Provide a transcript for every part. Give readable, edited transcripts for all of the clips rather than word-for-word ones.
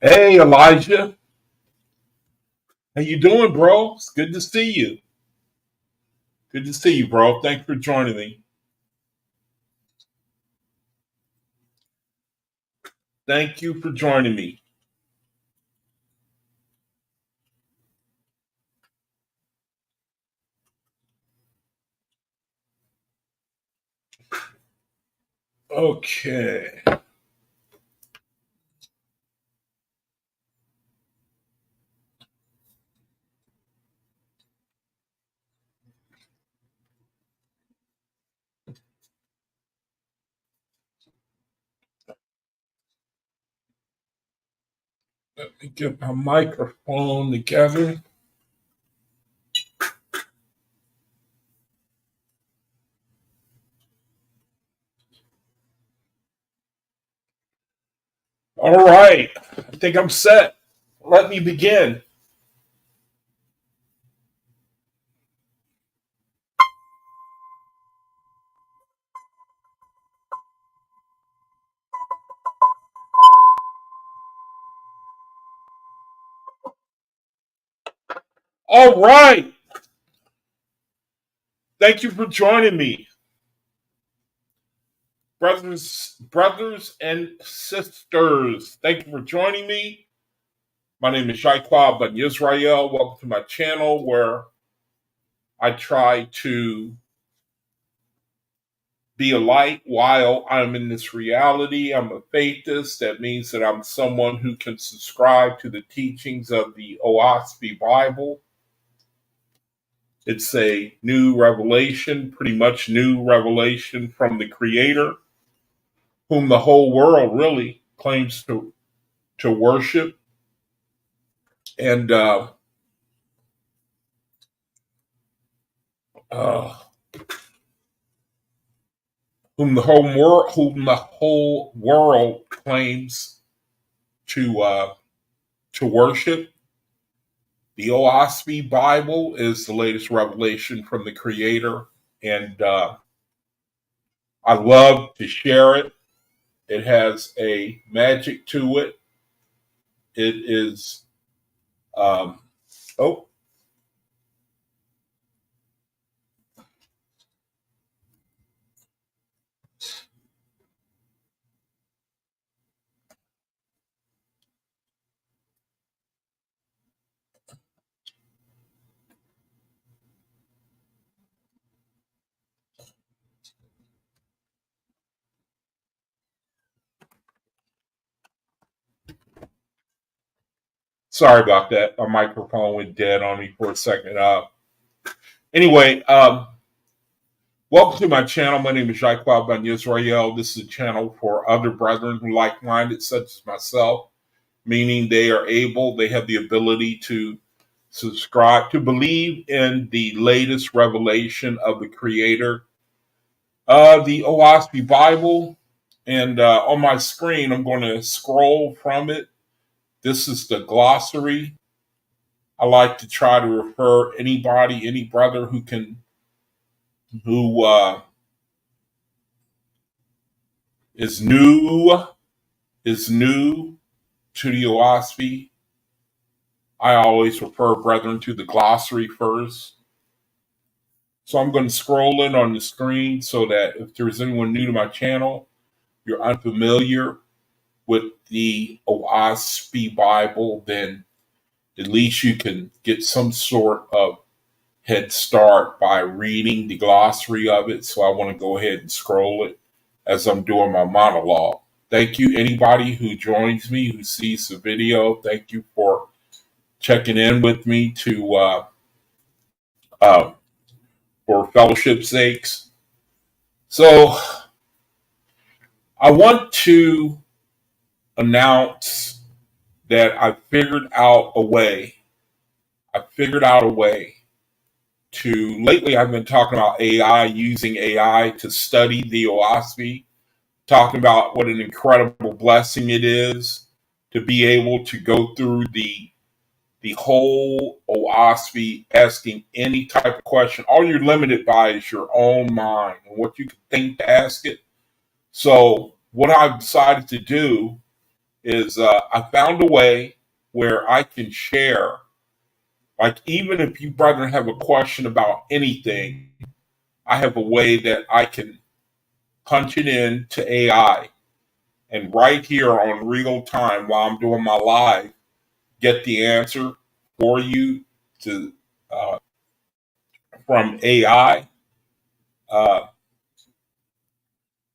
Hey Elijah, how you doing, bro? It's good to see you. Good to see you, bro. Thanks for joining me. Thank you for joining me. Okay. Let me get my microphone together. All right. I think I'm set. Let me begin. All right. Thank you for joining me. Brothers and sisters. Thank you for joining me. My name is Shaikwa Ben Yisrael. Welcome to my channel where I try to be a light while I'm in this reality. I'm a faithist. That means that I'm someone who can subscribe to the teachings of the OAHSPE Bible. It's a new revelation, pretty much new revelation from the Creator, whom the whole world really claims to worship. And uh, whom the whole world claims to worship. The OAHSPE Bible is the latest revelation from the Creator, and I love to share it. It has a magic to it. It is, um, oh, sorry about that. My microphone went dead on me for a second. Anyway, welcome to my channel. My name is Shaikwa Ben Yisrael. This is a channel for other brethren who like-minded, such as myself, meaning they have the ability to subscribe, to believe in the latest revelation of the Creator, the OAHSPE Bible. And on my screen, I'm going to scroll from it. This is the glossary. I like to try to refer any brother who is new to the OAHSPE. I always refer brethren to the glossary first. So I'm going to scroll in on the screen so that if there's anyone new to my channel, you're unfamiliar with the OAHSPE Bible, then at least you can get some sort of head start by reading the glossary of it. So I want to go ahead and scroll it as I'm doing my monologue. Thank you, anybody who joins me, who sees the video. Thank you for checking in with me uh, for fellowship's sakes. So I want to announce that I figured out a way. Lately I've been talking about AI, using AI to study the OAHSPE, talking about what an incredible blessing it is to be able to go through the whole OAHSPE, asking any type of question. All you're limited by is your own mind and what you can think to ask it. So what I've decided to do is I found a way where I can share, like even if you brother have a question about anything, I have a way that I can punch it in to AI and right here on real time while I'm doing my live, get the answer for you to uh, from AI. Uh,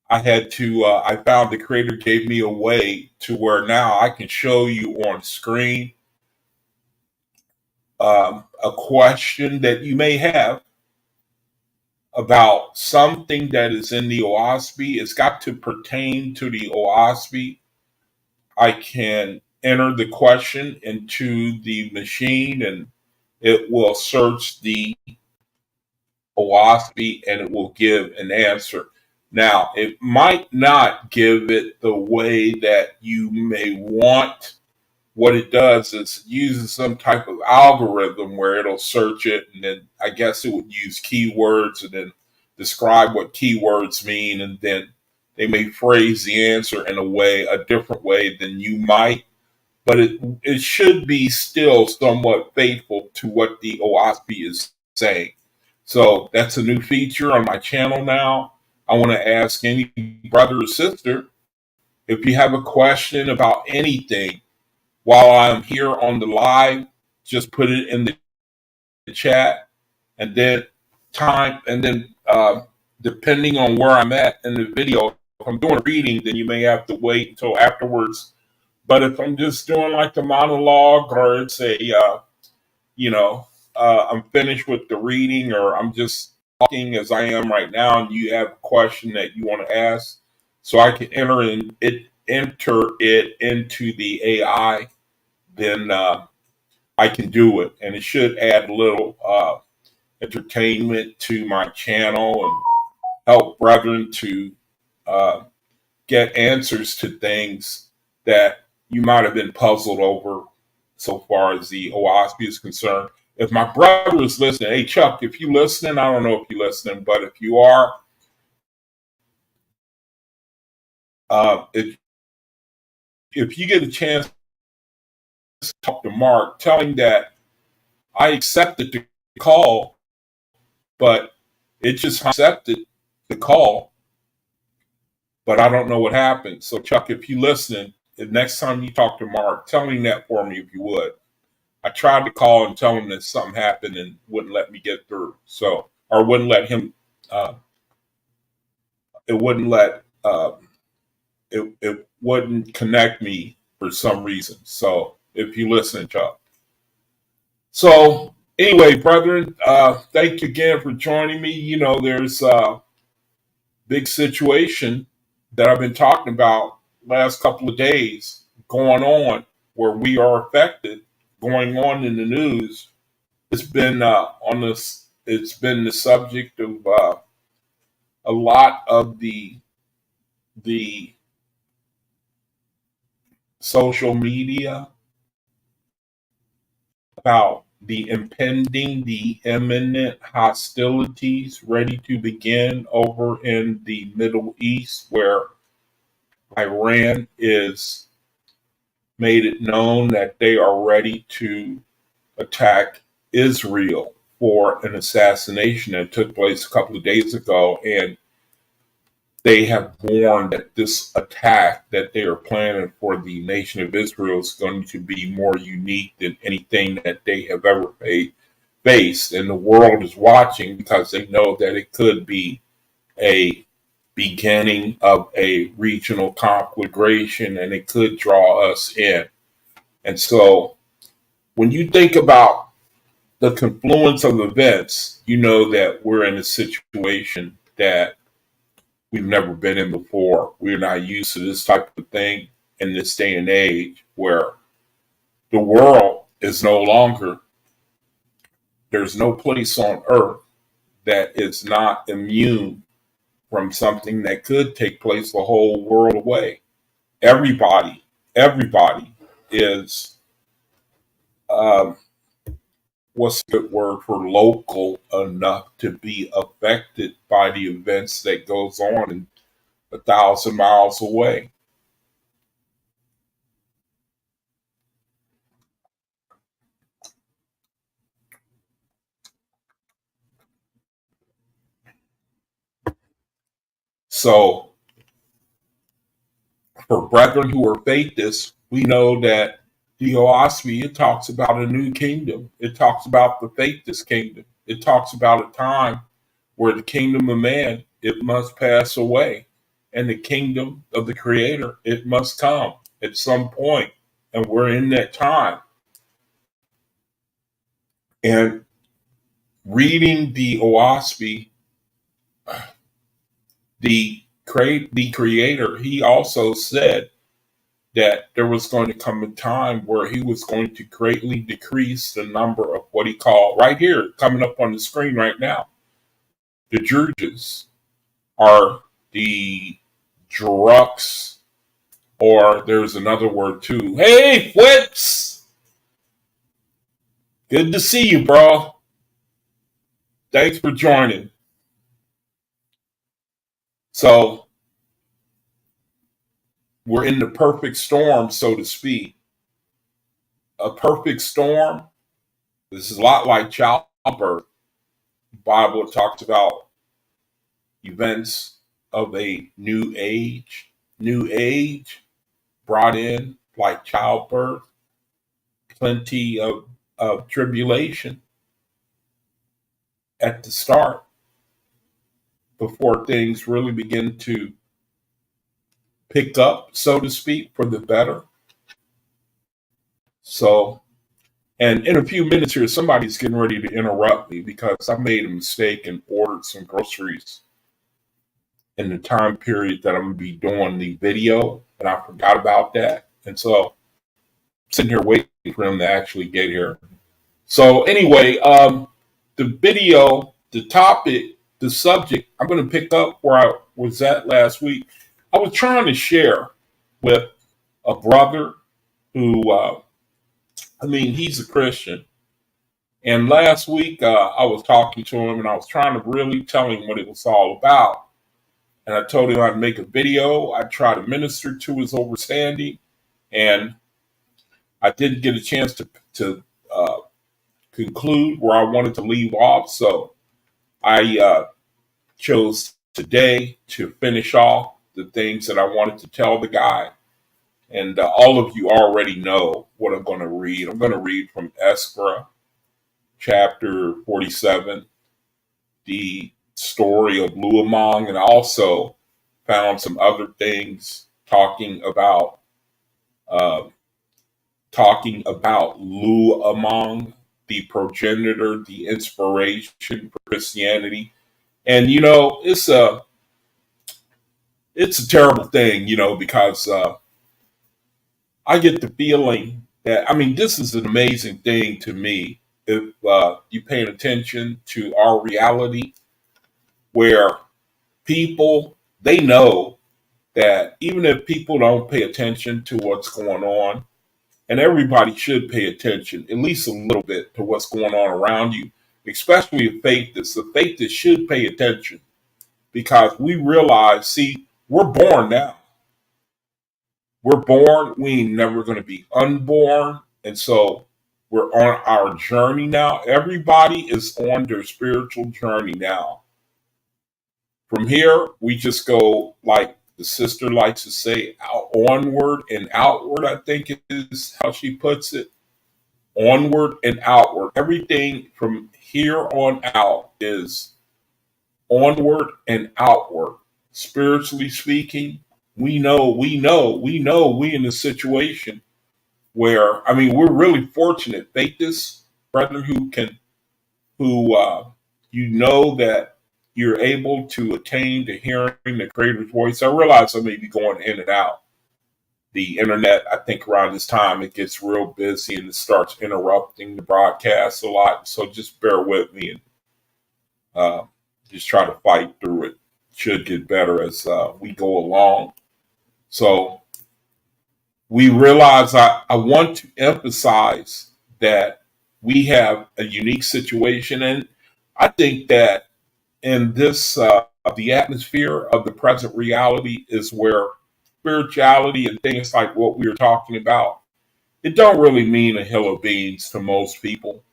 I found the creator gave me a way to where now I can show you on screen a question that you may have about something that is in the OAHSPE. It's got to pertain to the OAHSPE. I can enter the question into the machine and it will search the OAHSPE and it will give an answer. Now, it might not give it the way that you may want. What it does is it uses some type of algorithm where it'll search it and then I guess it would use keywords and then describe what keywords mean, and then they may phrase the answer in a different way than you might, but it should be still somewhat faithful to what the OAHSPE is saying. So that's a new feature on my channel now. I want to ask any brother or sister if you have a question about anything while I'm here on the live, just put it in the chat, and then depending on where I'm at in the video, if I'm doing a reading, then you may have to wait until afterwards. But if I'm just doing like a monologue, or it's I'm finished with the reading, or I'm just talking as I am right now, and you have a question that you want to ask, so I can enter it into the AI, then I can do it, and it should add a little entertainment to my channel and help brethren to uh, get answers to things that you might have been puzzled over so far as the OAHSPE is concerned. If my brother is listening, hey Chuck, if you listening, I don't know if you're listening, but if you are, if you get a chance to talk to Mark, tell him that I accepted the call, but it just accepted the call, but I don't know what happened. So Chuck, if you listen, the next time you talk to Mark, tell him that for me if you would. I tried to call and tell him that something happened and wouldn't let me get through. So, or wouldn't let him. It wouldn't let. It wouldn't connect me for some reason. So, if you listen, Chuck. So, anyway, brethren, thank you again for joining me. You know, there's a big situation that I've been talking about last couple of days going on where we are affected, going on in the news. It's been on this. It's been the subject of a lot of the social media about the imminent hostilities ready to begin over in the Middle East, where Iran is made it known that they are ready to attack Israel for an assassination that took place a couple of days ago. And they have warned that this attack that they are planning for the nation of Israel is going to be more unique than anything that they have ever faced. And the world is watching because they know that it could be a beginning of a regional conflagration and it could draw us in. And so when you think about the confluence of events, you know that we're in a situation that we've never been in before. We're not used to this type of thing in this day and age where the world is no longer, there's no place on earth that is not immune from something that could take place the whole world away. Everybody is, um, what's a good word for local enough to be affected by the events that goes on in 1,000 miles away. So for brethren who are faithists, we know that the OAHSPE, it talks about a new kingdom. It talks about the faithless kingdom. It talks about a time where the kingdom of man, it must pass away. And the kingdom of the Creator, it must come at some point. And we're in that time. And reading the OAHSPE, the Creator, he also said that there was going to come a time where he was going to greatly decrease the number of what he called, right here, coming up on the screen right now, the Jurges are the Drucks, or there's another word too. Hey, Flips! Good to see you, bro. Thanks for joining. So, we're in the perfect storm, so to speak. A perfect storm, this is a lot like childbirth. The Bible talks about events of a new age. New age brought in like childbirth, plenty of tribulation at the start before things really begin to pick up, so to speak, for the better. So, and in a few minutes here, somebody's getting ready to interrupt me because I made a mistake and ordered some groceries in the time period that I'm going to be doing the video, and I forgot about that. And so I'm sitting here waiting for him to actually get here. So anyway, the video, the topic, the subject, I'm going to pick up where I was at last week. I was trying to share with a brother who, he's a Christian. And last week, I was talking to him and I was trying to really tell him what it was all about. And I told him I'd make a video. I'd try to minister to his understanding. And I didn't get a chance to conclude where I wanted to leave off. So I chose today to finish off the things that I wanted to tell the guy. And all of you already know what I'm going to read. I'm going to read from Ezra chapter 47, the story of Luamong, and I also found some other things talking about Luamong, the progenitor, the inspiration for Christianity. And it's a terrible thing, because I get the feeling that this is an amazing thing to me. If you pay attention to our reality, where people, they know that even if people don't pay attention to what's going on, and everybody should pay attention at least a little bit to what's going on around you, especially the faithists should pay attention, because we realize, see, we're born now. We're born, we ain't never going to be unborn. And so we're on our journey now. Everybody is on their spiritual journey now. From here, we just go, like the sister likes to say, onward and outward, I think is how she puts it. Onward and outward. Everything from here on out is onward and outward. Spiritually speaking, we in a situation where, we're really fortunate, faithists, brethren, that you're able to attain to hearing the Creator's voice. I realize I may be going in and out. The internet, I think around this time, it gets real busy and it starts interrupting the broadcast a lot. So just bear with me and just try to fight through it. Should get better as we go along. So we realize I want to emphasize that we have a unique situation. And I think that in this, the atmosphere of the present reality is where spirituality and things like what we were talking about, it don't really mean a hill of beans to most people.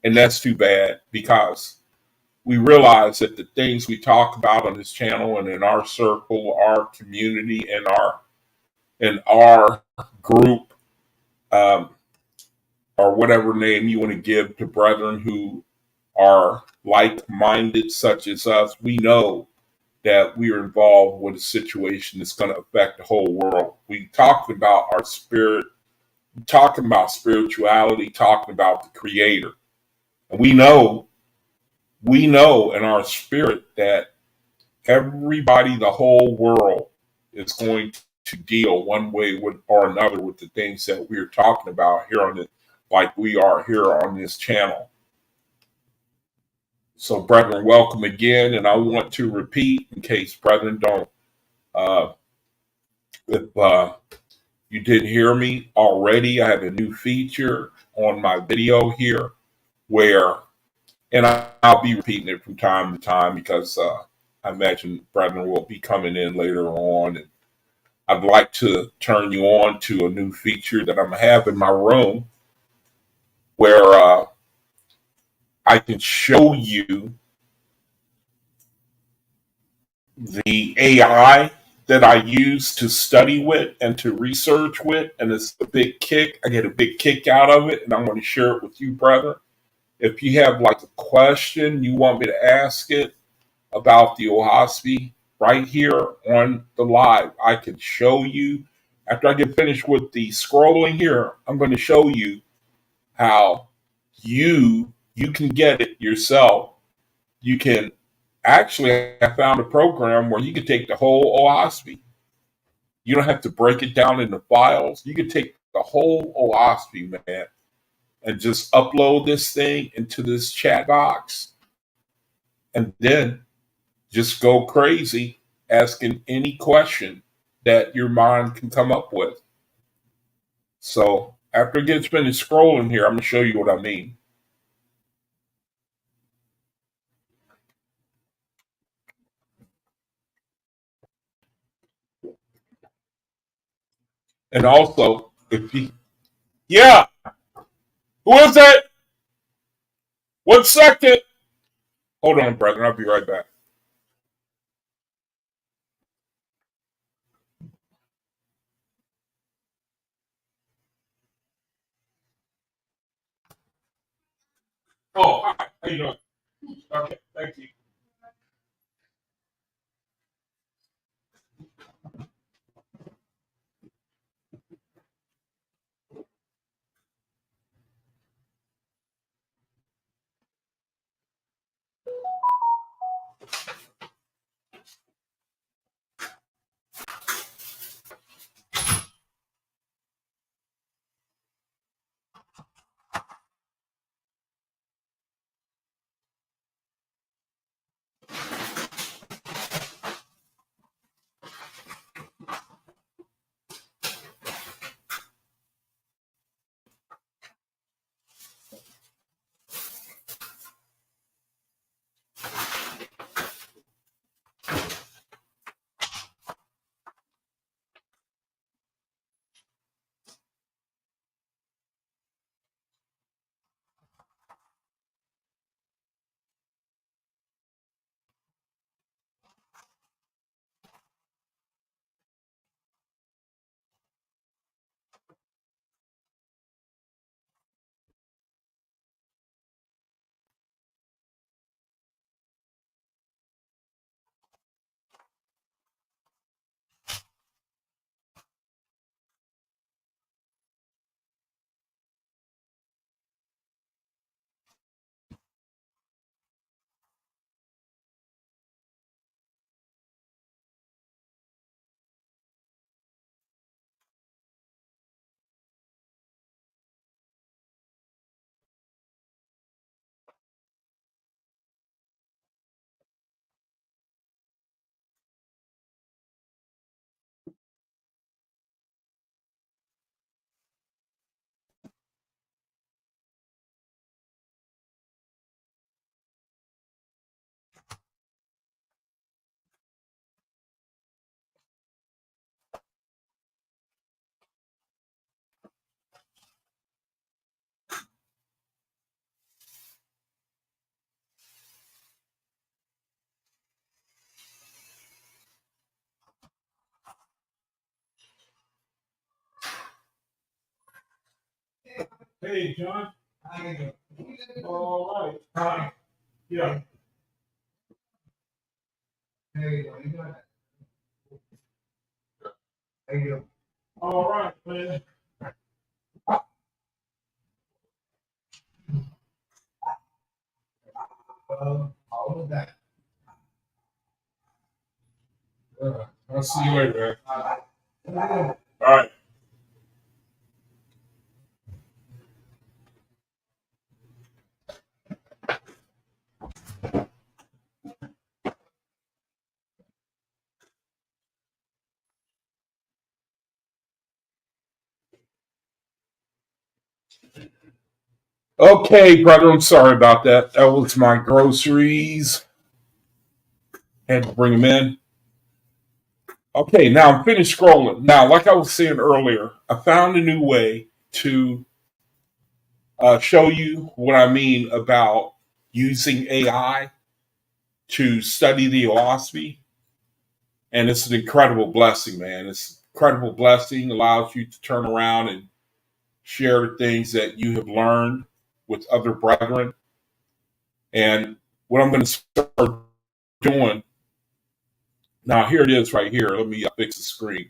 And that's too bad, because we realize that the things we talk about on this channel and in our circle, our community, and our group, um, or whatever name you want to give to brethren who are like-minded, such as us, we know that we are involved with a situation that's going to affect the whole world. We talked about our spirit, talking about spirituality, talking about the Creator, and we know in our spirit that everybody, the whole world, is going to deal one way or another with the things that we're talking about here on the, like we are here on this channel. So, brethren, welcome again, and I want to repeat in case brethren don't, uh, if you didn't hear me already, I have a new feature on my video here where, and I'll be repeating it from time to time because I imagine brethren will be coming in later on, and I'd like to turn you on to a new feature that I'm gonna have in my room where I can show you the AI that I use to study with and to research with, and it's a big kick. I get a big kick out of it, and I'm going to share it with you, brother. If you have like a question you want me to ask it about the OAHSPE right here on the live, I can show you. After I get finished with the scrolling here, I'm going to show you how you can get it yourself. You can actually, I found a program where you can take the whole OAHSPE. You don't have to break it down into files. You can take the whole OAHSPE, man, and just upload this thing into this chat box, and then just go crazy asking any question that your mind can come up with. So after it gets finished scrolling here, I'm going to show you what I mean. And also, if you, yeah, who is it? 1 second. Hold on, brother. I'll be right back. Oh, hi. How you doing? Okay, thank you. Hey, John. How you doing? All right. Yeah. Hey, how you doing? How you doing? All right, man. All of that. I'll see you later, man. All right. Okay, brother. I'm sorry about that. That was my groceries. Had to bring them in. Okay, now I'm finished scrolling. Now, like I was saying earlier, I found a new way to show you what I mean about using AI to study the OAHSPE. And it's an incredible blessing, man. It's an incredible blessing. Allows you to turn around and share the things that you have learned with other brethren. And what I'm going to start doing now, here it is right here. Let me fix the screen.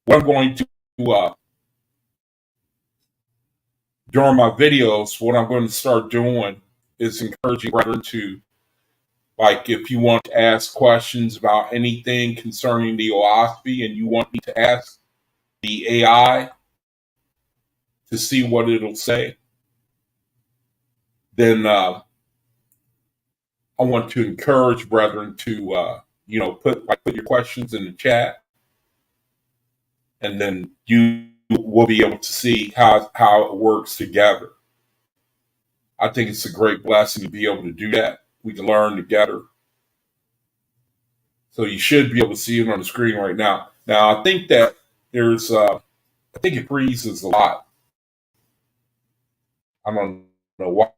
What I'm going to during my videos, what I'm going to start doing is encouraging brethren to, like, if you want to ask questions about anything concerning the OAHSPE and you want me to ask the AI to see what it'll say, then I want to encourage brethren to, put your questions in the chat, and then you will be able to see how it works together. I think it's a great blessing to be able to do that. We can learn together. So you should be able to see it on the screen right now. Now, I think that I think it freezes a lot. I don't know why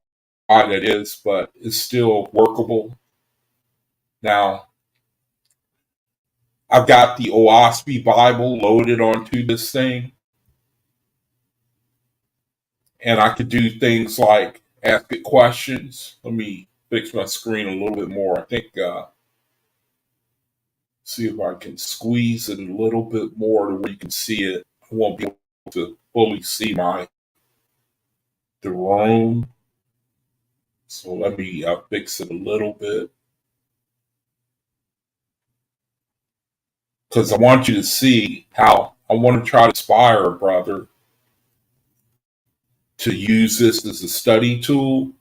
that is, but it's still workable. Now, I've got the OAHSPE Bible loaded onto this thing, and I could do things like ask it questions. Let me fix my screen a little bit more. I think, see if I can squeeze it a little bit more to where you can see it. I won't be able to fully see the room. So let me fix it a little bit, because I want you to see how I want to try to inspire a brother to use this as a study tool.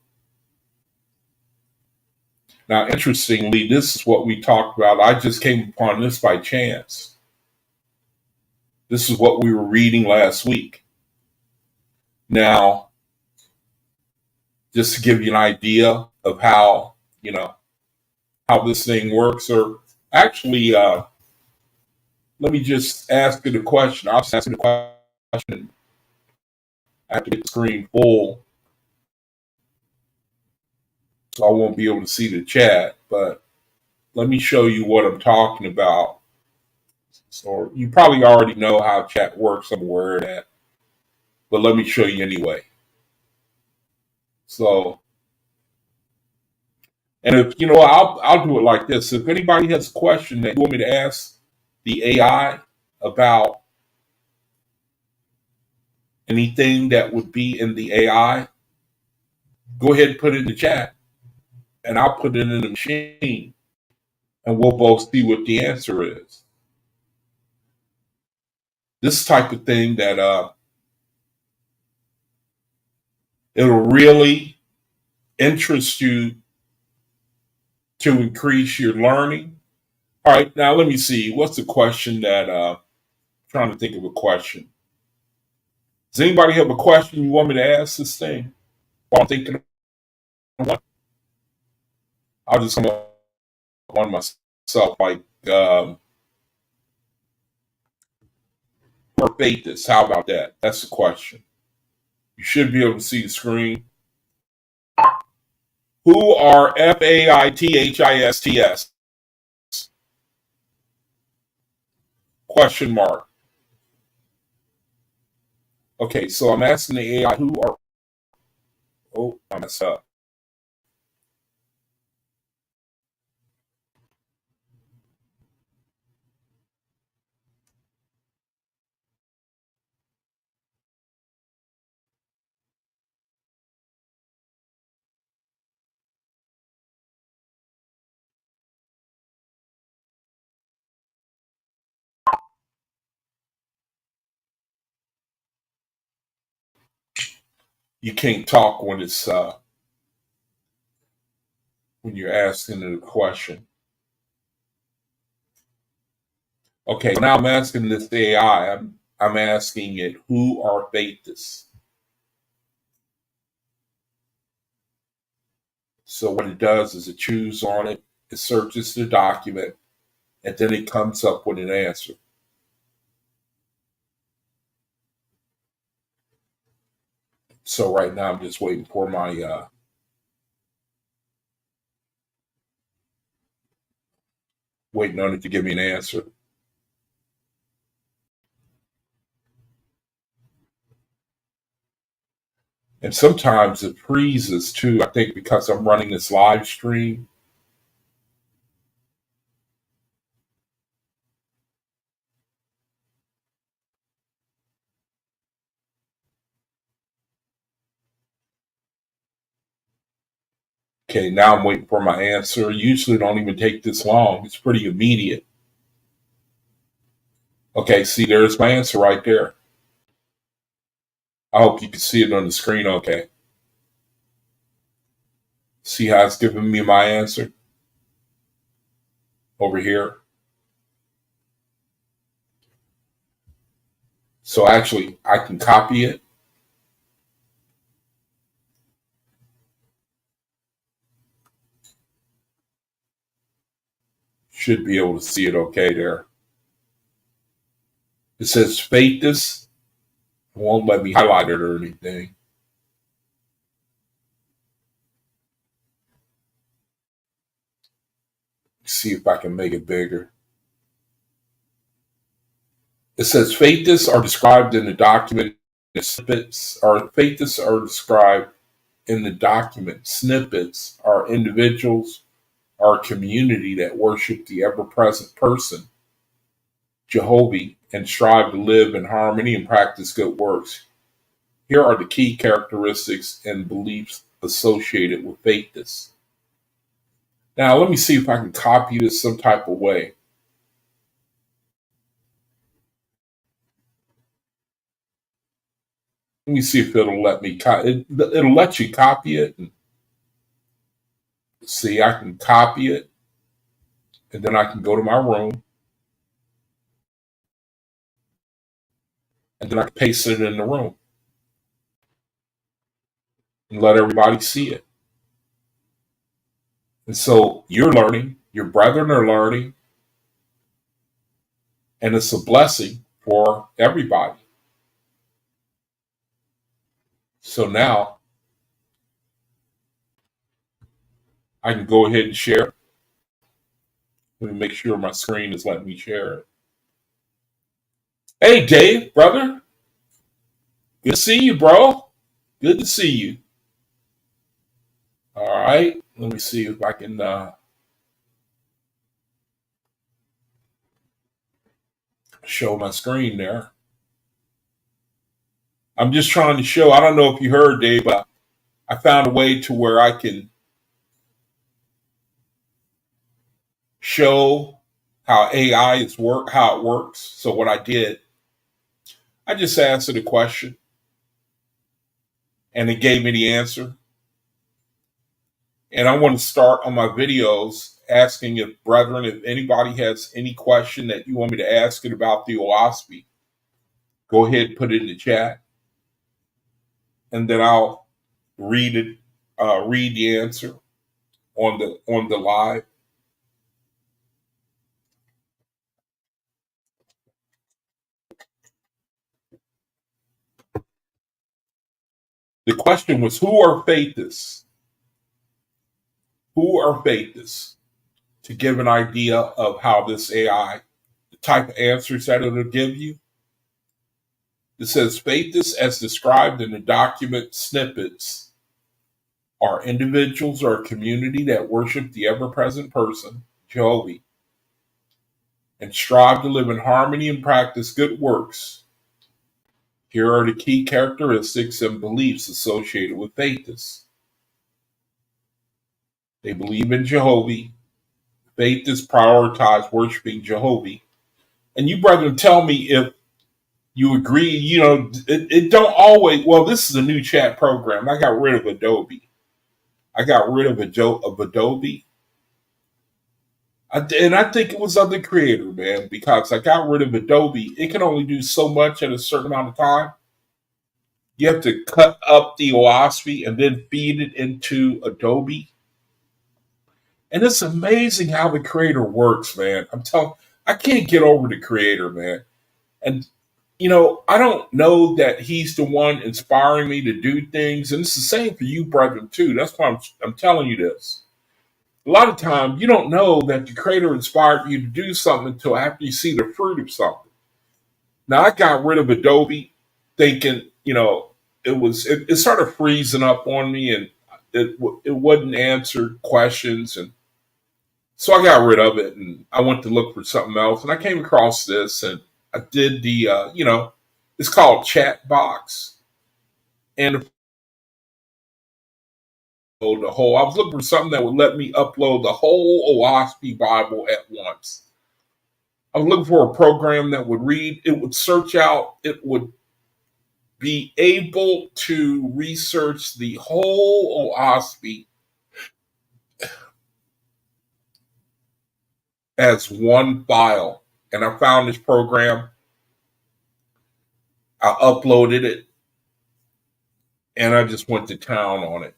Now, interestingly, this is what we talked about. I just came upon this by chance. This is what we were reading last week. Now, just to give you an idea of how, how this thing works, or actually, let me just ask it a question. I'll just ask it a question. I have to get the screen full, so I won't be able to see the chat, but let me show you what I'm talking about. So you probably already know how chat works. I'm aware of that, but let me show you anyway. So, and if I'll do it like this. If anybody has a question that you want me to ask the AI about anything that would be in the AI, go ahead and put it in the chat, and I'll put it in the machine, and we'll both see what the answer is. This type of thing that it'll really interest you to increase your learning. All right, now let me see. What's the question that trying to think of a question. Does anybody have a question you want me to ask this thing? While I'm thinking of one, I'll just come up with one myself. Like, where faith is. How about that? That's the question. You should be able to see the screen. Who are FAITHISTS? Question mark. Okay, so I'm asking the AI who are. Oh, I messed up. You can't talk when it's when you're asking it a question. Okay, now I'm asking this AI. I'm asking it who are Thetas. So what it does is it chews on it, it searches the document, and then it comes up with an answer. So right now I'm just waiting for my waiting on it to give me an answer. And sometimes it freezes too. I think because I'm running this live stream. Okay, now I'm waiting for my answer. Usually don't even take this long. It's pretty immediate. Okay, see, there's my answer right there. I hope you can see it on the screen okay. See how it's giving me my answer over here? So actually, I can copy it. Should be able to see it okay there. It says Faithus. It won't let me highlight it or anything. See if I can make it bigger. It says Faithus are described in the document snippets, or Faithus are described in the document. Snippets are individuals or a community that worship the ever present person, Jehovah, and strive to live in harmony and practice good works. Here are the key characteristics and beliefs associated with Faithus. Now, let me see if I can copy this some type of way. Let me see if it'll let me. It'll let you copy it. And see, I can copy it, and then I can go to my room, and then I can paste it in the room and let everybody see it. And so you're learning, your brethren are learning, and it's a blessing for everybody. So now I can go ahead and share it. Let me make sure my screen is letting me share it. Hey, Dave, brother. Good to see you, bro. Good to see you. All right. Let me see if I can show my screen there. I'm just trying to show. I don't know if you heard, Dave, but I found a way to where I can show how AI is how it works. So what I did, I just asked it a question, and it gave me the answer. And I want to start on my videos asking if brethren, if anybody has any question that you want me to ask it about the OAHSPE, go ahead and put it in the chat, and then I'll read it, read the answer on the live. The question was, who are Faithis? Who are Faithis? To give an idea of how this AI, the type of answers that it'll give you. It says faithists, as described in the document snippets, are individuals or a community that worship the ever-present person, Jehovah, and strive to live in harmony and practice good works. Here are the key characteristics and beliefs associated with faithists. They believe in Jehovah. Faithists prioritize worshiping Jehovah. And you, brethren, tell me if you agree. It don't always. Well, this is a new chat program. I got rid of Adobe. I got rid of Adobe. And I think it was of the creator, man, because I got rid of Adobe. It can only do so much at a certain amount of time. You have to cut up the OAHSPE and then feed it into Adobe. And it's amazing how the creator works, man. I can't get over the creator, man. And, I don't know that he's the one inspiring me to do things. And it's the same for you, brethren, too. That's why I'm telling you this. A lot of times you don't know that the creator inspired you to do something until after you see the fruit of something. Now I got rid of Adobe thinking, it started freezing up on me and it wouldn't answer questions. And so I got rid of it and I went to look for something else and I came across this and I did it's called Chat Box. And I was looking for something that would let me upload the whole OAHSPE Bible at once. I was looking for a program that would read, it would search out, it would be able to research the whole OAHSPE as one file. And I found this program, I uploaded it, and I just went to town on it.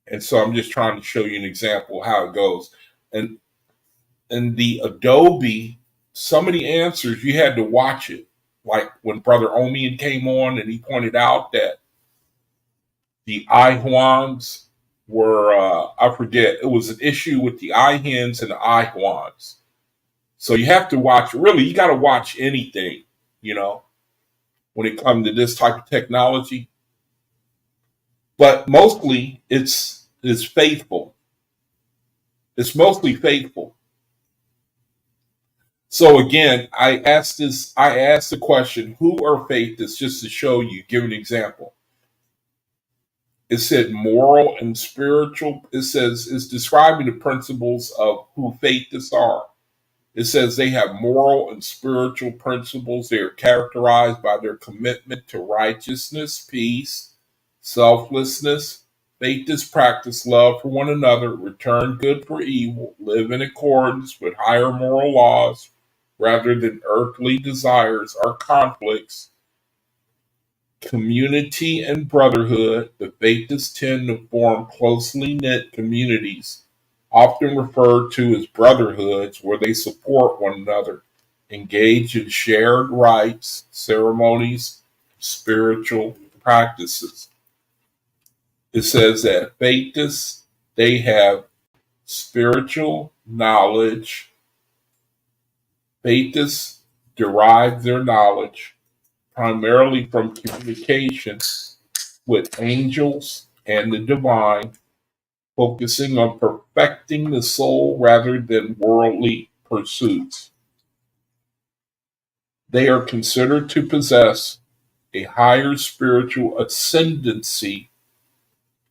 And so I'm just trying to show you an example of how it goes. And in the Adobe, some of the answers, you had to watch it. Like when Brother Omian came on and he pointed out that the Ihuans were, I forget, it was an issue with the Ihens and the Ihuans. So you have to watch, really, you got to watch anything, when it comes to this type of technology. But mostly it's faithful. It's mostly faithful. So again, I asked the question, who are faithists, just to show you, give an example. It said moral and spiritual. It says it's describing the principles of who faithists are. It says they have moral and spiritual principles. They are characterized by their commitment to righteousness, peace, selflessness. Faithists practice love for one another, return good for evil, live in accordance with higher moral laws rather than earthly desires or conflicts. Community and brotherhood. The faithists tend to form closely knit communities, often referred to as brotherhoods, where they support one another, engage in shared rites, ceremonies, spiritual practices. It says that faithists, they have spiritual knowledge. Faithists derive their knowledge primarily from communication with angels and the divine, focusing on perfecting the soul rather than worldly pursuits. They are considered to possess a higher spiritual ascendancy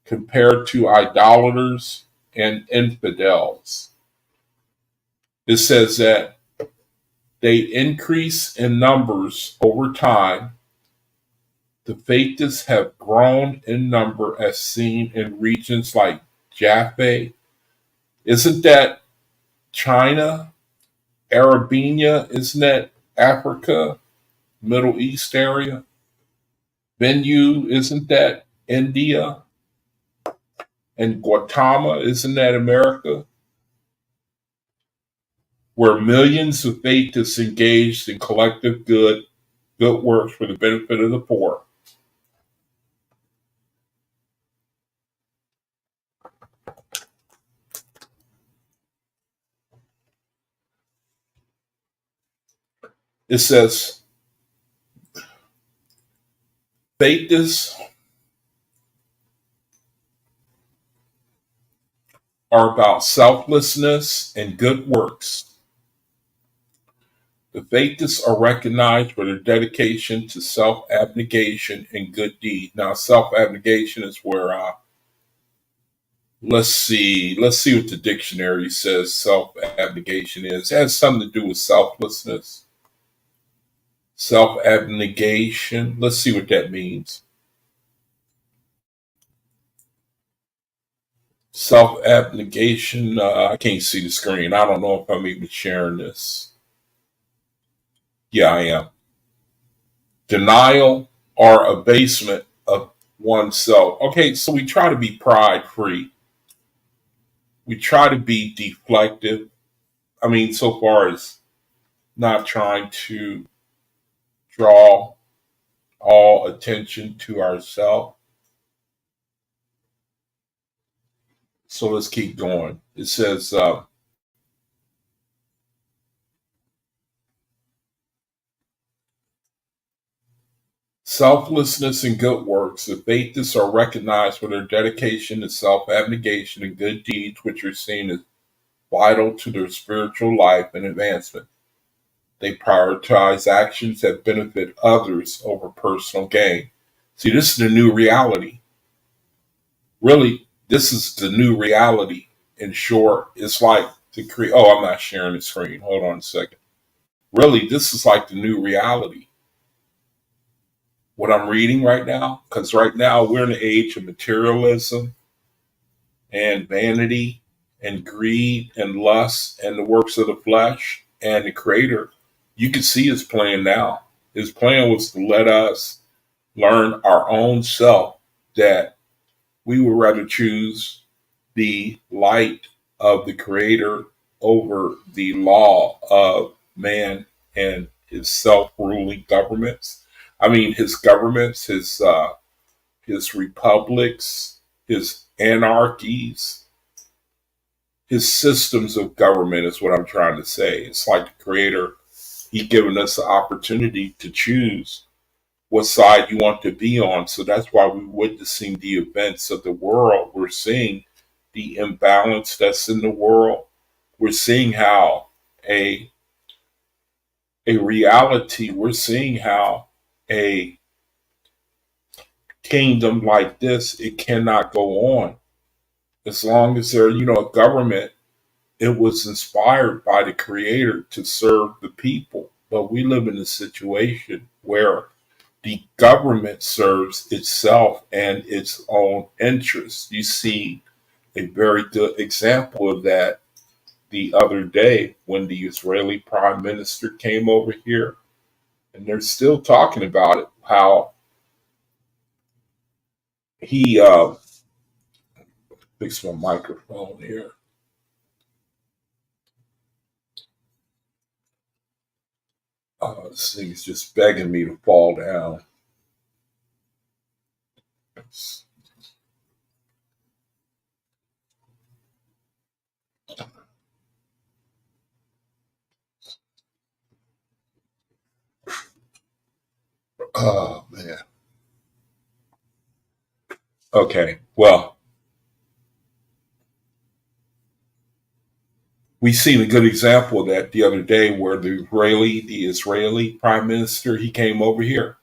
compared to idolaters and infidels. It says that they increase in numbers over time. The faithists have grown in number as seen in regions like Jaffa. Isn't that China? Arabia, isn't that Africa? Middle East area? Benue, isn't that India? And Guatemala, isn't that America? Where millions of faithists engaged in collective good works for the benefit of the poor. It says, Faithists are about selflessness and good works. The faithists are recognized for their dedication to self-abnegation and good deed. Now, self-abnegation is where let's see what the dictionary says self-abnegation is. It has something to do with selflessness. Self-abnegation. Let's see what that means. Self-abnegation. I can't see the screen. I don't know if I'm even sharing this. Yeah, I am. Denial or abasement of oneself. Okay, so we try to be pride free. We try to be deflective. I mean, so far as not trying to draw all attention to ourselves. So let's keep going. It says, selflessness and good works. The faithists are recognized for their dedication to self abnegation and good deeds, which are seen as vital to their spiritual life and advancement. They prioritize actions that benefit others over personal gain. See, this is the new reality. Really, this is the new reality. In short, it's like to create. Oh, I'm not sharing the screen. Hold on a second. Really, this is like the new reality. What I'm reading right now, because right now we're in the age of materialism and vanity and greed and lust and the works of the flesh and the Creator. You can see his plan now. His plan was to let us learn our own self, that we would rather choose the light of the Creator over the law of man and his self-ruling governments. I mean, his governments, his republics, his anarchies, his systems of government is what I'm trying to say. It's like the Creator, he given us the opportunity to choose what side you want to be on. So that's why we're witnessing the events of the world. We're seeing the imbalance that's in the world. We're seeing how a reality, we're seeing how a kingdom like this, it cannot go on. As long as there, a government, it was inspired by the Creator to serve the people. But we live in a situation where the government serves itself and its own interests. You see a very good example of that the other day when the Israeli prime minister came over here, and they're still talking about it, how he fix my microphone here. This thing's just begging me to fall down. Oh man. Okay. Well, we seen a good example of that the other day where the Israeli prime minister, he came over here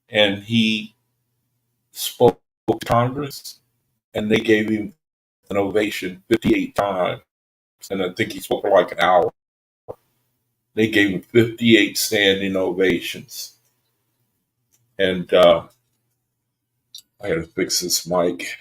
and he spoke to Congress, and they gave him an ovation 58 times. And I think he spoke for like an hour. They gave him 58 standing ovations. And I gotta fix this mic.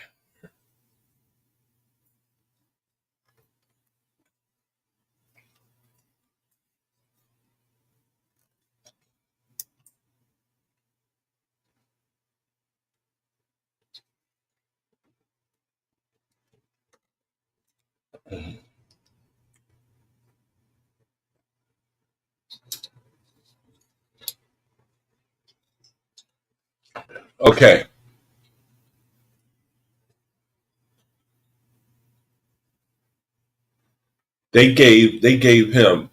Okay. They gave him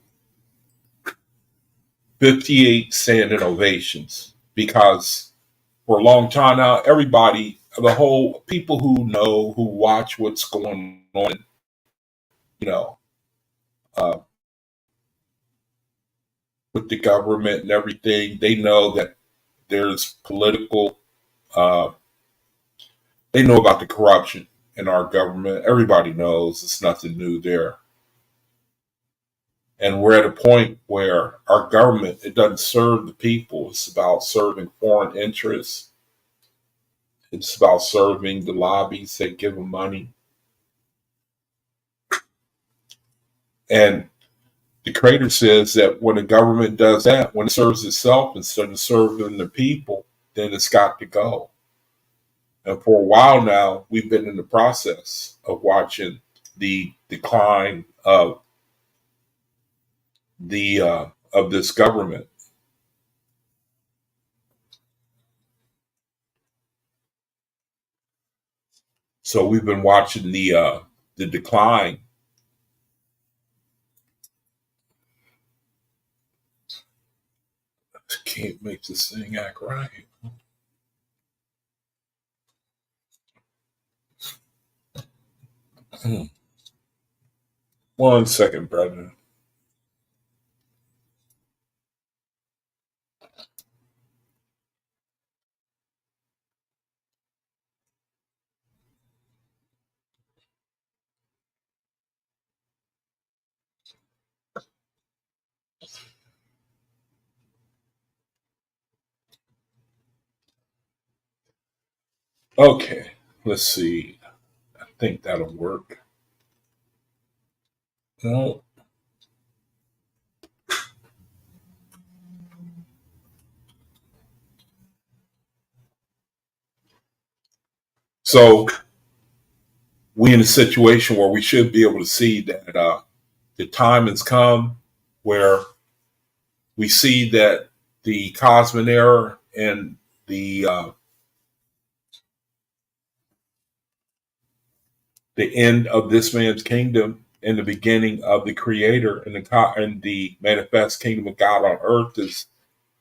58 standing ovations because for a long time now. Everybody, the whole people who watch what's going on, you know, uh, with the government and everything, they know that there's political. Uh, they know about the corruption in our government. Everybody knows it's nothing new there. And we're at a point where our government, it doesn't serve the people. It's about serving foreign interests. It's about serving the lobbies that give them money. And the creator says that when the government does that, when it serves itself instead of serving the people, then it's got to go. And for a while now, we've been in the process of watching the decline of this government. So we've been watching the decline. Can't make this thing act right. One second, brother. Okay, let's see. I think that'll work. No. So we in a situation where we should be able to see that the time has come where we see that the cosmic era and the end of this man's kingdom and the beginning of the creator and the manifest kingdom of God on earth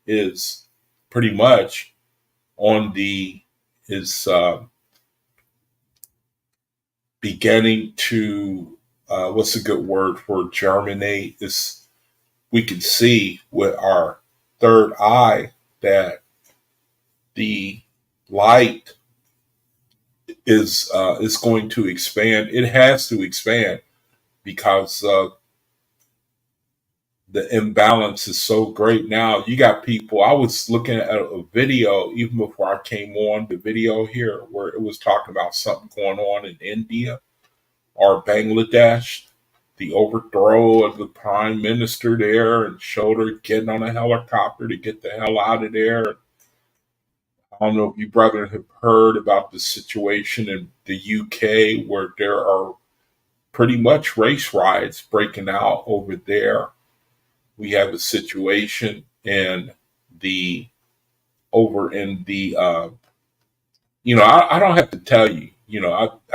is pretty much on the is beginning to what's a good word for germinate. Is we can see with our third eye that the light is going to expand. It has to expand because the imbalance is so great now. You got people. I was looking at a video even before I came on the video here where it was talking about something going on in India or Bangladesh, the overthrow of the prime minister there, and showed her getting on a helicopter to get the hell out of there. I don't know if you brethren have heard about the situation in the UK where there are pretty much race riots breaking out over there. We have a situation in the over in the I don't have to tell you,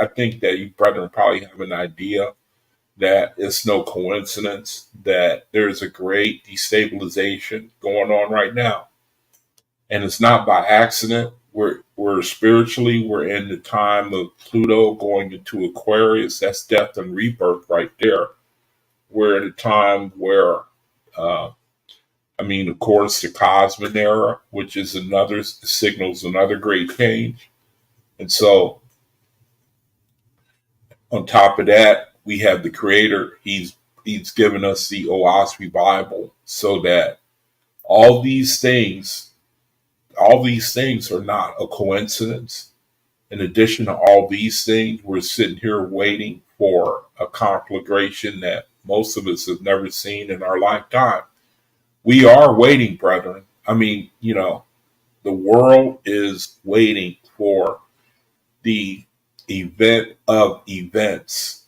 I think that you brethren probably have an idea that it's no coincidence that there's a great destabilization going on right now. And it's not by accident. We're spiritually, we're in the time of Pluto going into Aquarius. That's death and rebirth right there. We're in a time where, of course, the cosmic era, which is another signals another great change. And so, on top of that, we have the Creator. He's given us the OAHSPE Bible, so that all these things, all these things are not a coincidence. In addition to all these things, we're sitting here waiting for a conflagration that most of us have never seen in our lifetime. We are waiting, brethren. The world is waiting for the event of events.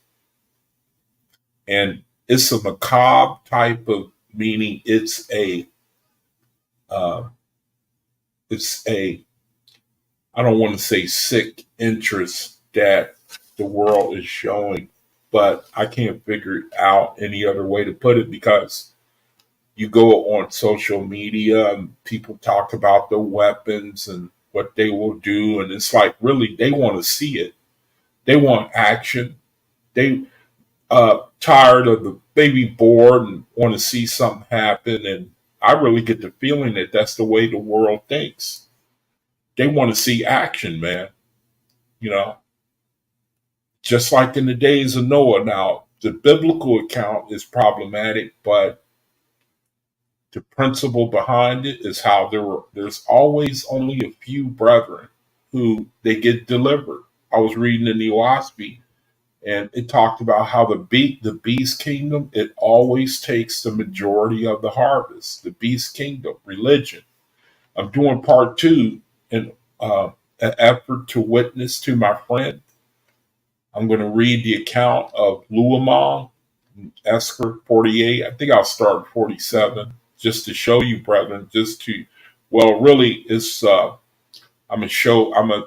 And it's a macabre type of meaning. Uh, it's a I don't want to say sick interest that the world is showing, but I can't figure out any other way to put it because you go on social media and people talk about the weapons and what they will do. And it's like, really, they want to see it. They want action. They tired of the baby bored and want to see something happen. And I really get the feeling that that's the way the world thinks. They want to see action, man. You know, just like in the days of Noah. Now, the biblical account is problematic, but the principle behind it is how there's always only a few brethren who they get delivered. I was reading in the OAHSPE, and it talked about how the beast kingdom, it always takes the majority of the harvest. The beast kingdom, religion. I'm doing part two in an effort to witness to my friend. I'm going to read the account of Luamon, Esther 48. I think I'll start at 47 just to show you, brethren, well, really, I'm gonna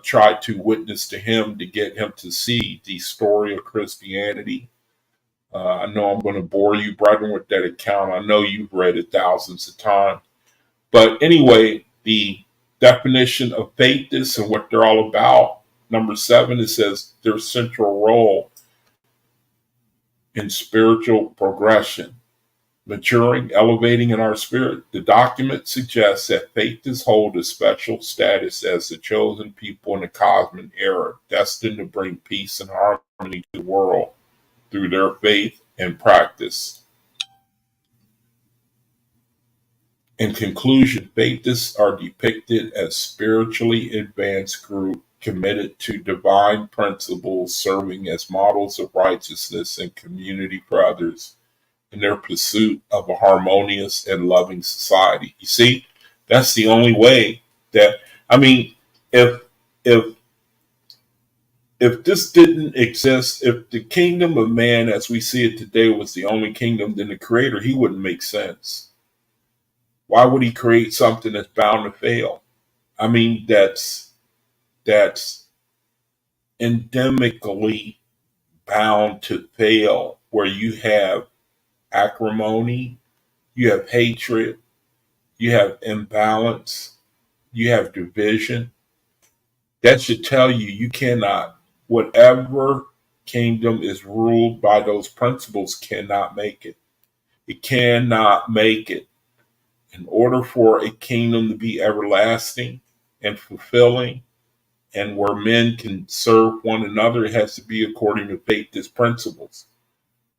try to witness to him to get him to see the story of Christianity. I know I'm going to bore you, brethren, with that account. I know you've read it thousands of times. But anyway, the definition of faithists and what they're all about. Number 7, it says their central role in spiritual progression, maturing, elevating in our spirit. The document suggests that faithists hold a special status as the chosen people in the cosmic era, destined to bring peace and harmony to the world through their faith and practice. In conclusion, faithists are depicted as spiritually advanced group committed to divine principles, serving as models of righteousness and community for others in their pursuit of a harmonious and loving society. You see, that's the only way that, I mean, if if if this didn't exist, if the kingdom of man as we see it today was the only kingdom, then the creator, he wouldn't make sense. Why would he create something that's bound to fail? I mean, that's endemically bound to fail, where you have acrimony, you have hatred, you have imbalance, you have division. That should tell you you cannot, whatever kingdom is ruled by those principles cannot make it. It cannot make it. In order for a kingdom to be everlasting and fulfilling, and where men can serve one another, it has to be according to faithist principles,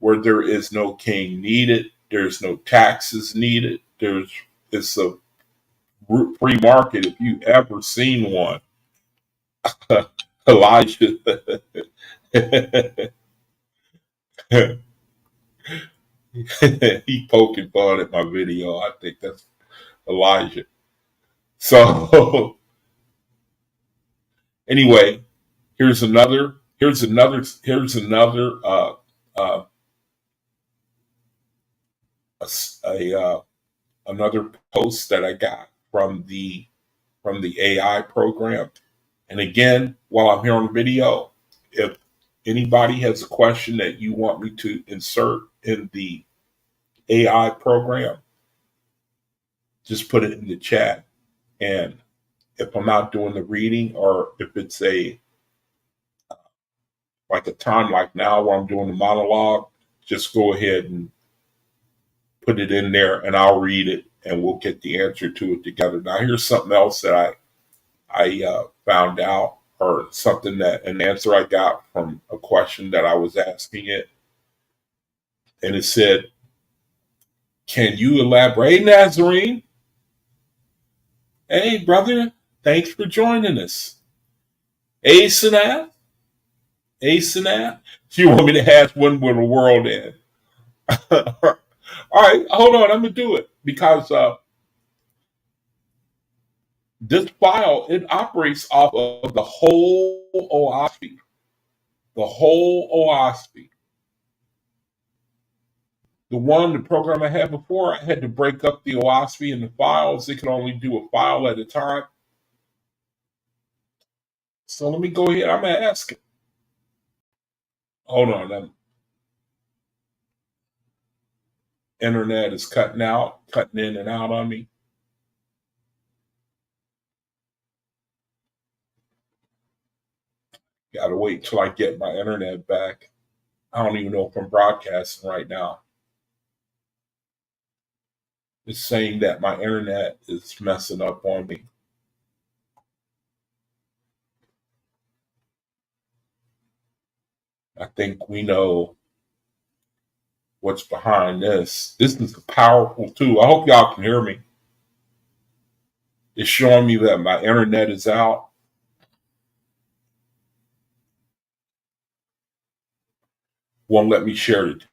where there is no king needed, there's no taxes needed, it's a free market if you ever seen one. Elijah. He poking fun at my video. I think that's Elijah. So anyway, here's another uh, another post that I got from the AI program. And again, while I'm here on the video, if anybody has a question that you want me to insert in the AI program, just put it in the chat. And if I'm not doing the reading, or if it's like a time like now where I'm doing the monologue, just go ahead and put it in there and I'll read it and we'll get the answer to it together. Now here's something else that I found out, or something that an answer I got from a question that I was asking it. And it said, can you elaborate? Hey, Nazarene. Hey, brother. Thanks for joining us. Hey, Sanat. Hey, Sanat. You want me to ask when will the world end? All right, hold on. I'm going to do it because this file, it operates off of the whole OAHSPE. The whole OAHSPE. The program I had before, I had to break up the OAHSPE into files. It could only do a file at a time. So let me go ahead. I'm going to ask it. Hold on. Internet is cutting in and out on me. Gotta wait till I get my internet back. I don't even know if I'm broadcasting right now. It's saying that my internet is messing up on me. I think we know what's behind this. This is a powerful tool. I hope y'all can hear me. It's showing me that my internet is out. Won't let me share it.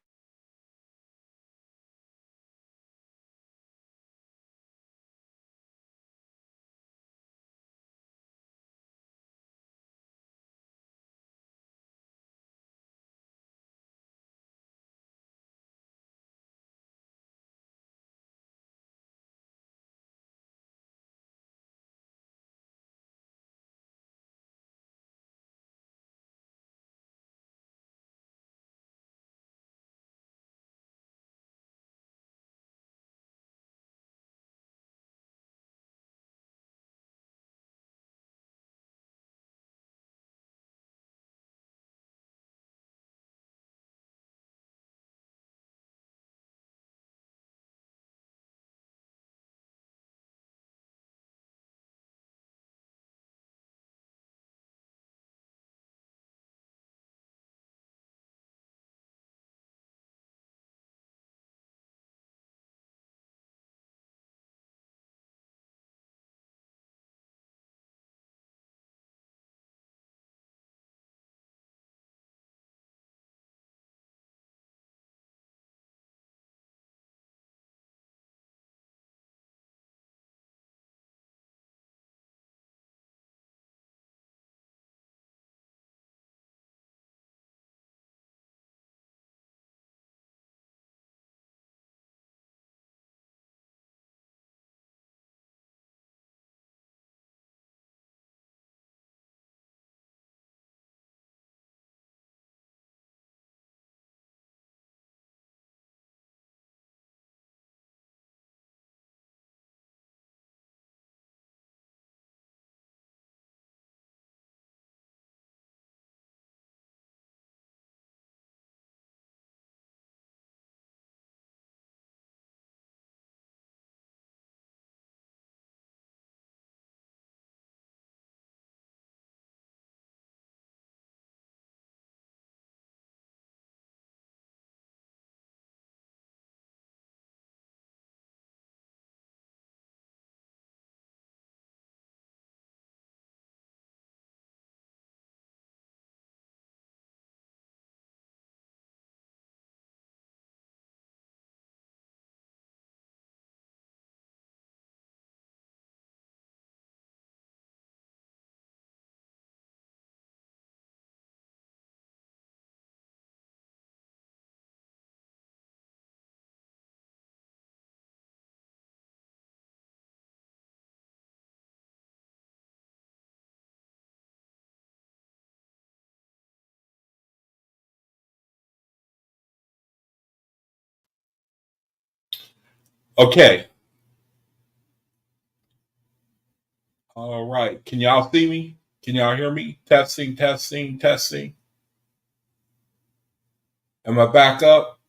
Okay. All right. Can y'all see me? Can y'all hear me? Testing, testing, testing. Am I back up?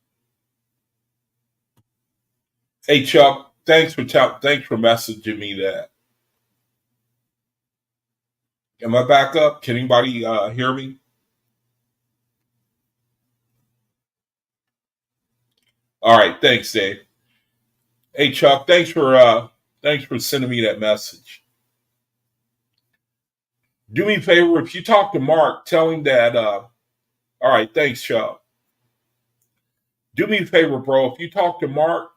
Hey Chuck, thanks for messaging me that. Am I back up? Can anybody hear me? All right, thanks, Dave. Hey Chuck, thanks for sending me that message. Do me a favor, if you talk to Mark, tell him that all right, thanks, Chuck. Do me a favor, bro. If you talk to Mark,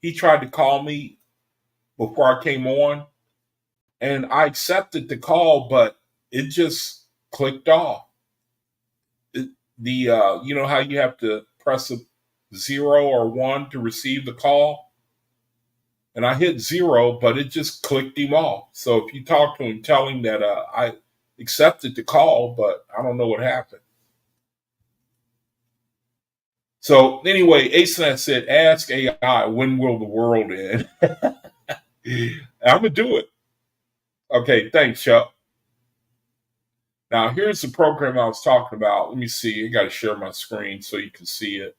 he tried to call me before I came on, and I accepted the call, but it just clicked off. You know how you have to press a 0 or 1 to receive the call, and I hit 0, but it just clicked him off. So if you talk to him, tell him that I accepted the call, but I don't know what happened. So anyway, ASNet said, "Ask AI when will the world end." I'm gonna do it. Okay, thanks, Chuck. Now, here's the program I was talking about. Let me see. I got to share my screen so you can see it.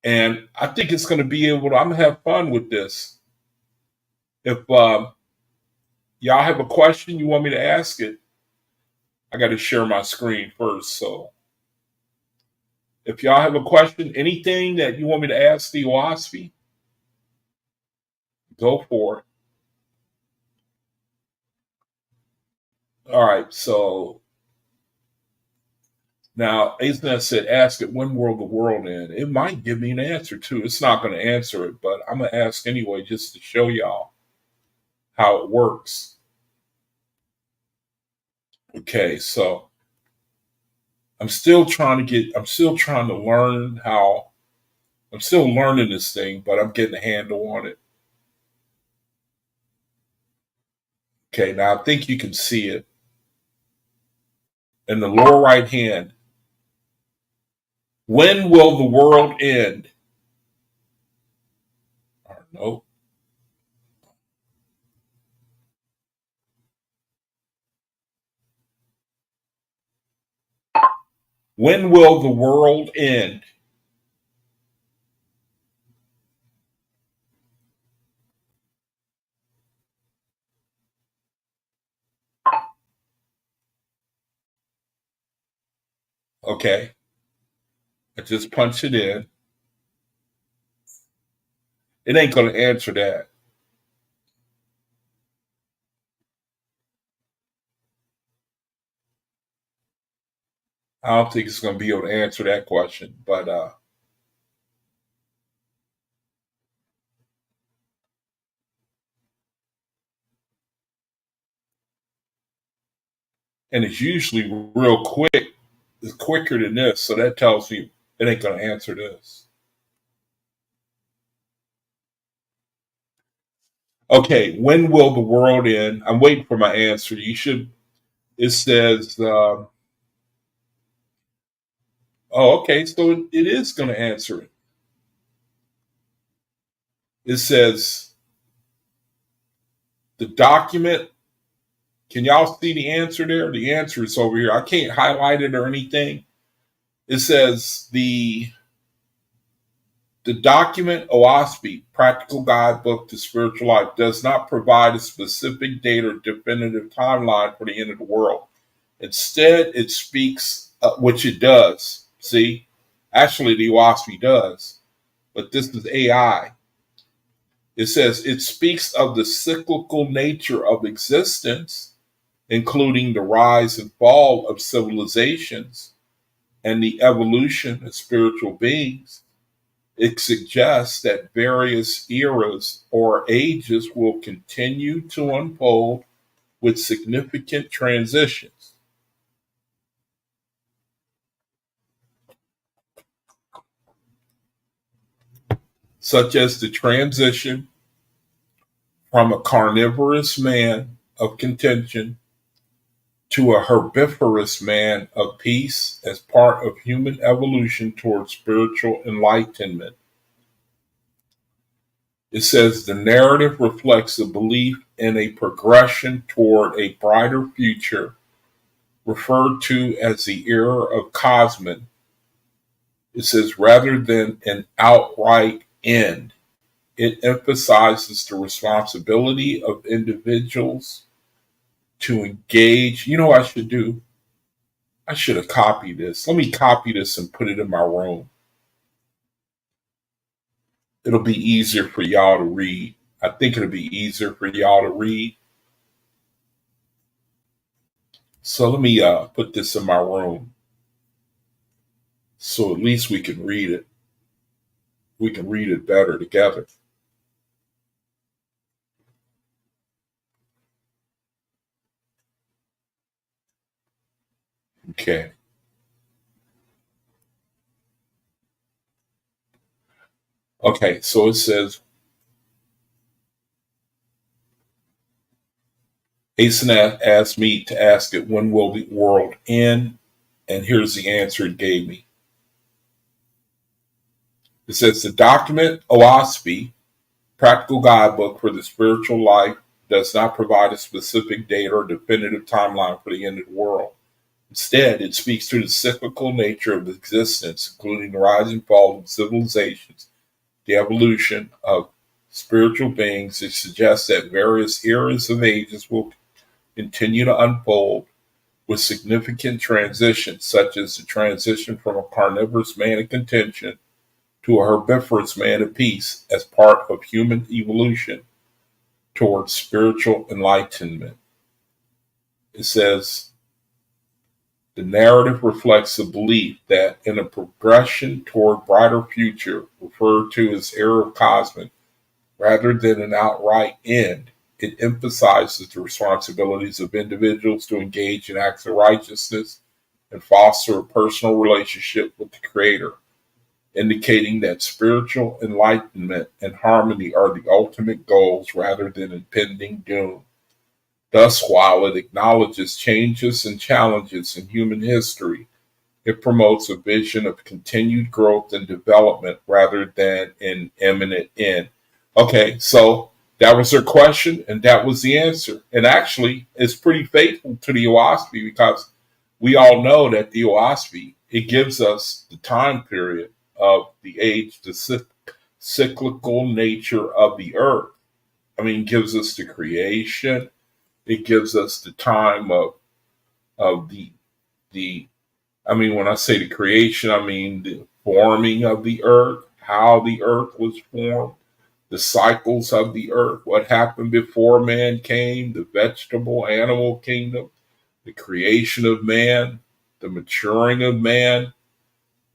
And I think it's going to be able to, I'm going to have fun with this. If y'all have a question you want me to ask it, I got to share my screen first. So if y'all have a question, anything that you want me to ask the OAHSPE, go for it. All right. So now, Aisna said, ask it, when will the world end? It might give me an answer too. It's not going to answer it, but I'm going to ask anyway just to show y'all how it works. Okay, so I'm still trying to learn how, I'm still learning this thing, but I'm getting a handle on it. Okay, now I think you can see it. In the lower right hand, when will the world end? No. When will the world end? Okay, I just punch it in. It ain't going to answer that. I don't think it's going to be able to answer that question, but and it's usually real quick. It's quicker than this, so that tells me it ain't going to answer this. Okay, when will the world end? I'm waiting for my answer. You should. It says, oh, okay, so it is going to answer it. It says the document. Can y'all see the answer there? The answer is over here. I can't highlight it or anything. It says the document OAHSPE, Practical Guidebook to Spiritual Life, does not provide a specific date or definitive timeline for the end of the world. Instead, it speaks, which it does. See, actually, the OAHSPE does, but this is AI. It says it speaks of the cyclical nature of existence, including the rise and fall of civilizations and the evolution of spiritual beings. It suggests that various eras or ages will continue to unfold with significant transitions. Such as the transition from a carnivorous man of contention to a herbivorous man of peace as part of human evolution towards spiritual enlightenment. It says the narrative reflects a belief in a progression toward a brighter future, referred to as the era of Cosmin. It says rather than an outright end, it emphasizes the responsibility of individuals to engage. You know what I should do? I should have copied this. Let me copy this and put it in my room. It'll be easier for y'all to read. I think it'll be easier for y'all to read. So let me put this in my room so at least we can read it. We can read it better together. Okay. Okay, so it says, Asenath asked me to ask it, when will the world end? And here's the answer it gave me. It says the document OAHSPE, Practical Guidebook for the Spiritual Life, does not provide a specific date or definitive timeline for the end of the world. Instead, it speaks to the cyclical nature of existence, including the rise and fall of civilizations, the evolution of spiritual beings. It suggests that various eras of ages will continue to unfold with significant transitions, such as the transition from a carnivorous man of contention to a herbivorous man of peace, as part of human evolution towards spiritual enlightenment. It says, the narrative reflects the belief that in a progression toward brighter future, referred to as era of cosmic, rather than an outright end, it emphasizes the responsibilities of individuals to engage in acts of righteousness and foster a personal relationship with the Creator, indicating that spiritual enlightenment and harmony are the ultimate goals rather than impending doom. Thus, while it acknowledges changes and challenges in human history, it promotes a vision of continued growth and development rather than an imminent end. Okay, so that was their question, and that was the answer. And actually, it's pretty faithful to the OAHSPE, because we all know that the OAHSPE, it gives us the time period of the age, the cyclical nature of the earth. I mean, it gives us the creation. It gives us the time of the I mean, when I say the creation, I mean the forming of the earth, how the earth was formed, the cycles of the earth, what happened before man came, the vegetable, animal kingdom, the creation of man, the maturing of man,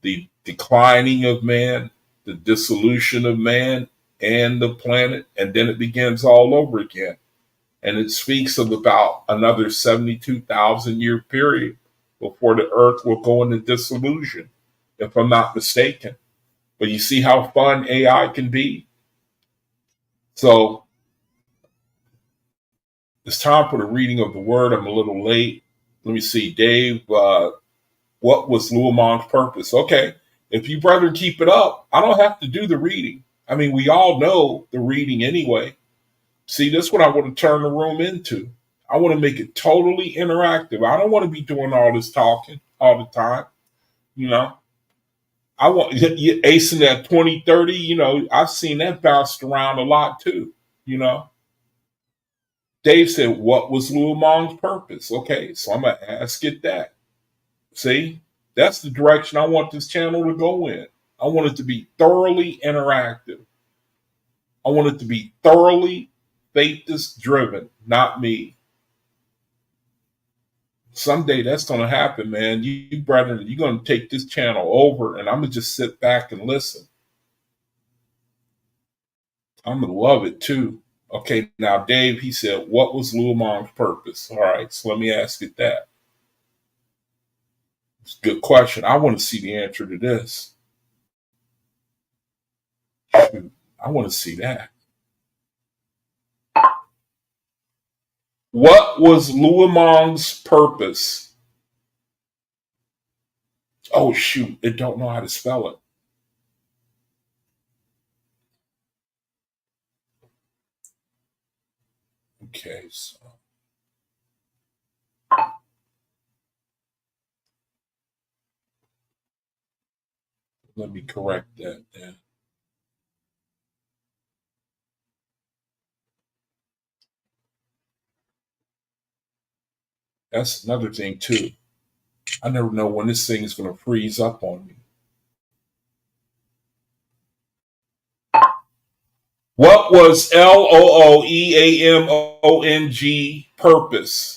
the declining of man, the dissolution of man and the planet, and then it begins all over again. And it speaks of about another 72,000 year period before the earth will go into dissolution, if I'm not mistaken. But you see how fun AI can be? So it's time for the reading of the word. I'm a little late. Let me see, Dave. What was Luamon's purpose? Okay, if you brethren keep it up, I don't have to do the reading. I mean, we all know the reading anyway. See, that's what I want to turn the room into. I want to make it totally interactive. I don't want to be doing all this talking all the time. You know, I want you acing that 2030. You know, I've seen that bounced around a lot too. You know, Dave said, what was Luamon's purpose? Okay, so I'm going to ask it that. See, that's the direction I want this channel to go in. I want it to be thoroughly interactive. I want it to be thoroughly faith driven, not me. Someday that's going to happen, man. You brethren, you're going to take this channel over, and I'm going to just sit back and listen. I'm going to love it too. Okay, now Dave, he said, what was Luamon's purpose? All right, so let me ask it that. It's a good question. I want to see the answer to this. I want to see that. What was Luamon's purpose? Oh, shoot. It don't know how to spell it. Okay, so let me correct that then. That's another thing too. I never know when this thing is going to freeze up on me. What was LOOEAMONG purpose?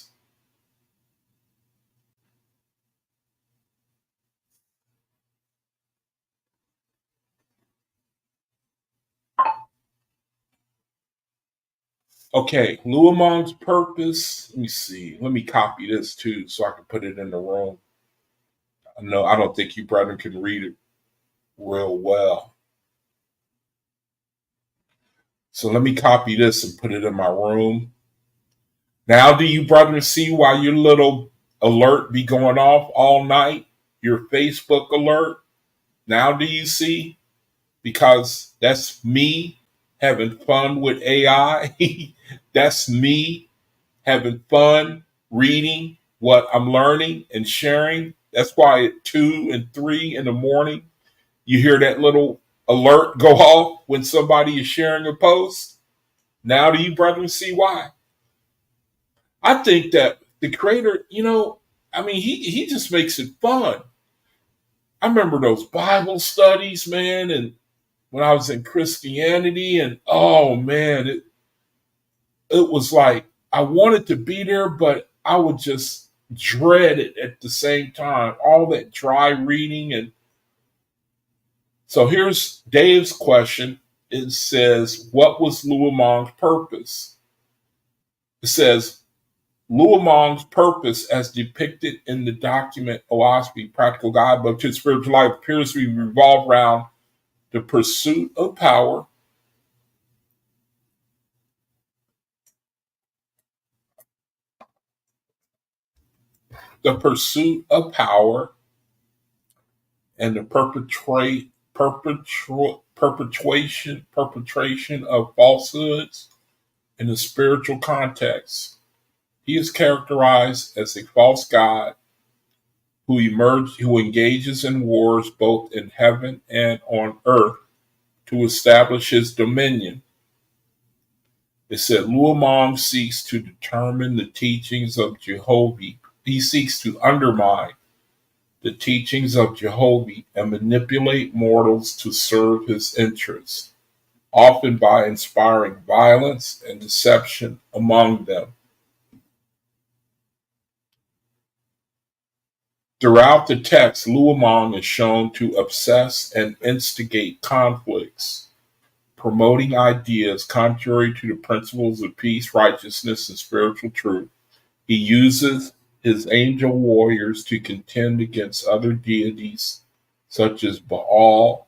Okay, Luamon's purpose. Let me see. Let me copy this too so I can put it in the room. No, I don't think you brethren can read it real well. So let me copy this and put it in my room. Now, do you brethren see why your little alert be going off all night? Your Facebook alert? Now do you see? Because that's me having fun with AI. That's me having fun reading what I'm learning and sharing. That's why at 2 and 3 in the morning, you hear that little alert go off when somebody is sharing a post. Now do you brethren see why? I think that the creator, I mean, he just makes it fun. I remember those Bible studies, man, and when I was in Christianity, and oh man, it was like I wanted to be there, but I would just dread it at the same time. All that dry reading. And so here's Dave's question. It says, what was Luamong's purpose? It says, Luamong's purpose, as depicted in the document OAHSPE Practical Guidebook to Spiritual Life, appears to be revolved around the pursuit of power, the pursuit of power, and the perpetration of falsehoods in the spiritual context. He is characterized as a false god who engages in wars both in heaven and on earth to establish his dominion. It said Luamong seeks to determine the teachings of Jehovah. He seeks to undermine the teachings of Jehovah and manipulate mortals to serve his interests, often by inspiring violence and deception among them. Throughout the text, Luamong is shown to obsess and instigate conflicts, promoting ideas contrary to the principles of peace, righteousness, and spiritual truth. He uses his angel warriors to contend against other deities such as Baal,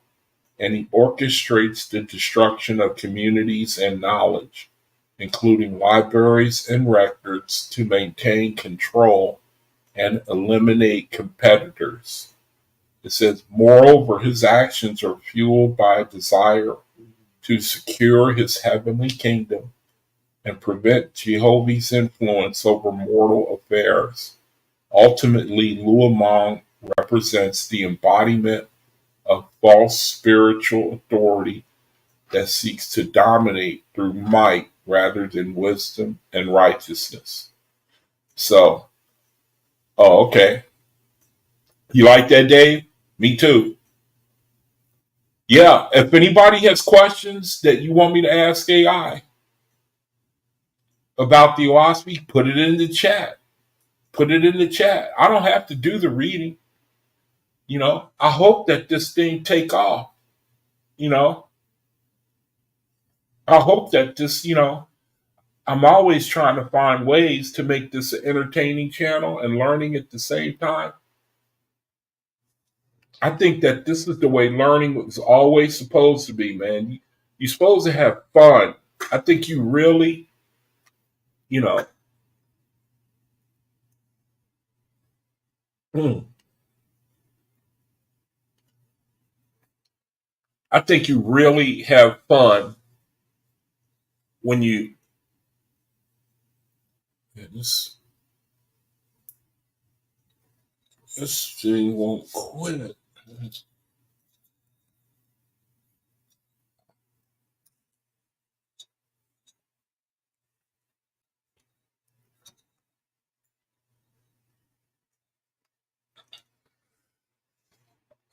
and he orchestrates the destruction of communities and knowledge, including libraries and records, to maintain control and eliminate competitors. It says, moreover, his actions are fueled by a desire to secure his heavenly kingdom and prevent Jehovah's influence over mortal affairs. Ultimately, Luamong represents the embodiment of false spiritual authority that seeks to dominate through might rather than wisdom and righteousness. So, okay. You like that, Dave? Me too. Yeah, if anybody has questions that you want me to ask AI about the OAHSPE, put it in the chat. Put it in the chat. I don't have to do the reading. I hope that this thing take off. You know, I hope that I'm always trying to find ways to make this an entertaining channel and learning at the same time. I think that this is the way learning was always supposed to be, man. You're supposed to have fun. I think you really, you know, I think you really have fun when yeah, this thing won't quit.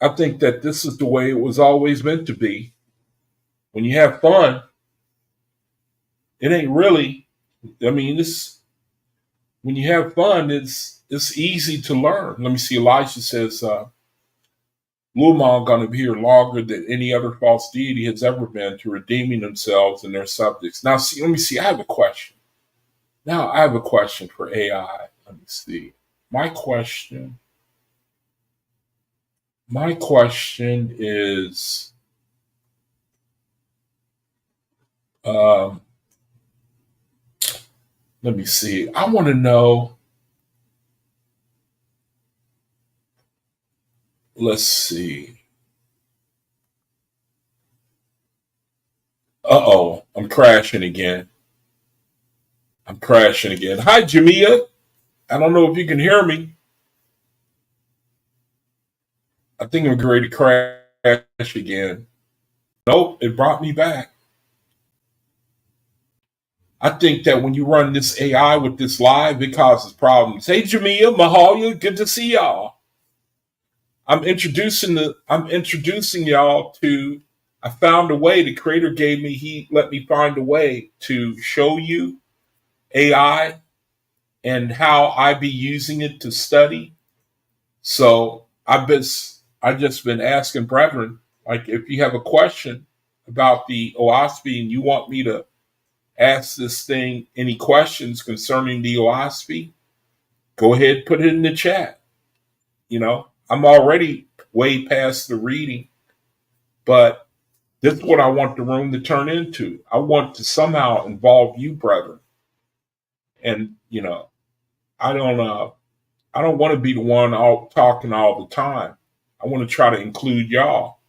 I think that this is the way it was always meant to be. When you have fun, it ain't really. I mean, this when you have fun, it's easy to learn. Let me see. Elijah says, Lumon going to be here longer than any other false deity has ever been to redeeming themselves and their subjects. Now, see, let me see. I have a question. Now, I have a question for AI. Let me see. My question. My question is, um, let me see. I want to know. Let's see. Uh-oh, I'm crashing again. I'm crashing again. Hi, Jamia. I don't know if you can hear me. I think I'm ready to crash again. Nope, it brought me back. I think that when you run this AI with this live, it causes problems. Hey, Jamia, Mahalia, good to see y'all. I'm introducing y'all to. I found a way. The creator gave me. He let me find a way to show you AI and how I be using it to study. So I just been asking brethren, like if you have a question about the OAHSPE and you want me to ask this thing any questions concerning the OAHSPE, go ahead, put it in the chat. I'm already way past the reading, but this is what I want the room to turn into. I want to somehow involve you, brethren. And, I don't want to be the one all talking all the time. I want to try to include y'all.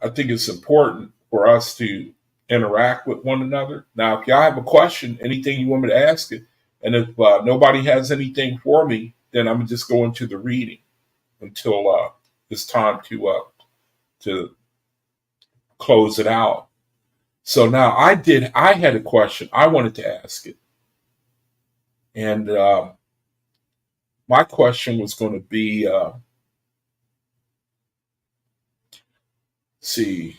I think it's important for us to interact with one another. Now, if y'all have a question, anything you want me to ask it, and if nobody has anything for me, then I'm just going to the reading until it's time to close it out. So now I had a question. I wanted to ask it. And my question was going to be, see,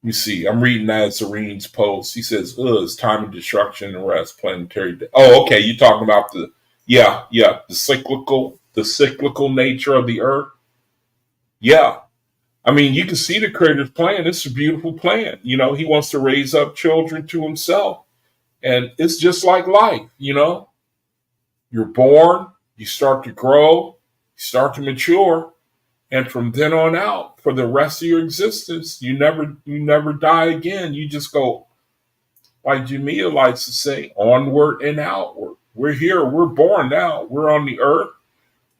you see, I'm reading Nazarene's post. He says, it's time of destruction and rest, planetary. Oh, okay. You're talking about the cyclical nature of the earth. Yeah. I mean, you can see the creator's plan. It's a beautiful plan. He wants to raise up children to himself. And it's just like life. You're born, you start to grow, you start to mature, and from then on out, for the rest of your existence, you never die again. You just go, like Jamia likes to say, onward and outward. We're here, we're born now, we're on the earth.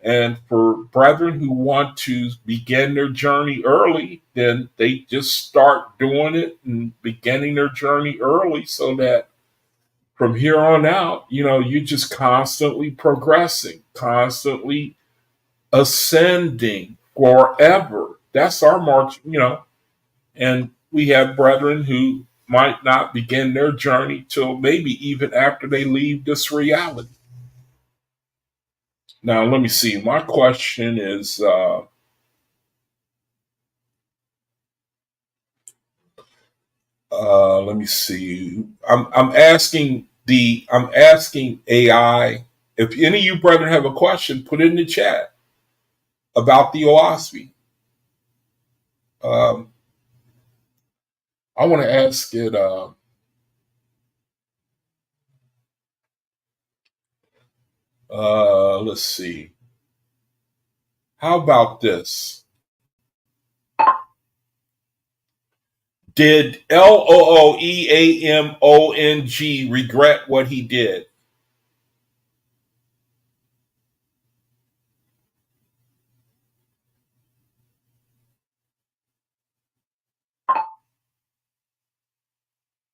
And for brethren who want to begin their journey early, then they just start doing it and beginning their journey early so that from here on out, you're just constantly progressing, constantly ascending forever. That's our march. And we have brethren who might not begin their journey till maybe even after they leave this reality. Now, let me see. My question is let me see. I'm asking AI. If any of you brethren have a question, put it in the chat about the OAHSPE. Um, I want to ask it. Let's see. How about this? Did Looeamong regret what he did?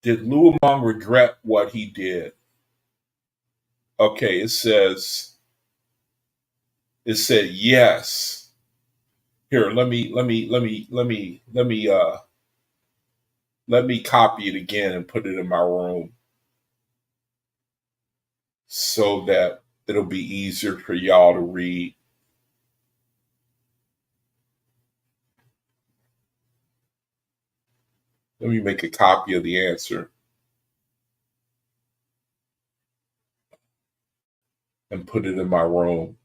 Did Luamong regret what he did? Okay, it said yes. Here, let me copy it again and put it in my room so that it'll be easier for y'all to read. Let me make a copy of the answer and put it in my room.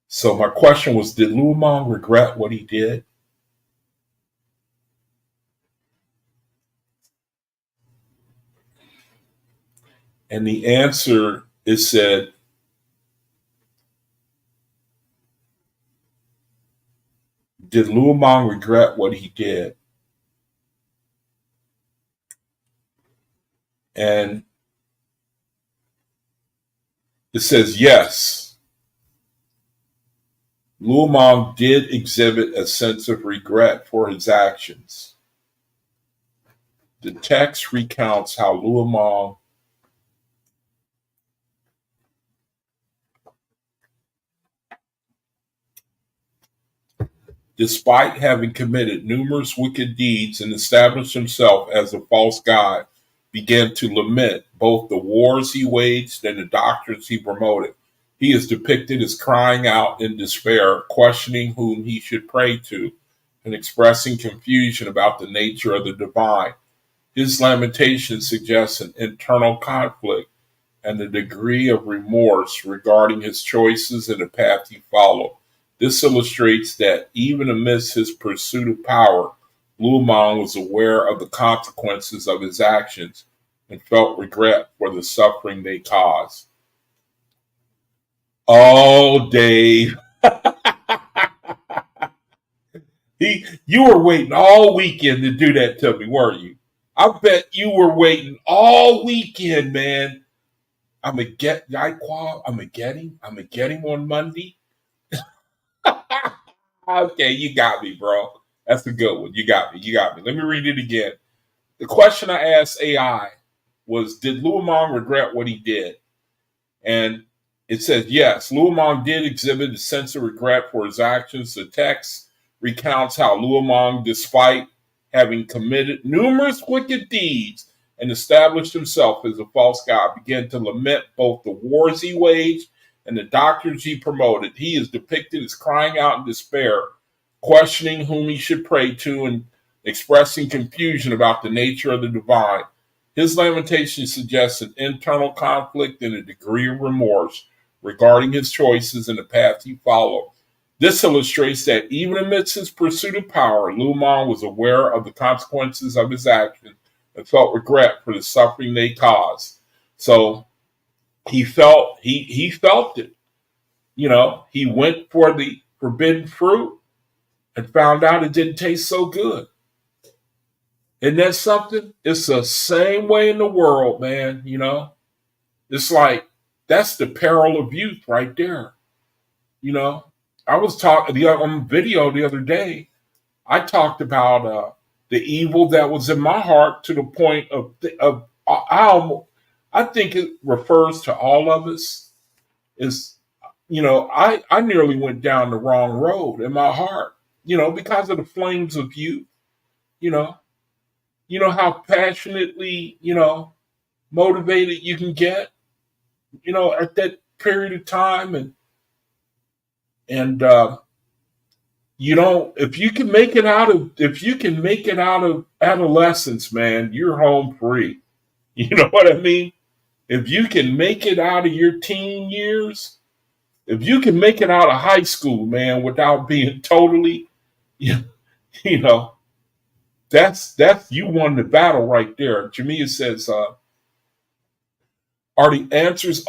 So my question was, did Luamong regret what he did? And the answer is said, did Luamong regret what he did? And it says yes. Luomong did exhibit a sense of regret for his actions. The text recounts how Luomong despite having committed numerous wicked deeds and established himself as a false god, began to lament both the wars he waged and the doctrines he promoted. He is depicted as crying out in despair, questioning whom he should pray to, and expressing confusion about the nature of the divine. His lamentation suggests an internal conflict and a degree of remorse regarding his choices and the path he followed. This illustrates that even amidst his pursuit of power, Luomong was aware of the consequences of his actions and felt regret for the suffering they caused. Oh, Dave. You were waiting all weekend to do that to me, weren't you? I bet you were waiting all weekend, man. I'm gonna get Yaquab. I'm gonna get him on Monday. Okay, you got me, bro. That's a good one. You got me. You got me. Let me read it again. The question I asked AI was, did Luomong regret what he did? And it says, yes, Luomong did exhibit a sense of regret for his actions. The text recounts how Luomong, despite having committed numerous wicked deeds and established himself as a false god, began to lament both the wars he waged and the doctrines he promoted. He is depicted as crying out in despair, questioning whom he should pray to, and expressing confusion about the nature of the divine. His lamentation suggests an internal conflict and a degree of remorse regarding his choices and the path he followed. This illustrates that even amidst his pursuit of power, Luomong was aware of the consequences of his actions and felt regret for the suffering they caused. So he felt it. You know, he went for the forbidden fruit and found out it didn't taste so good. Isn't that something? It's the same way in the world, man. You know, it's like that's the peril of youth right there. You know, I was talking on video the other day. I talked about the evil that was in my heart to the point of I think it refers to all of us. Is I nearly went down the wrong road in my heart. You know, because of the flames of youth. You know, you know how passionately motivated you can get. You know, at that period of time, and you know, if you can make it out of adolescence, man, you're home free. You know what I mean? If you can make it out of your teen years, if you can make it out of high school, man, without being totally, you know, that's you won the battle right there. Jamia says, are the answers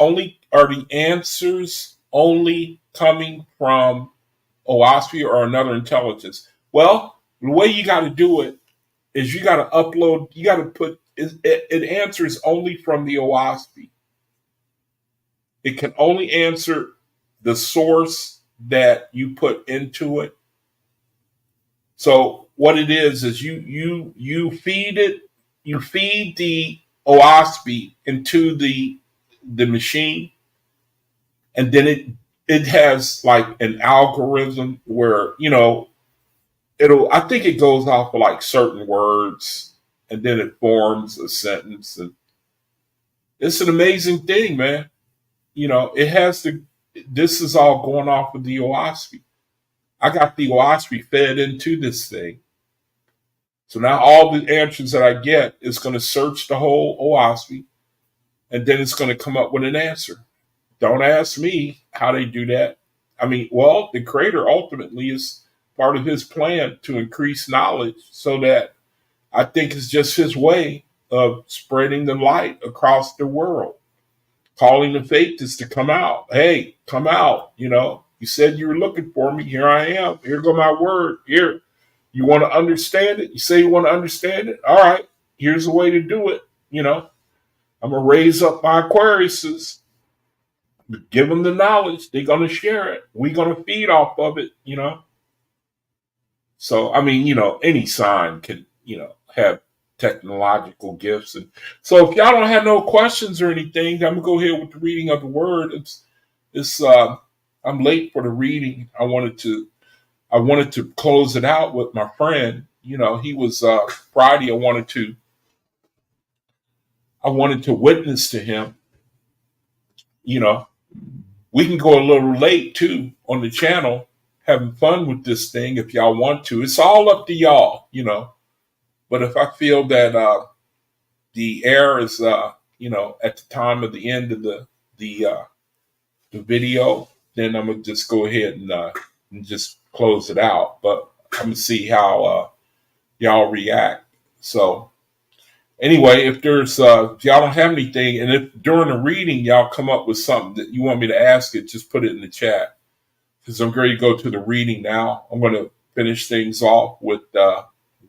only coming from OAHSPE or another intelligence? Well, the way you got to do it is you got to upload. You got to put it answers only from the OAHSPE. It can only answer the source that you put into it. So what it is you feed it, you feed the OAHSPE into the machine, and then it has like an algorithm where I think it goes off of like certain words, and then it forms a sentence, and it's an amazing thing, man. You know, it has to. This is all going off of the OAHSPE. I got the OAHSPE fed into this thing, so now all the answers that I get is going to search the whole OAHSPE, and then it's going to come up with an answer. Don't ask me how they do that. I mean, well, the creator ultimately is part of his plan to increase knowledge, so that I think it's just his way of spreading the light across the world, calling the faithists to come out. Hey, come out. You know, you said you were looking for me. Here I am. Here go my word. Here, you want to understand it? You say you want to understand it? All right, here's the way to do it. You know, I'm going to raise up my Aquariuses. Give them the knowledge. They're going to share it. We're going to feed off of it, So, I mean, any sign can, have technological gifts. And so if y'all don't have no questions or anything, I'm going to go ahead with the reading of the word. I'm late for the reading. I wanted to close it out with my friend. He was Friday. I wanted to witness to him. We can go a little late too on the channel, having fun with this thing if y'all want to. It's all up to y'all. But if I feel that the air is, at the time of the end of the video, then I'm gonna just go ahead and just close it out. But I'm gonna see how y'all react. So anyway, if y'all don't have anything, and if during the reading y'all come up with something that you want me to ask it, just put it in the chat. Because I'm going to go to the reading now. I'm going to finish things off with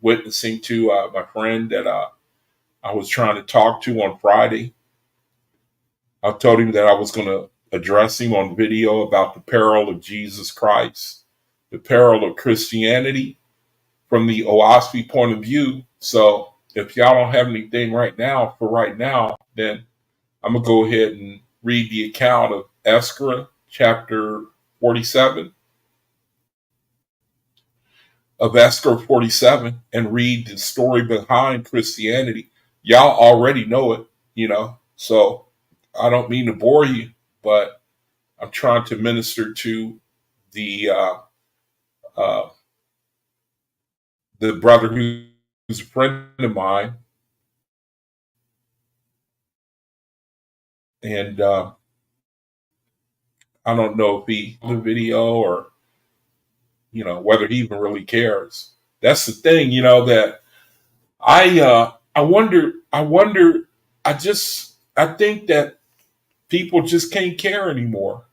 witnessing to my friend that I was trying to talk to on Friday. I told him that I was going to address him on video about the peril of Jesus Christ, the peril of Christianity from the OAHSPE point of view. So if y'all don't have anything right now, then I'm going to go ahead and read the account of Ezra chapter 47. Of Esther 47 and read the story behind Christianity. Y'all already know it, so I don't mean to bore you, but I'm trying to minister to the brother who's a friend of mine, and I don't know if he the video or whether he even really cares. That's the thing, that I wonder. I think that people just can't care anymore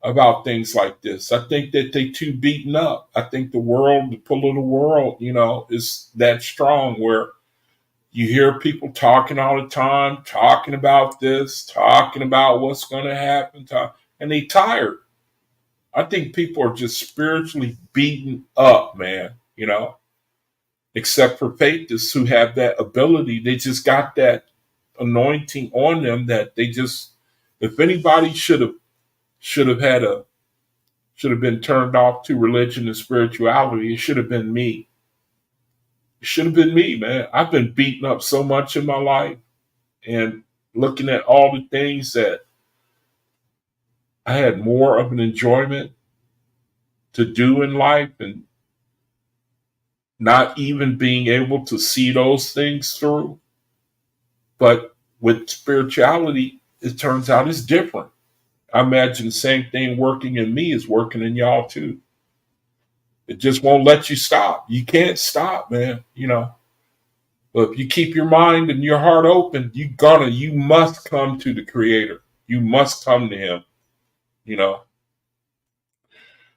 about things like this. I think that they too beaten up. I think the political world, is that strong where you hear people talking all the time, talking about this, talking about what's going to happen, and they tired. I think people are just spiritually beaten up, man, except for faithists who have that ability. They just got that anointing on them that they just, if anybody should have been turned off to religion and spirituality, it should have been me. It should have been me, man. I've been beaten up so much in my life, and looking at all the things that I had more of an enjoyment to do in life, and not even being able to see those things through. But with spirituality, it turns out it's different. I imagine the same thing working in me is working in y'all too. It just won't let you stop. You can't stop, man. But if you keep your mind and your heart open, you must come to the Creator. You must come to Him.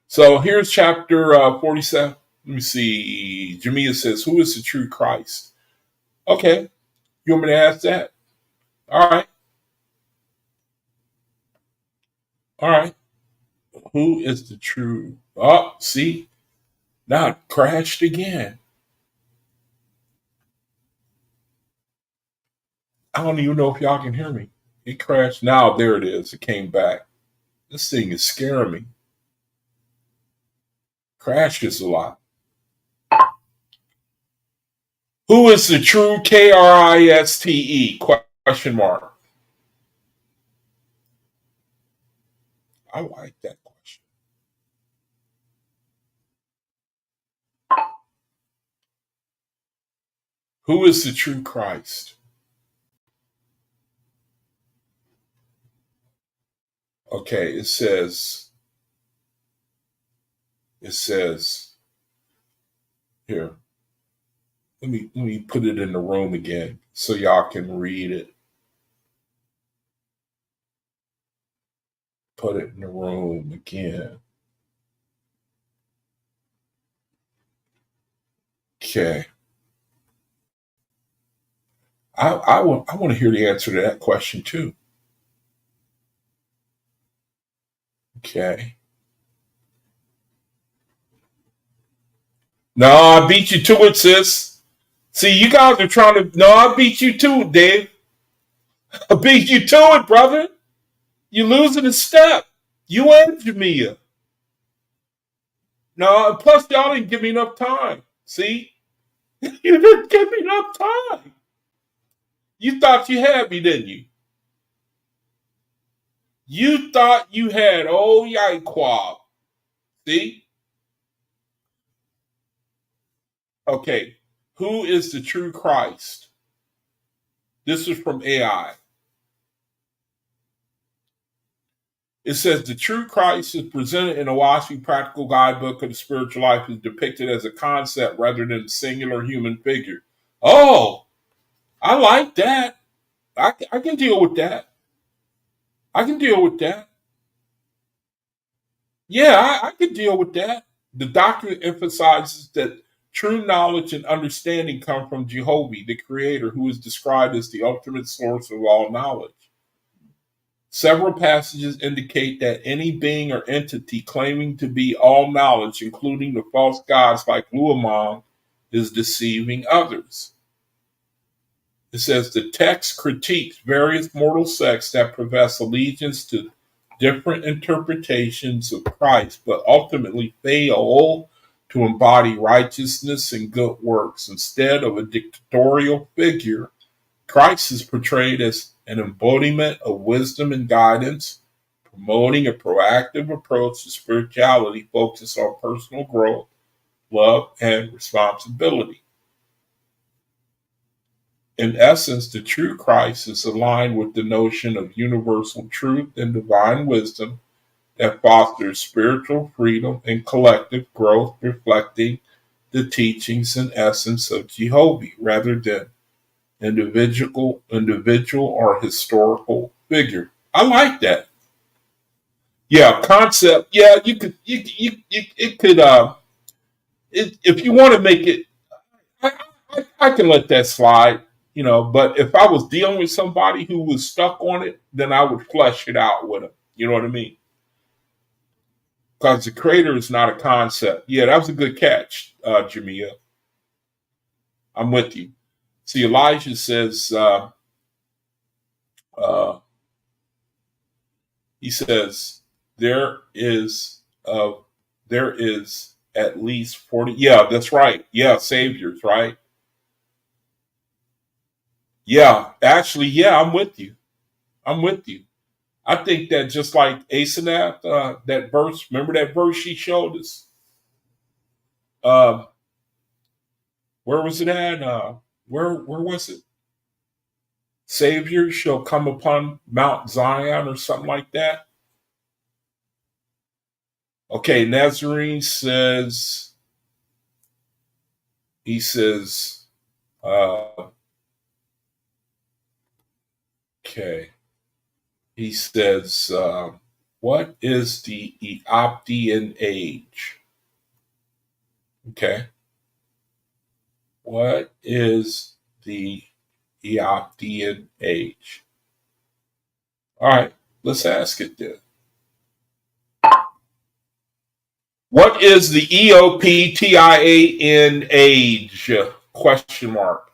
So here's chapter 47. Let me see. Jamia says, "Who is the true Christ?" Okay, you want me to ask that? All right, all right. Who is the true? Oh, see, now it crashed again. I don't even know if y'all can hear me. It crashed. Now there it is. It came back. This thing is scaring me. Crashes a lot. Who is the true Kriste? Question mark. I like that question. Who is the true Christ? Okay, it says here. Let me put it in the room again so y'all can read it. Put it in the room again. Okay. I want to hear the answer to that question too. Okay. No, I beat you to it, sis. See, you guys are trying to. No, I beat you to it, Dave. I beat you to it, brother. You're losing a step. You and Jamia. No, plus y'all didn't give me enough time. See? You didn't give me enough time. You thought you had me, didn't you? You thought you had old Yaiquab. See? Okay. Who is the true Christ? This is from AI. It says the true Christ is presented in a OAHSPE Practical Guidebook of the Spiritual Life is depicted as a concept rather than a singular human figure. Oh, I like that. I can deal with that. I can deal with that. Yeah, I can deal with that. The doctrine emphasizes that true knowledge and understanding come from Jehovah, the Creator, who is described as the ultimate source of all knowledge. Several passages indicate that any being or entity claiming to be all knowledge, including the false gods like Luamon, is deceiving others. It says the text critiques various mortal sects that profess allegiance to different interpretations of Christ, but ultimately fail to embody righteousness and good works. Instead of a dictatorial figure, Christ is portrayed as an embodiment of wisdom and guidance, promoting a proactive approach to spirituality focused on personal growth, love, and responsibility. In essence, the true Christ is aligned with the notion of universal truth and divine wisdom that fosters spiritual freedom and collective growth, reflecting the teachings and essence of Jehovah rather than individual or historical figure. I like that. Yeah, concept. Yeah, you could. You it could. If you want to make it, I, I can let that slide. But if I was dealing with somebody who was stuck on it, then I would flesh it out with them. You know what I mean? Because the creator is not a concept. Yeah, that was a good catch, Jamia. I'm with you. See, Elijah says. Uh, He says there is uh there is at least 40. Yeah, that's right. Yeah, saviors, right? Yeah, actually, yeah, I'm with you. I'm with you. I think that just like Asenath, that verse, remember that verse she showed us? Uh, where was it at? Where was it? Savior shall come upon Mount Zion or something like that. Okay, Nazarene says he says uh okay. He says, what is the Eoptian age? Okay. What is the Eoptian age? All right, let's ask it then. What is the EOPTIAN age? Question mark.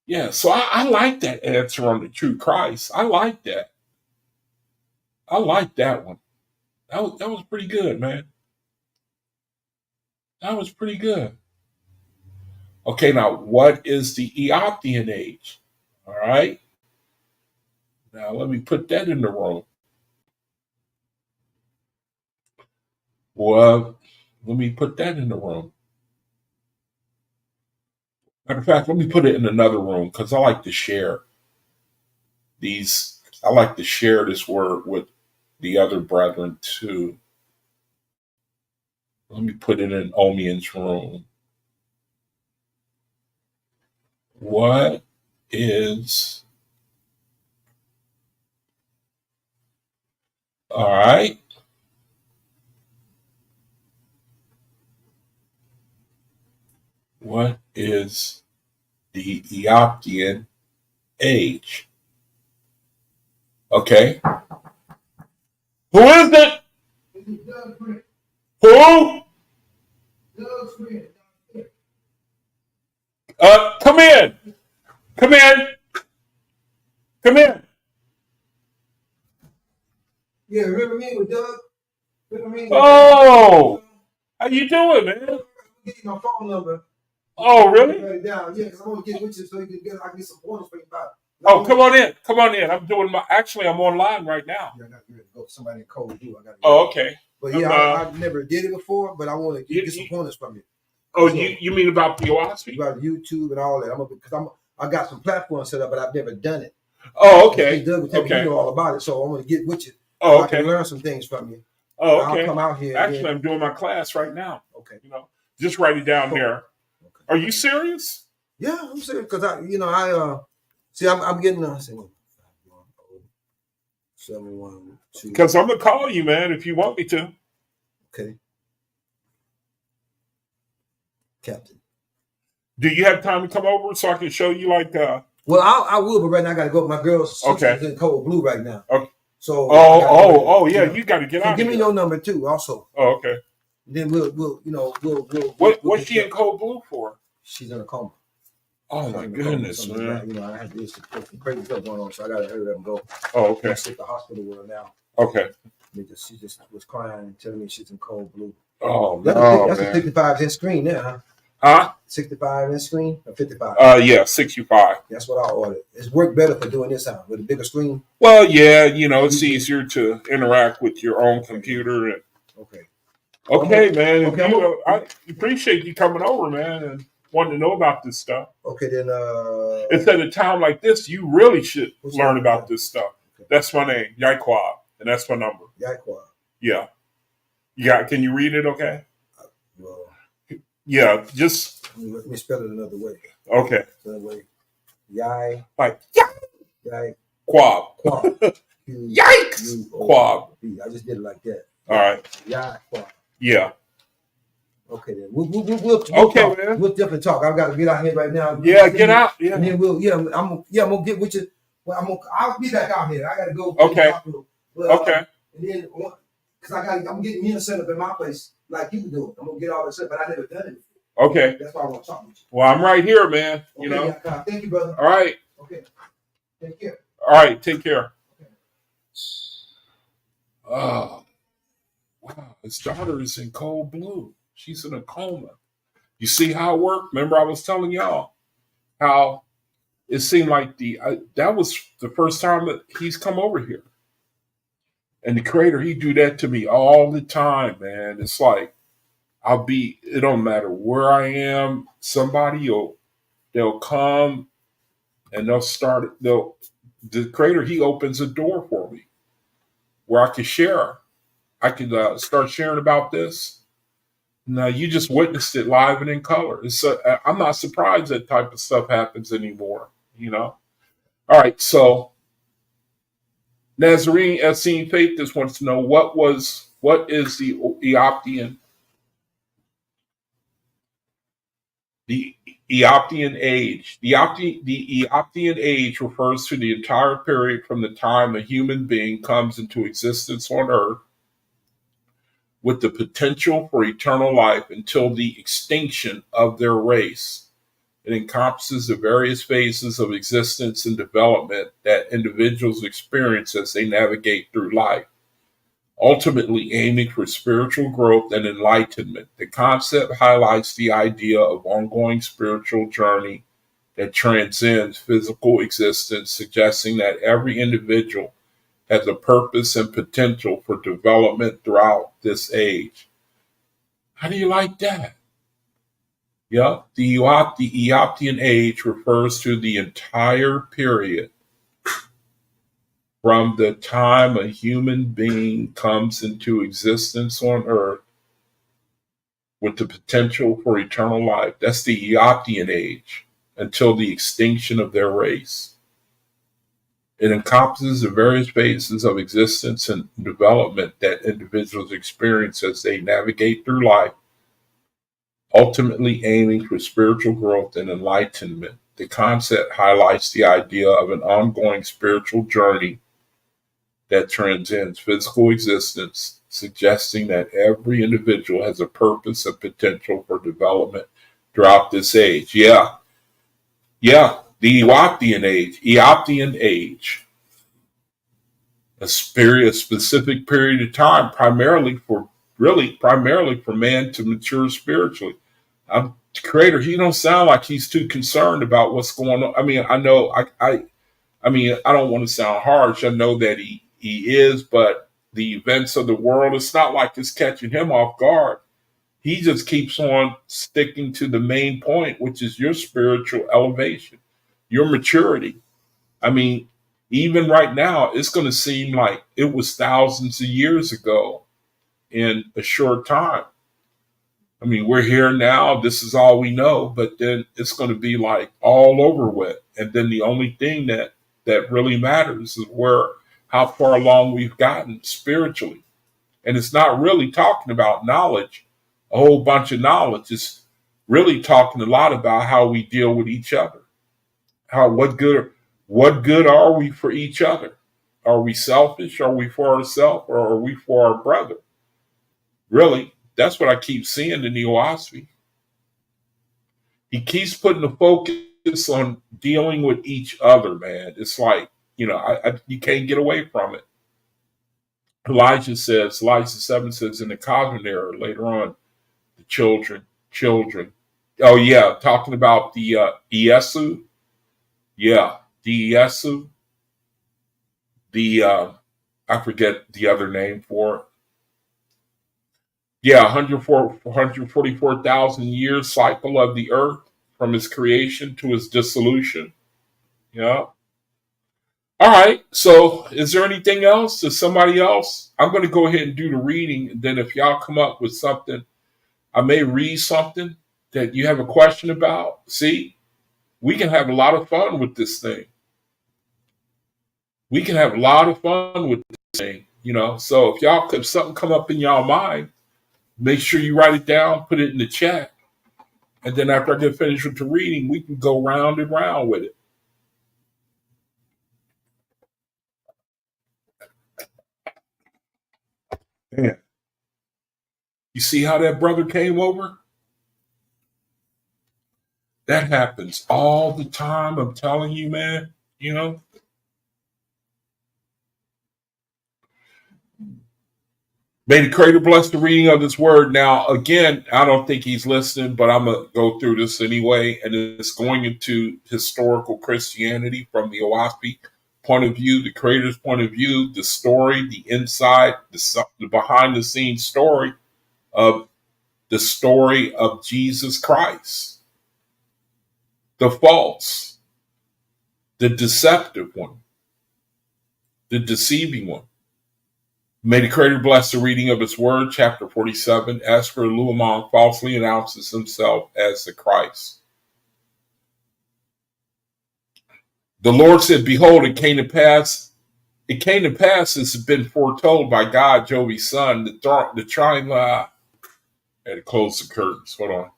Yeah, so I like that answer on the true Christ. I like that. I like that one. That was pretty good, man. That was pretty good. Okay, now what is the Eoptian age? All right. Now let me put that in the room. Well, let me put that in the room. Matter of fact, let me put it in another room because I like to share these. I like to share this word with the other brethren too. Let me put it in Omian's room. What is all right? What is the Eoptian age? Okay. Who is it? Who? Come in. Come in. Come in. Yeah, remember me with Doug? Remember me? Oh, how you doing, man? Give you my phone number. Oh, really? Write it down. Yeah, because I want to get with you so you can I can get some pointers for you about. Oh, come on in. Come on in. I'm doing I'm online right now. Yeah, I got to go to somebody in code do. I got to. Oh, okay. But yeah, I never did it before, but I want to get some pointers from you. Oh, so, you mean about the OAHSPE? About YouTube and all that. I got some platforms set up, but I've never done it. Oh, okay. Doug would tell me you know all about it, so I want to get with you. Oh, so I can learn some things from you. Oh, okay. I'll come out here. Actually, I'm doing my class right now. Okay. Just write it down there. Okay. Are you serious? Yeah, I'm serious because I'm getting 712. Because I'm gonna call you, man, if you want me to. Okay. Captain. Do you have time to come over so I can show you Well, I will, but right now I gotta go. My girl's in cold blue right now. Okay. So yeah, you gotta get out. Give me your number too, also. Oh, okay. Then we'll what's she in cold blue for? She's in a coma. Oh my goodness, man! I had this crazy stuff going on, so I gotta hurry up and go. Oh, okay. She's at the hospital with her now. Okay. She just was crying and telling me she's in cold blue. Oh, that's a 55-inch screen there, huh? Huh? 65-inch screen or 55? Yeah, 65. That's what I ordered. It's worked better for doing this with a bigger screen. Well, yeah, it's easier to interact with your own computer. And okay, man. Okay, I appreciate you coming over, man, and wanting to know about this stuff. Okay, then. It's at a time like this, you really should learn about this stuff. Okay. That's my name, Yaikwab, and that's my number. Yaikwab. Yeah. Yeah. Can you read it? Okay. Well. Yeah. Just let me spell it another way. Okay. Another way. Yai. Like Yai. Quab. Yikes. Quab. I just did it like that. All right. Yai. Quab. Yeah. Okay then. We'll okay, talk. Man. We'll definitely talk. I've got to get out here right now. Yeah, get out. Yeah. And then I'm gonna get with you. Well, I'll be back out here. I gotta go. Okay. But, okay. And then because I'm getting me a setup in my place like you do. I'm gonna get all this up, but I never done it before. Okay. That's why I want to talk with you. Well, I'm right here, man. Okay, yeah, thank you, brother. All right. Okay. Take care. All right. Take care. Okay. Oh. Wow. His daughter is in cold blue. She's in a coma. You see how it worked? Remember I was telling y'all how it seemed like that was the first time that he's come over here. And the Creator, he do that to me all the time, man. It's like it don't matter where I am, they'll come and the Creator, he opens a door for me where I can share. I can start sharing about this. Now, you just witnessed it live and in color. I'm not surprised that type of stuff happens anymore, All right, so Nazarene Essene Faith just wants to know what is the Eoptian age. The Eoptian age refers to the entire period from the time a human being comes into existence on Earth with the potential for eternal life until the extinction of their race. It encompasses the various phases of existence and development that individuals experience as they navigate through life, ultimately aiming for spiritual growth and enlightenment. The concept highlights the idea of ongoing spiritual journey that transcends physical existence, suggesting that every individual has a purpose and potential for development throughout this age. How do you like that? Yeah, the Eoptian age refers to the entire period from the time a human being comes into existence on Earth with the potential for eternal life. That's the Eoptian age, until the extinction of their race. It encompasses the various phases of existence and development that individuals experience as they navigate through life, ultimately aiming for spiritual growth and enlightenment. The concept highlights the idea of an ongoing spiritual journey that transcends physical existence, suggesting that every individual has a purpose and potential for development throughout this age. Yeah, the Eoptian age, a specific period of time, primarily for man to mature spiritually. The creator, he don't sound like he's too concerned about what's going on. I mean, I know I mean, I don't want to sound harsh. I know that he is, but the events of the world, it's not like it's catching him off guard. He just keeps on sticking to the main point, which is your spiritual elevation, your maturity. I mean, even right now, it's going to seem like it was thousands of years ago in a short time. I mean, we're here now. This is all we know, but then it's going to be like all over with. And then the only thing that really matters is how far along we've gotten spiritually. And it's not really talking about knowledge, a whole bunch of knowledge. It's really talking a lot about how we deal with each other. What good are we for each other? Are we selfish? Are we for ourselves, or are we for our brother? Really, that's what I keep seeing in the OAHSPE. He keeps putting the focus on dealing with each other, man. It's like, you can't get away from it. Elijah 7 says in the Cosmic era later on, the children. Oh yeah, talking about the Iesu. Yeah, the Iesu. I forget the other name for it. Yeah, 144,000 years cycle of the earth from its creation to its dissolution. Yeah. All right. So, is there anything else? Is somebody else? I'm going to go ahead and do the reading. And then, if y'all come up with something, I may read something that you have a question about. See, we can have a lot of fun with this thing. We can have a lot of fun with this thing. So if something come up in y'all mind, make sure you write it down, put it in the chat, and then after I get finished with the reading, we can go round and round with it. Man, you see how that brother came over? That happens all the time. I'm telling you, man. May the Creator bless the reading of this word. Now, again, I don't think he's listening, but I'm going to go through this anyway. And it's going into historical Christianity from the OAHSPE point of view, the Creator's point of view, the story, the inside, the behind the scenes story of Jesus Christ. The false, the deceptive one, the deceiving one. May the Creator bless the reading of His Word, chapter 47. As for Luamon, falsely announces himself as the Christ. The Lord said, "Behold, it came to pass as has been foretold by God, Jovi's son, the trying lie." I had to close the curtains. Hold on.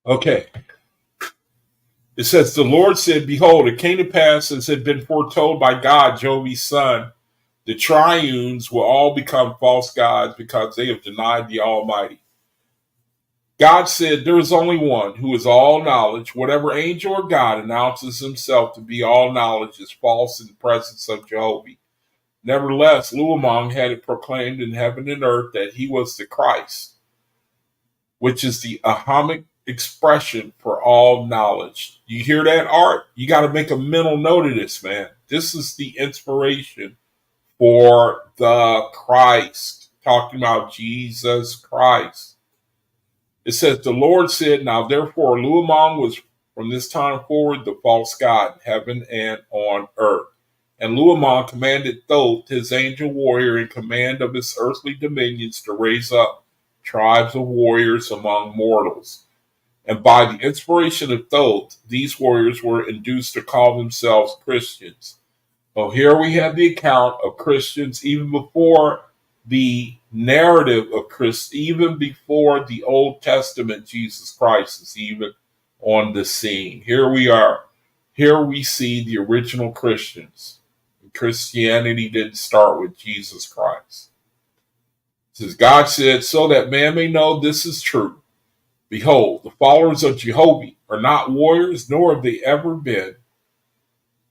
Okay. It says, the Lord said, "Behold, it came to pass as had been foretold by God, Jovi's son, the triunes will all become false gods because they have denied the Almighty. God said, there is only one who is all knowledge. Whatever angel or God announces himself to be all knowledge is false in the presence of Jehovah. Nevertheless, Luamon had it proclaimed in heaven and earth that he was the Christ, which is the Ahamic expression for all knowledge." You hear that, Art? You got to make a mental note of this, man. This is the inspiration for the Christ, talking about Jesus Christ. It says, the Lord said, "Now therefore Luamon was from this time forward the false god in heaven and on earth. And Luamon commanded Thoth, his angel warrior in command of his earthly dominions, to raise up tribes of warriors among mortals. And by the inspiration of Thoth, these warriors were induced to call themselves Christians. So here we have the account of Christians even before the narrative of Christ, even before the Old Testament Jesus Christ is even on the scene. Here we are. Here we see the original Christians. Christianity didn't start with Jesus Christ. It says, God said, so that man may know this is true. Behold, the followers of Jehovah are not warriors, nor have they ever been.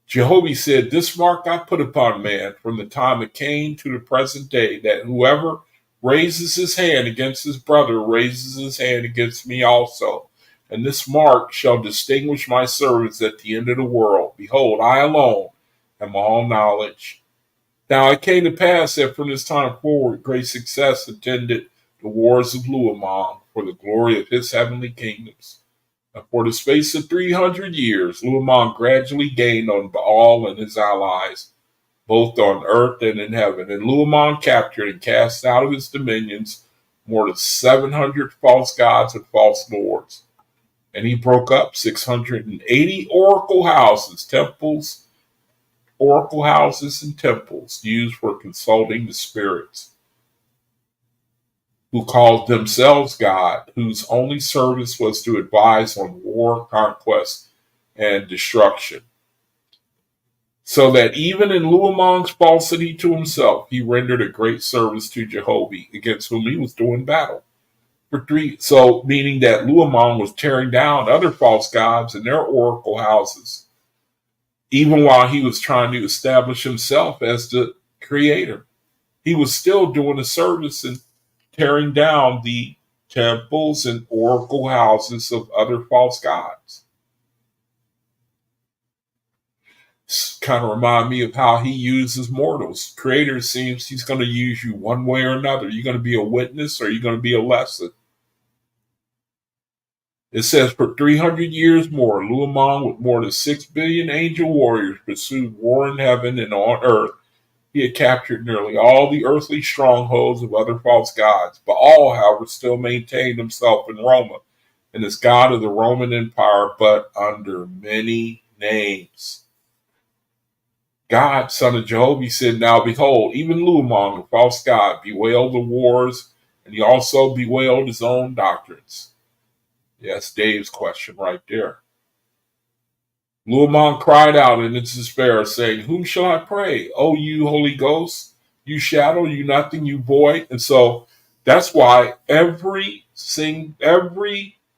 Jehovah said, this mark I put upon man from the time of Cain to the present day, that whoever raises his hand against his brother raises his hand against me also. And this mark shall distinguish my servants at the end of the world. Behold, I alone am all knowledge. Now it came to pass that from this time forward great success attended the wars of Luamon for the glory of his heavenly kingdoms. And for the space of 300 years, Luamon gradually gained on Baal and his allies, both on earth and in heaven. And Luamon captured and cast out of his dominions more than 700 false gods and false lords. And he broke up 680 oracle houses and temples used for consulting the spirits, who called themselves God, whose only service was to advise on war, conquest, and destruction. So that even in Luamon's falsity to himself, he rendered a great service to Jehovah, against whom he was doing battle. So meaning that Luamon was tearing down other false gods and their oracle houses, even while he was trying to establish himself as the creator. He was still doing a service and tearing down the temples and oracle houses of other false gods. Kind of remind me of how he uses mortals. Creator seems he's going to use you one way or another. You're going to be a witness or you're going to be a lesson. It says, for 300 years more, Luamon with more than 6 billion angel warriors pursued war in heaven and on earth. He had captured nearly all the earthly strongholds of other false gods. Baal, however, still maintained himself in Roma and is god of the Roman Empire, but under many names. God, son of Jehovah, said, now behold, even Luamon, the false god, bewailed the wars, and he also bewailed his own doctrines. Yes, Dave's question right there. Luamon cried out in its despair, saying, whom shall I pray? Oh, you Holy Ghost, you shadow, you nothing, you void. And so that's why every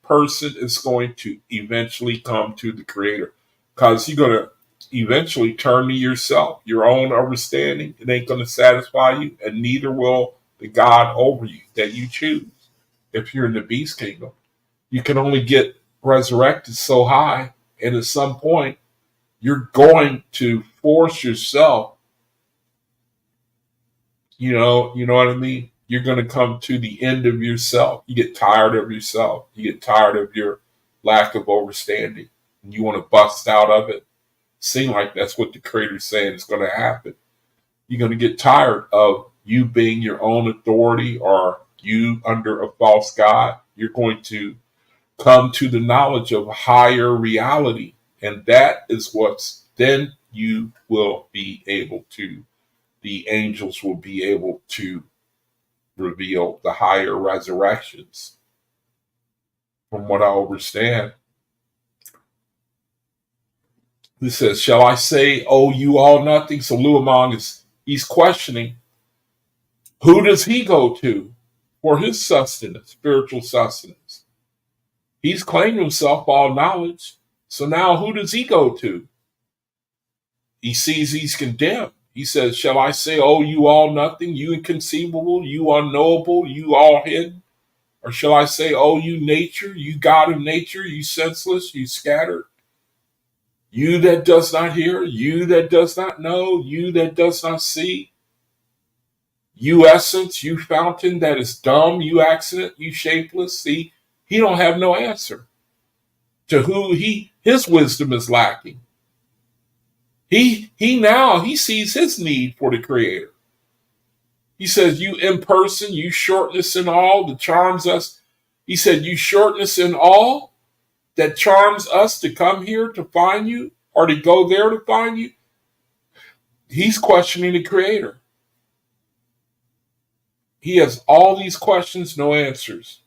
person is going to eventually come to the Creator, because you're going to eventually turn to yourself, your own understanding. It ain't going to satisfy you, and neither will the God over you that you choose. If you're in the beast kingdom, you can only get resurrected so high, and at some point, you're going to force yourself. You know what I mean? You're going to come to the end of yourself. You get tired of yourself. You get tired of your lack of understanding, and you want to bust out of it. Seem like that's what the Creator's saying is going to happen. You're going to get tired of you being your own authority or you under a false god. You're going to come to the knowledge of higher reality. And that is what's then you will be able to, the angels will be able to reveal the higher resurrections. From what I understand, he says, shall I say, oh, you all nothing? So Luamon he's questioning, who does he go to for his sustenance, spiritual sustenance? He's claimed himself all knowledge. So now who does he go to? He sees he's condemned. He says, shall I say, oh, you all nothing, you inconceivable, you unknowable, you all hidden? Or shall I say, oh, you nature, you God of nature, you senseless, you scattered? You that does not hear, you that does not know, you that does not see, you essence, you fountain that is dumb, you accident, you shapeless. See, he don't have no answer to who his wisdom is lacking. He now sees his need for the Creator. He says, you in person, you shortness in all that charms us. He said, you shortness in all that charms us to come here to find you or to go there to find you. He's questioning the Creator. He has all these questions, no answers.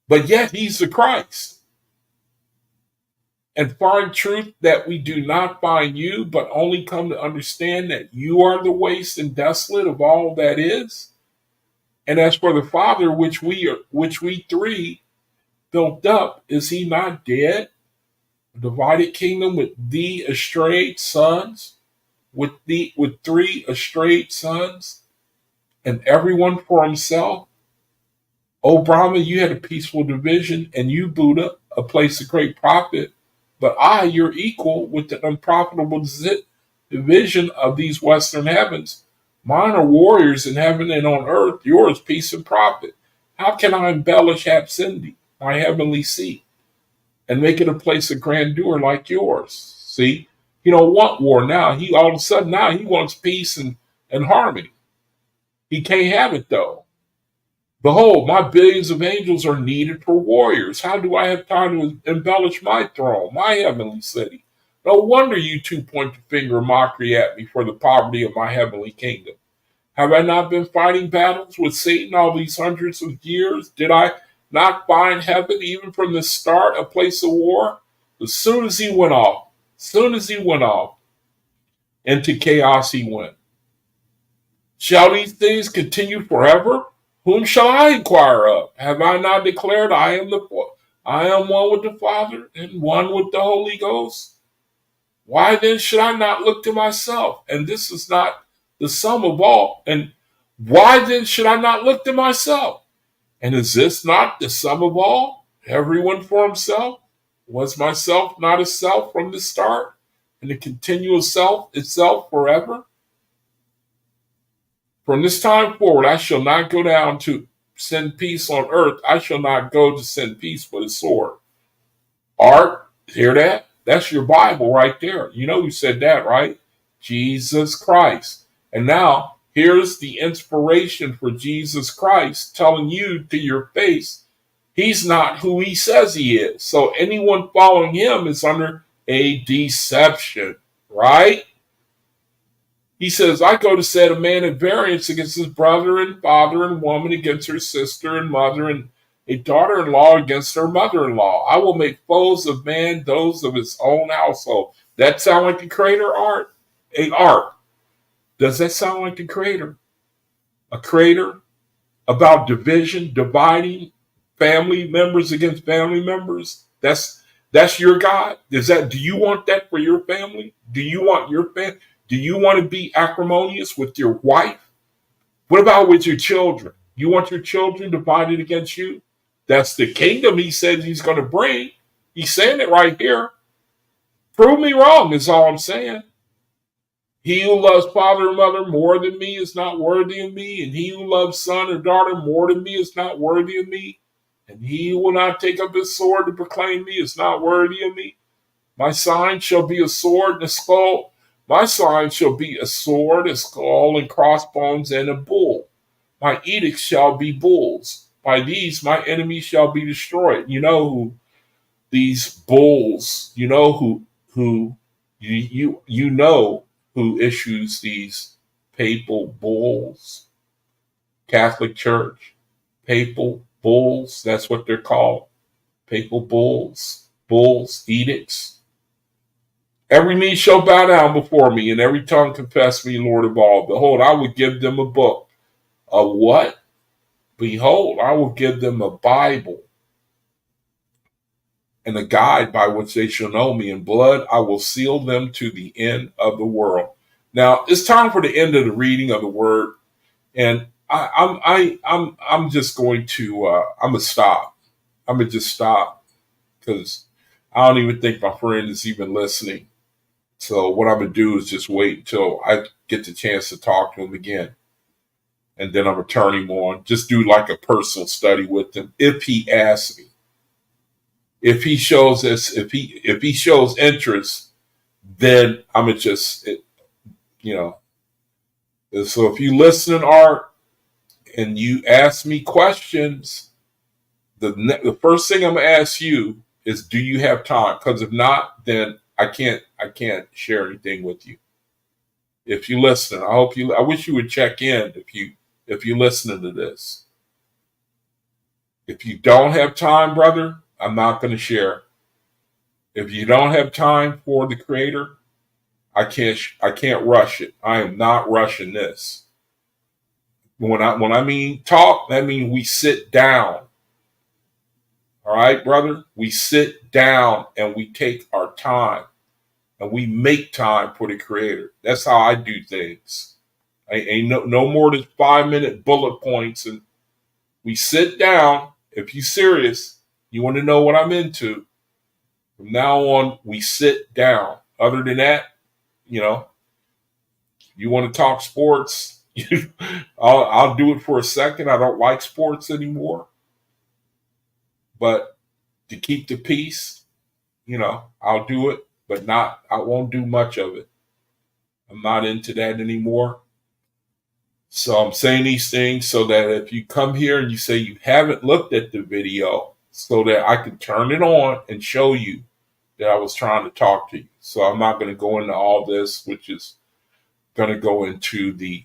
But yet he's the Christ. And find truth that we do not find you, but only come to understand that you are the waste and desolate of all that is. And as for the Father, which we three built up, is he not dead? A divided kingdom with thee estrayed sons, with three estrayed sons, and everyone for himself. O Brahma, you had a peaceful division, and you, Buddha, a place of great profit. But I, your equal, with the unprofitable division of these western heavens. Mine are warriors in heaven and on earth, yours peace and profit. How can I embellish Hapsindi, my heavenly seat, and make it a place of grandeur like yours? See, he don't want war now. He all of a sudden now he wants peace and harmony. He can't have it though. Behold, my billions of angels are needed for warriors. How do I have time to embellish my throne, my heavenly city? No wonder you two point the finger of mockery at me for the poverty of my heavenly kingdom. Have I not been fighting battles with Satan all these hundreds of years? Did I not find heaven, even from the start, a place of war? As soon as he went off, into chaos he went. Shall these things continue forever? Whom shall I inquire of? Have I not declared I am one with the Father and one with the Holy Ghost? Why then should I not look to myself? And this is not the sum of all. And why then should I not look to myself? And is this not the sum of all? Everyone for himself? Was myself not a self from the start? And the continual self itself forever? From this time forward, I shall not go down to send peace on earth. I shall not go to send peace with a sword. Art, hear that? That's your Bible right there. You know who said that, right? Jesus Christ. And now, here's the inspiration for Jesus Christ telling you to your face, he's not who he says he is. So anyone following him is under a deception, right? He says, I go to set a man at variance against his brother and father and woman against her sister and mother and a daughter-in-law against her mother-in-law. I will make foes of man those of his own household. That sound like the Creator, Art? Art. Does that sound like the Creator? A Creator about division, dividing family members against family members? That's your God? Do you want that for your family? Do you want your family? Do you want to be acrimonious with your wife? What about with your children? You want your children divided against you? That's the kingdom he said he's going to bring. He's saying it right here. Prove me wrong is all I'm saying. He who loves father and mother more than me is not worthy of me, and he who loves son or daughter more than me is not worthy of me, and he who will not take up his sword to proclaim me is not worthy of me. My sign shall be a sword and a skull. My sign shall be a sword, a skull, and crossbones, and a bull. My edicts shall be bulls. By these my enemies shall be destroyed. You know who these bulls, you know who you know who issues these papal bulls. Catholic Church. Papal bulls, that's what they're called. Papal bulls. Bulls, edicts. Every knee shall bow down before me, and every tongue confess me, Lord of all. Behold, I will give them a book. A what? Behold, I will give them a Bible and a guide by which they shall know me. In blood, I will seal them to the end of the world. Now, it's time for the end of the reading of the word, and I'm just going to I'm gonna stop. I'm gonna just stop because I don't even think my friend is even listening. So what I'm going to do is just wait until I get the chance to talk to him again. And then I'm going to turn him on. Just do like a personal study with him if he asks me. If he shows us, if he shows interest, then I'm going to just, And so if you listen, Art, and you ask me questions, the first thing I'm gonna ask you is, do you have time? Because if not, then I can't share anything with you. If you listen, I wish you would check in if you listening to this. If you don't have time, brother, I'm not going to share. If you don't have time for the creator, I can't rush it. I am not rushing this. When I mean talk, that means we sit down. All right, brother? We sit down and we take our time and we make time for the creator. That's how I do things. I ain't no more than 5-minute bullet points, and we sit down. If you're serious, you want to know what I'm into. From now on, we sit down. Other than that, you know, you want to talk sports, I'll do it for a second. I don't like sports anymore, but to keep the peace, I'll do it, but I won't do much of it. I'm not into that anymore. So I'm saying these things so that if you come here and you say you haven't looked at the video, so that I can turn it on and show you that I was trying to talk to you. So I'm not going to go into all this, which is going to go into the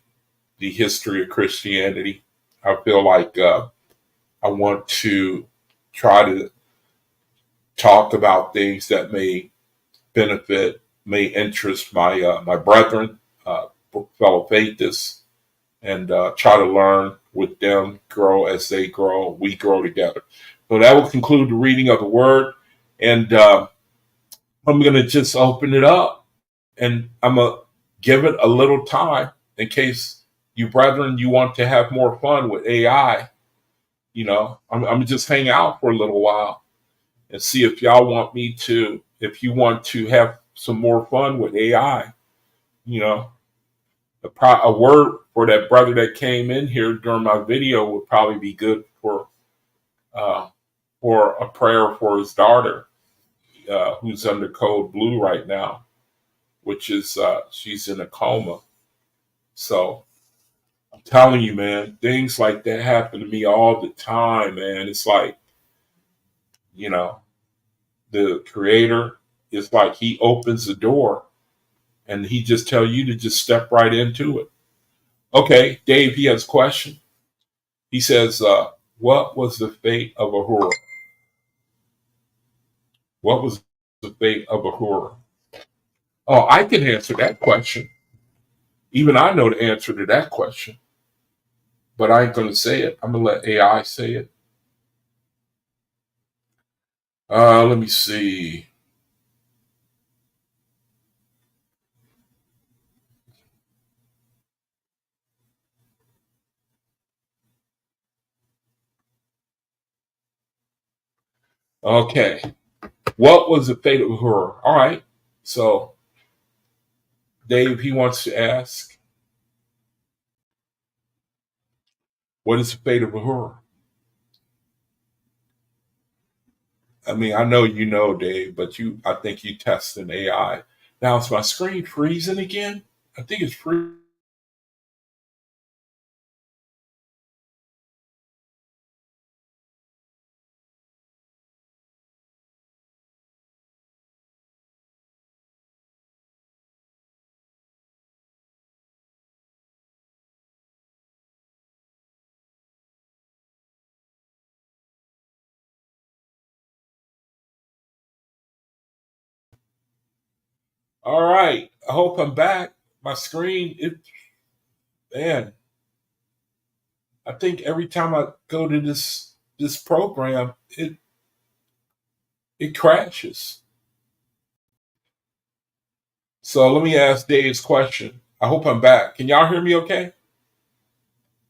history of Christianity. I feel like I want to try to talk about things that may benefit, may interest my brethren, fellow faithists, and try to learn with them, grow as they grow, we grow together. So that will conclude the reading of the word. And I'm going to just open it up, and I'm going to give it a little time in case you brethren, you want to have more fun with AI. I'm going to just hang out for a little while and see if y'all want me to, if you want to have some more fun with AI. You know, a word for that brother that came in here during my video would probably be good for a prayer for his daughter, who's under code blue right now, which is she's in a coma. So I'm telling you, man, things like that happen to me all the time, man. It's like, you know, the creator is like he opens the door and he just tell you to just step right into it. Okay, Dave, he has a question. He says, what was the fate of Ahura? What was the fate of Ahura? Oh, I can answer that question. Even I know the answer to that question, but I ain't going to say it. I'm going to let AI say it. Let me see. Okay. What was the fate of Ahura? All right. So, Dave, he wants to ask, what is the fate of Ahura? I mean, I know you know, Dave, but I think you tested AI. Now, is my screen freezing again? I think it's free. All right. I hope I'm back. My screen, man, I think every time I go to this program, it crashes. So let me ask Dave's question. I hope I'm back. Can y'all hear me okay?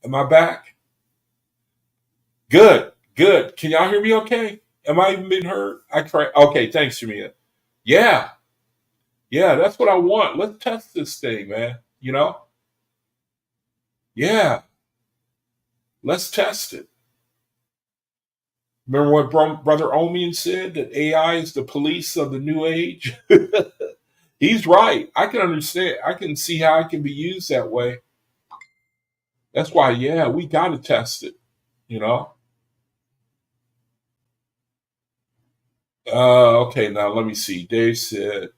Am I back? Good, good. Can y'all hear me okay? Am I even being heard? Okay, thanks, Jamia. Yeah, yeah, that's what I want. Let's test this thing, man. Yeah, let's test it. Remember what Brother Omian said, that AI is the police of the new age? He's right. I can understand. I can see how it can be used that way. That's why, yeah, we got to test it, you know? Okay, now let me see. Dave said,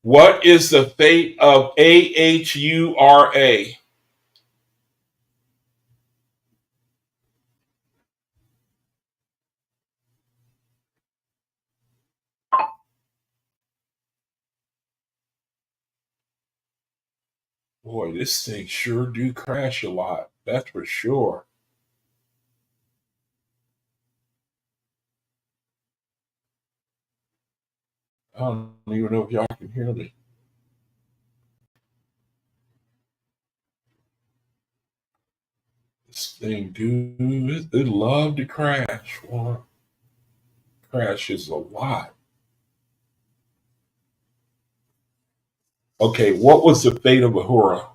what is the fate of AHURA? Boy, this thing sure do crash a lot. That's for sure. I don't even know if y'all can hear me. This thing, dude, it love to crash. Well, crashes a lot. Okay, what was the fate of Ahura?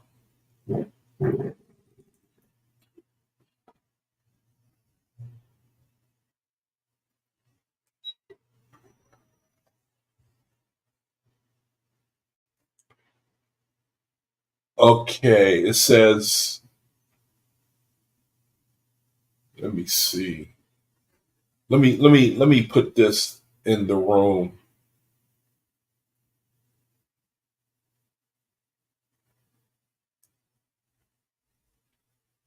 Okay, it says, let me see. Let me put this in the room.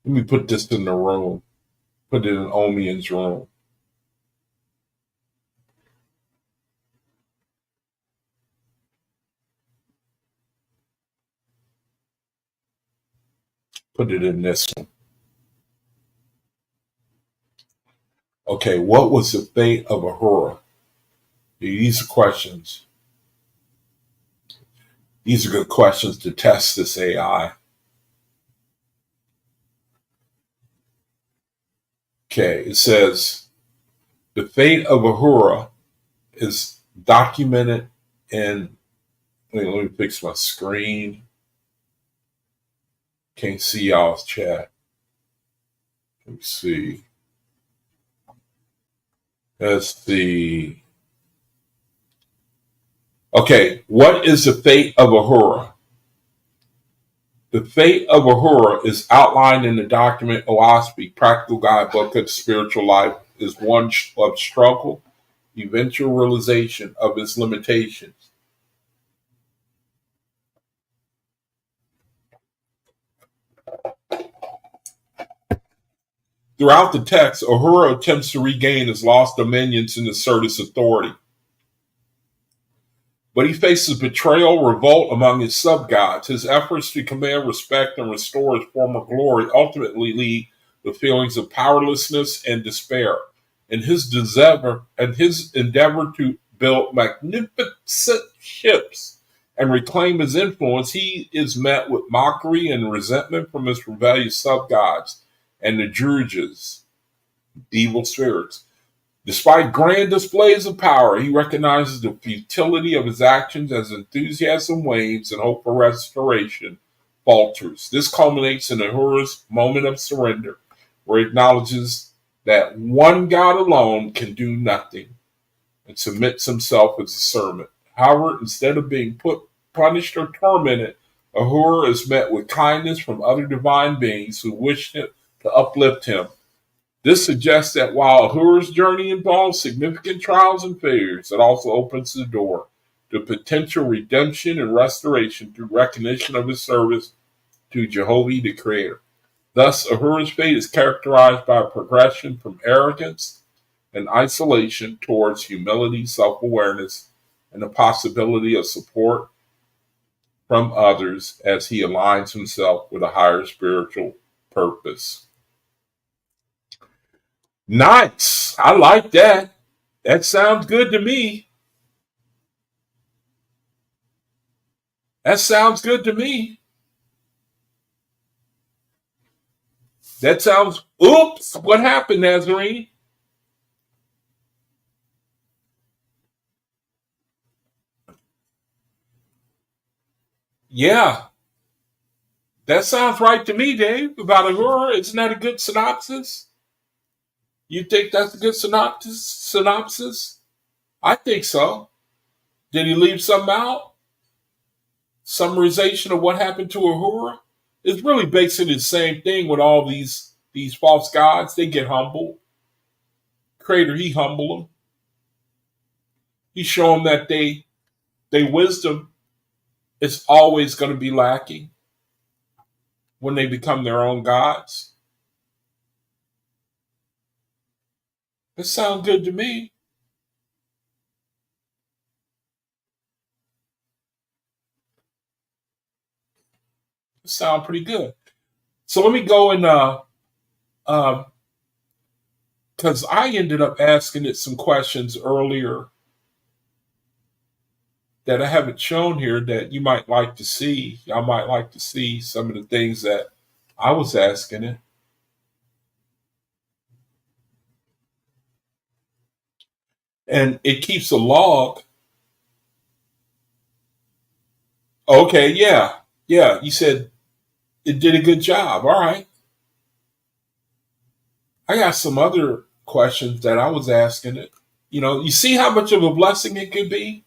Let me put this in the room. Put it in Omian's room. Put it in this one. Okay, what was the fate of Ahura? These are questions. These are good questions to test this AI. Okay, it says the fate of Ahura is documented in. Let me fix my screen. Can't see y'all's chat. Let me see. Let's see. Okay, what is the fate of Ahura? The fate of Ahura is outlined in the document OAHSPE Practical Guidebook of Spiritual Life is one of struggle, eventual realization of its limitations. Throughout the text, Ahura attempts to regain his lost dominions and assert his authority. But he faces betrayal, revolt among his sub-gods. His efforts to command respect and restore his former glory ultimately lead to feelings of powerlessness and despair. In his endeavor to build magnificent ships and reclaim his influence, he is met with mockery and resentment from his rebellious sub-gods and the Druids, evil spirits. Despite grand displays of power, he recognizes the futility of his actions as enthusiasm wanes and hope for restoration falters. This culminates in Ahura's moment of surrender, where he acknowledges that one God alone can do nothing and submits himself as a servant. However, instead of being punished or tormented, Ahura is met with kindness from other divine beings who wish to uplift him. This suggests that while Ahura's journey involves significant trials and failures, it also opens the door to potential redemption and restoration through recognition of his service to Jehovah the Creator. Thus, Ahura's fate is characterized by a progression from arrogance and isolation towards humility, self-awareness, and the possibility of support from others as he aligns himself with a higher spiritual purpose. Nice. I like that. That sounds good to me. That sounds good to me. That sounds, oops, what happened, Nazarene? Yeah, that sounds right to me, Dave. About Ahura, isn't that a good synopsis? You think that's a good synopsis? I think so. Did he leave something out? summarization of what happened to Ahura. It's really basically the same thing with all these false gods. They get humbled. Creator, he humbled them. He showed them that they wisdom is always going to be lacking when they become their own gods. That sounds good to me. It sounds pretty good. So let me go and because I ended up asking it some questions earlier that I haven't shown here that you might like to see. I might like to see some of the things that I was asking it. And it keeps a log. Okay, yeah. Yeah, you said it did a good job. All right. I got some other questions that I was asking it. You see how much of a blessing it could be?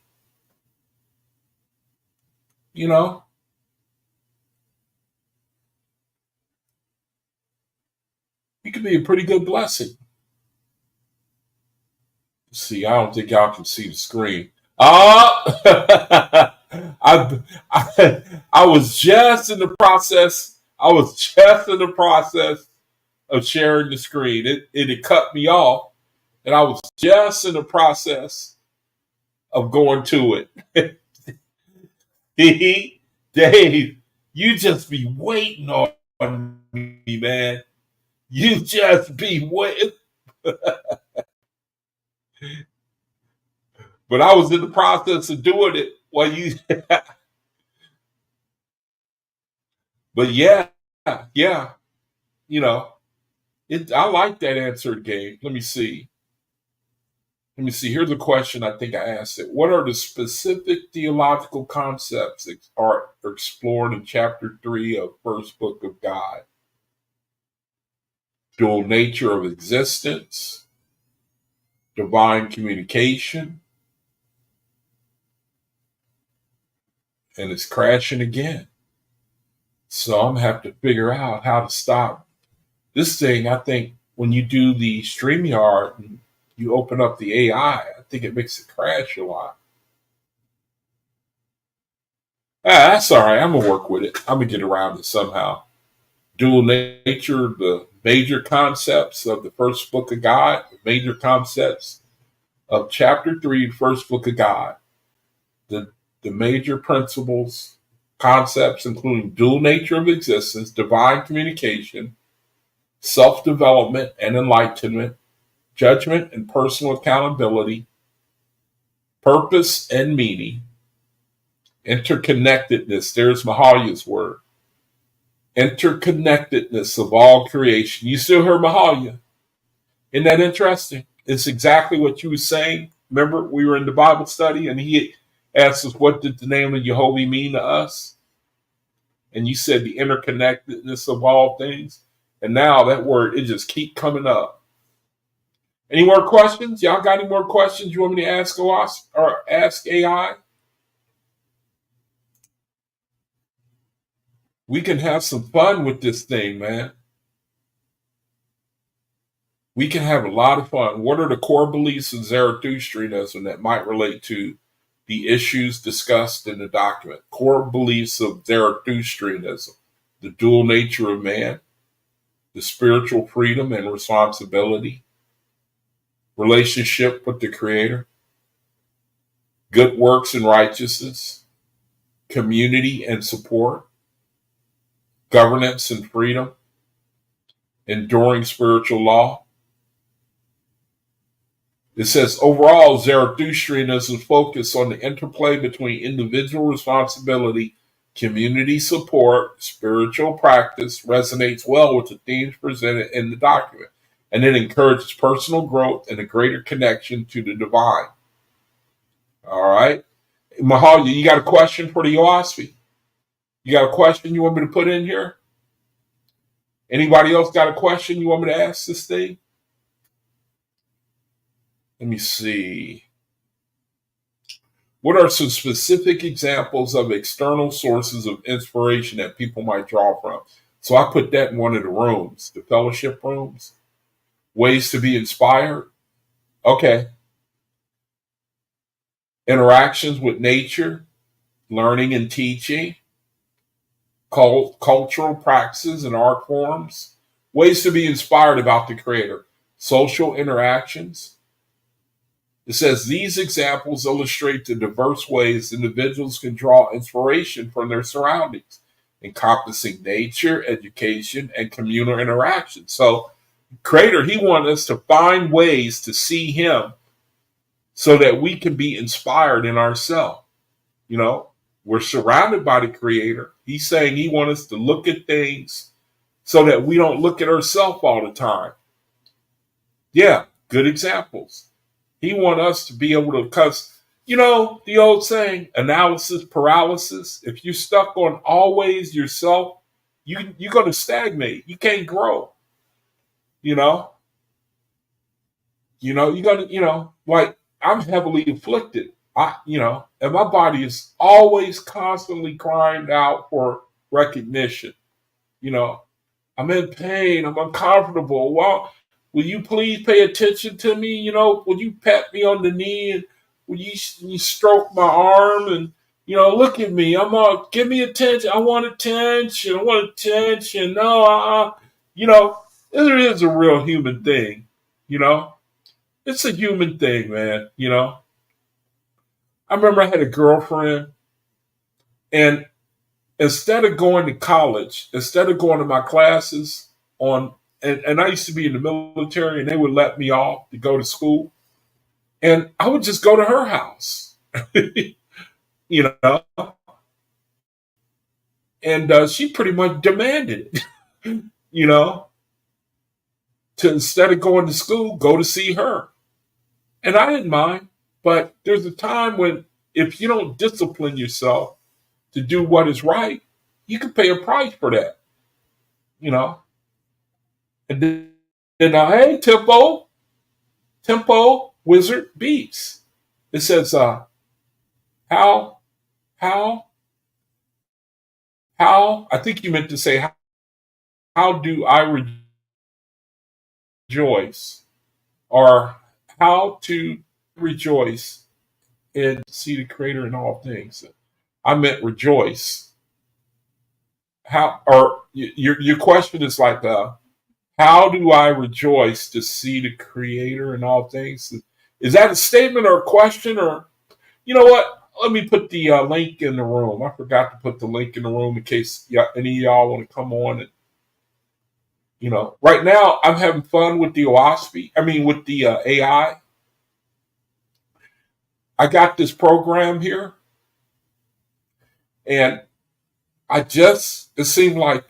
You know, it could be a pretty good blessing. See, I don't think y'all can see the screen. I, I was just in the process. I was just in the process of sharing the screen. It had cut me off, and I was just in the process of going to it. Dave, you just be waiting on me, man. You just be waiting. But I was in the process of doing it while you. But yeah, yeah, you know, I like that answer, Gabe. Let me see. Let me see. Here's a question I think I asked it. What are the specific theological concepts that are explored in chapter 3 of First Book of God? Dual nature of existence, divine communication, and it's crashing again. So I'm gonna have to figure out how to stop this thing. I think when you do the StreamYard and you open up the I think it makes it crash a lot. That's all right. I'm gonna work with it. I'm gonna get around it somehow. Dual nature, the major concepts of the first book of God, the major concepts of chapter 3, first book of God. The the major principles, concepts including dual nature of existence, divine communication, self-development and enlightenment, judgment and personal accountability, purpose and meaning, interconnectedness. There's Mahalia's word. Interconnectedness of all creation. You still heard Mahalia. Isn't that interesting? It's exactly what you were saying. Remember, we were in the Bible study and he asked us, what did the name of Jehovah mean to us? And you said the interconnectedness of all things. And now that word, it just keep coming up. Any more questions? Y'all got any more questions you want me to ask OAHSPE or ask AI? We can have some fun with this thing, man. We can have a lot of fun. What are the core beliefs of Zarathustrianism that might relate to the issues discussed in the document? Core beliefs of Zarathustrianism: the dual nature of man, the spiritual freedom and responsibility, relationship with the Creator, good works and righteousness, community and support, governance and freedom, enduring spiritual law. It says overall, Zarathustrianism's focus on the interplay between individual responsibility, community support, spiritual practice resonates well with the themes presented in the document, and it encourages personal growth and a greater connection to the divine. All right. Mahalia, you got a question for the OAHSPE? You got a question you want me to put in here? Anybody else got a question you want me to ask this thing? Let me see. What are some specific examples of external sources of inspiration that people might draw from? So I put that in one of the rooms, the fellowship rooms. Ways to be inspired. Okay. Interactions with nature, learning and teaching, cultural practices and art forms. Ways to be inspired about the Creator. Social interactions. It says these examples illustrate the diverse ways individuals can draw inspiration from their surroundings, encompassing nature, education, and communal interaction. So, Creator, He wants us to find ways to see Him so that we can be inspired in ourselves. You know, we're surrounded by the Creator. He's saying He wants us to look at things so that we don't look at ourselves all the time. Yeah, good examples. He wants us to be able to, because, you know, the old saying, analysis paralysis. If you're stuck on always yourself, you're going to stagnate. You can't grow. You know, you're going to, like I'm heavily afflicted. And my body is always constantly crying out for recognition. You know, I'm in pain. I'm uncomfortable. Well, will you please pay attention to me? You know, will you pat me on the knee and will you stroke my arm and, look at me. Give me attention. I want attention. I want attention. No, it is a real human thing. It's a human thing, man. I remember I had a girlfriend, and instead of going to college, instead of going to my classes and I used to be in the military, and they would let me off to go to school, and I would just go to her house, you know, and she pretty much demanded it, to instead of going to school, go to see her. And I didn't mind, but there's a time when if you don't discipline yourself to do what is right, you can pay a price for that, And then hey, Tempo Wizard Beats. It says, how, how, I think you meant to say, how do I rejoice? Or how to rejoice and see the Creator in all things. I meant rejoice. How, or your question is like, how do I rejoice to see the Creator in all things? Is that a statement or a question? Or, you know what? Let me put the link in the room. I forgot to put the link in the room in case any of y'all want to come on. And, right now I'm having fun with the OAHSPE. I mean, with the AI. I got this program here, and it seemed like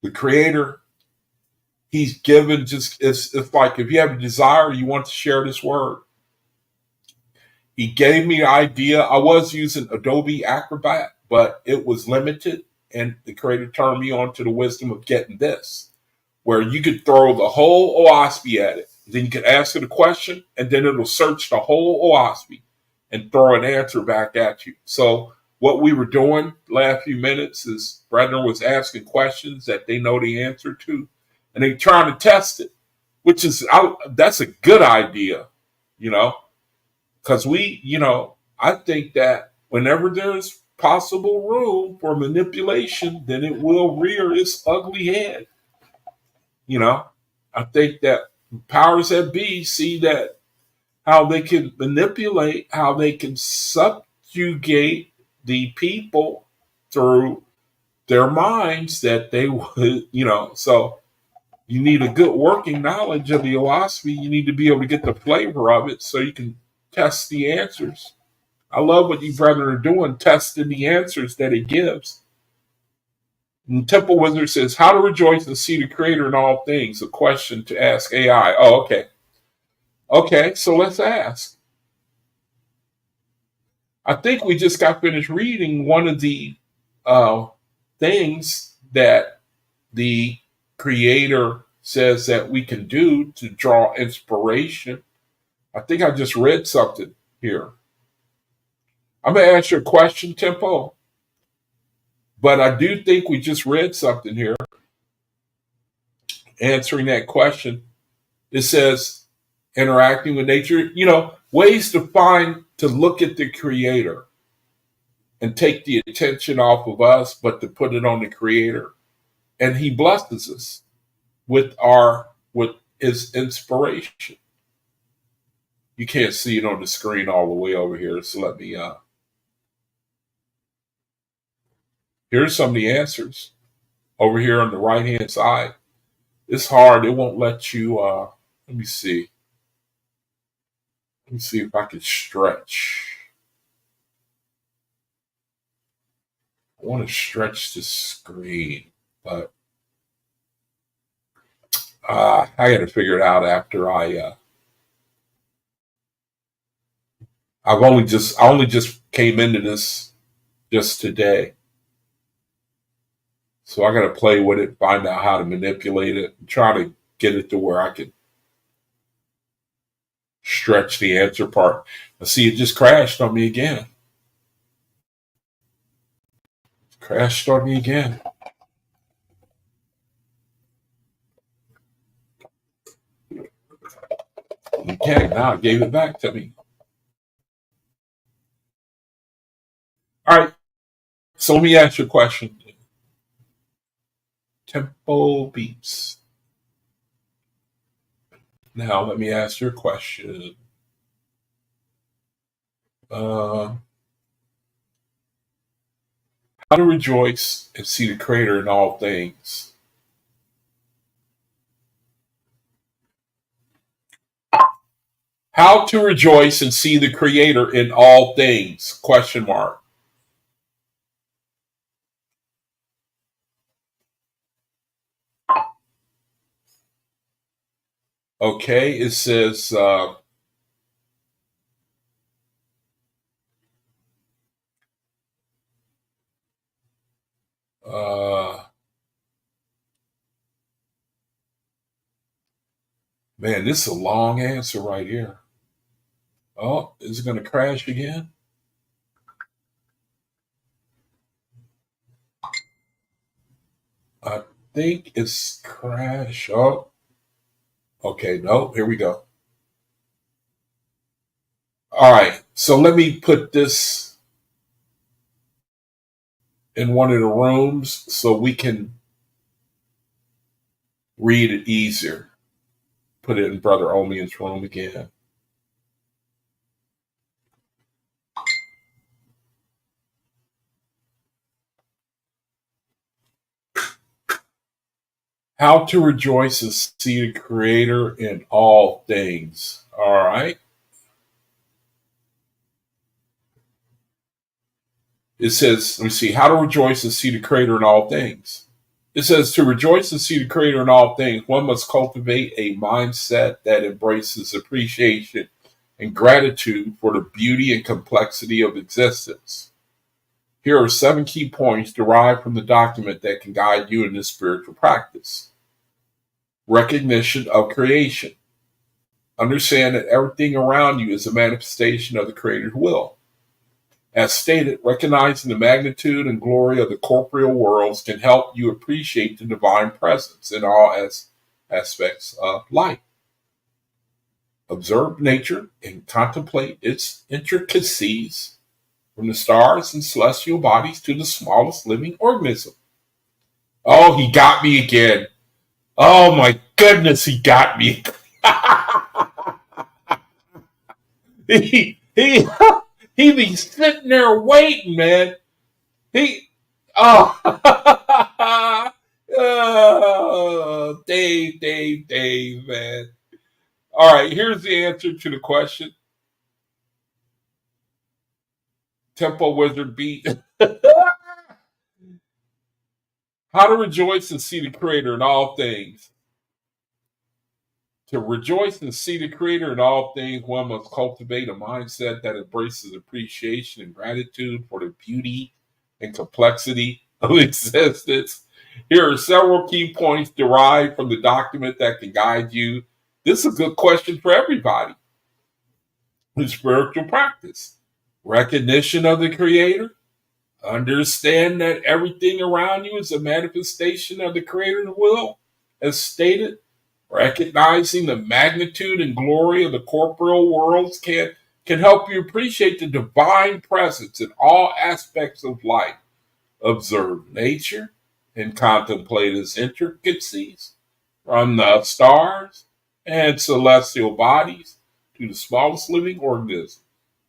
the Creator, He's given it's like if you have a desire, you want to share this word. He gave me the idea. I was using Adobe Acrobat, but it was limited, and the Creator turned me on to the wisdom of getting this, where you could throw the whole OAHSPE at it. Then you could ask it a question, and then it'll search the whole OAHSPE and throw an answer back at you. So what we were doing the last few minutes is Brethren was asking questions that they know the answer to, and they trying to test it, which is that's a good idea, because I think that whenever there's possible room for manipulation, then it will rear its ugly head. I think that powers that be see that how they can manipulate, how they can subjugate the people through their minds that they would, so you need a good working knowledge of the OAHSPE. You need to be able to get the flavor of it so you can test the answers. I love what you brethren are doing, testing the answers that it gives. And Temple Wizard says, how to rejoice and see the Creator in all things, a question to ask AI. Oh, okay. Okay, so let's ask. I think we just got finished reading one of the things that the Creator says that we can do to draw inspiration. I think I just read something. here. I'm going to ask you a question, Tempo, but I do think we just read something here answering that question. It says interacting with nature, ways to look at the creator and take the attention off of us, but to put it on the creator. And he blesses us with his inspiration. You can't see it on the screen all the way over here, so let me here's some of the answers over here on the right hand side. It's hard, it won't let you let me see if I can stretch. I want to stretch the screen, but I got to figure it out after I only just came into this just today. So I got to play with it, find out how to manipulate it, and try to get it to where I can stretch the answer part. I see it just crashed on me again. Crashed on me again. Okay, now it gave it back to me. All right, so let me ask you a question. Tempo beats. Now let me ask you a question. How to rejoice and see the Creator in all things. How to rejoice and see the Creator in all things? Question mark. Okay, it says man, this is a long answer right here. Oh, is it going to crash again? I think it's crash. Oh, okay, no, here we go. All right, so let me put this in one of the rooms so we can read it easier. Put it in Brother Omian's room again. How to rejoice and see the Creator in all things. All right. It says, let me see, how to rejoice and see the Creator in all things. It says, to rejoice and see the Creator in all things, one must cultivate a mindset that embraces appreciation and gratitude for the beauty and complexity of existence. Here are 7 key points derived from the document that can guide you in this spiritual practice. Recognition of creation. Understand that everything around you is a manifestation of the Creator's will. As stated, recognizing the magnitude and glory of the corporeal worlds can help you appreciate the divine presence in all aspects of life. Observe nature and contemplate its intricacies, from the stars and celestial bodies to the smallest living organism. Oh, he got me again. Oh my goodness, he got me. he be sitting there waiting, man. Oh, Dave, man. All right, here's the answer to the question. Tempo Wizard beat. How to rejoice and see the Creator in all things. To rejoice and see the Creator in all things, one must cultivate a mindset that embraces appreciation and gratitude for the beauty and complexity of existence. Here are several key points derived from the document that can guide you. This is a good question for everybody. with spiritual practice. Recognition of the Creator. Understand that everything around you is a manifestation of the Creator's will, as stated. Recognizing the magnitude and glory of the corporeal worlds can help you appreciate the divine presence in all aspects of life. Observe nature and contemplate its intricacies, from the stars and celestial bodies to the smallest living organism.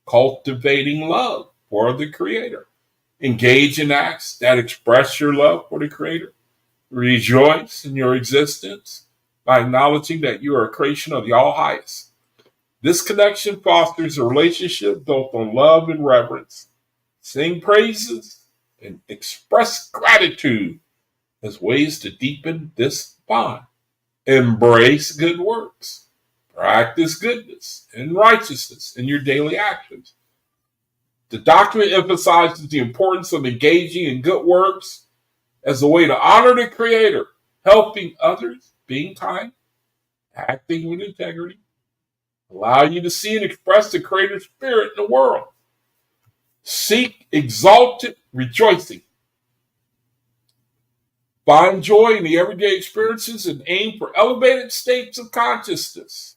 Cultivating love for the Creator. Engage in acts that express your love for the Creator. Rejoice in your existence by acknowledging that you are a creation of the All Highest. This connection fosters a relationship built on love and reverence. Sing praises and express gratitude as ways to deepen this bond. Embrace good works. Practice goodness and righteousness in your daily actions. The document emphasizes the importance of engaging in good works as a way to honor the Creator, helping others, being kind, acting with integrity, allow you to see and express the Creator's spirit in the world. Seek exalted rejoicing. Find joy in the everyday experiences and aim for elevated states of consciousness.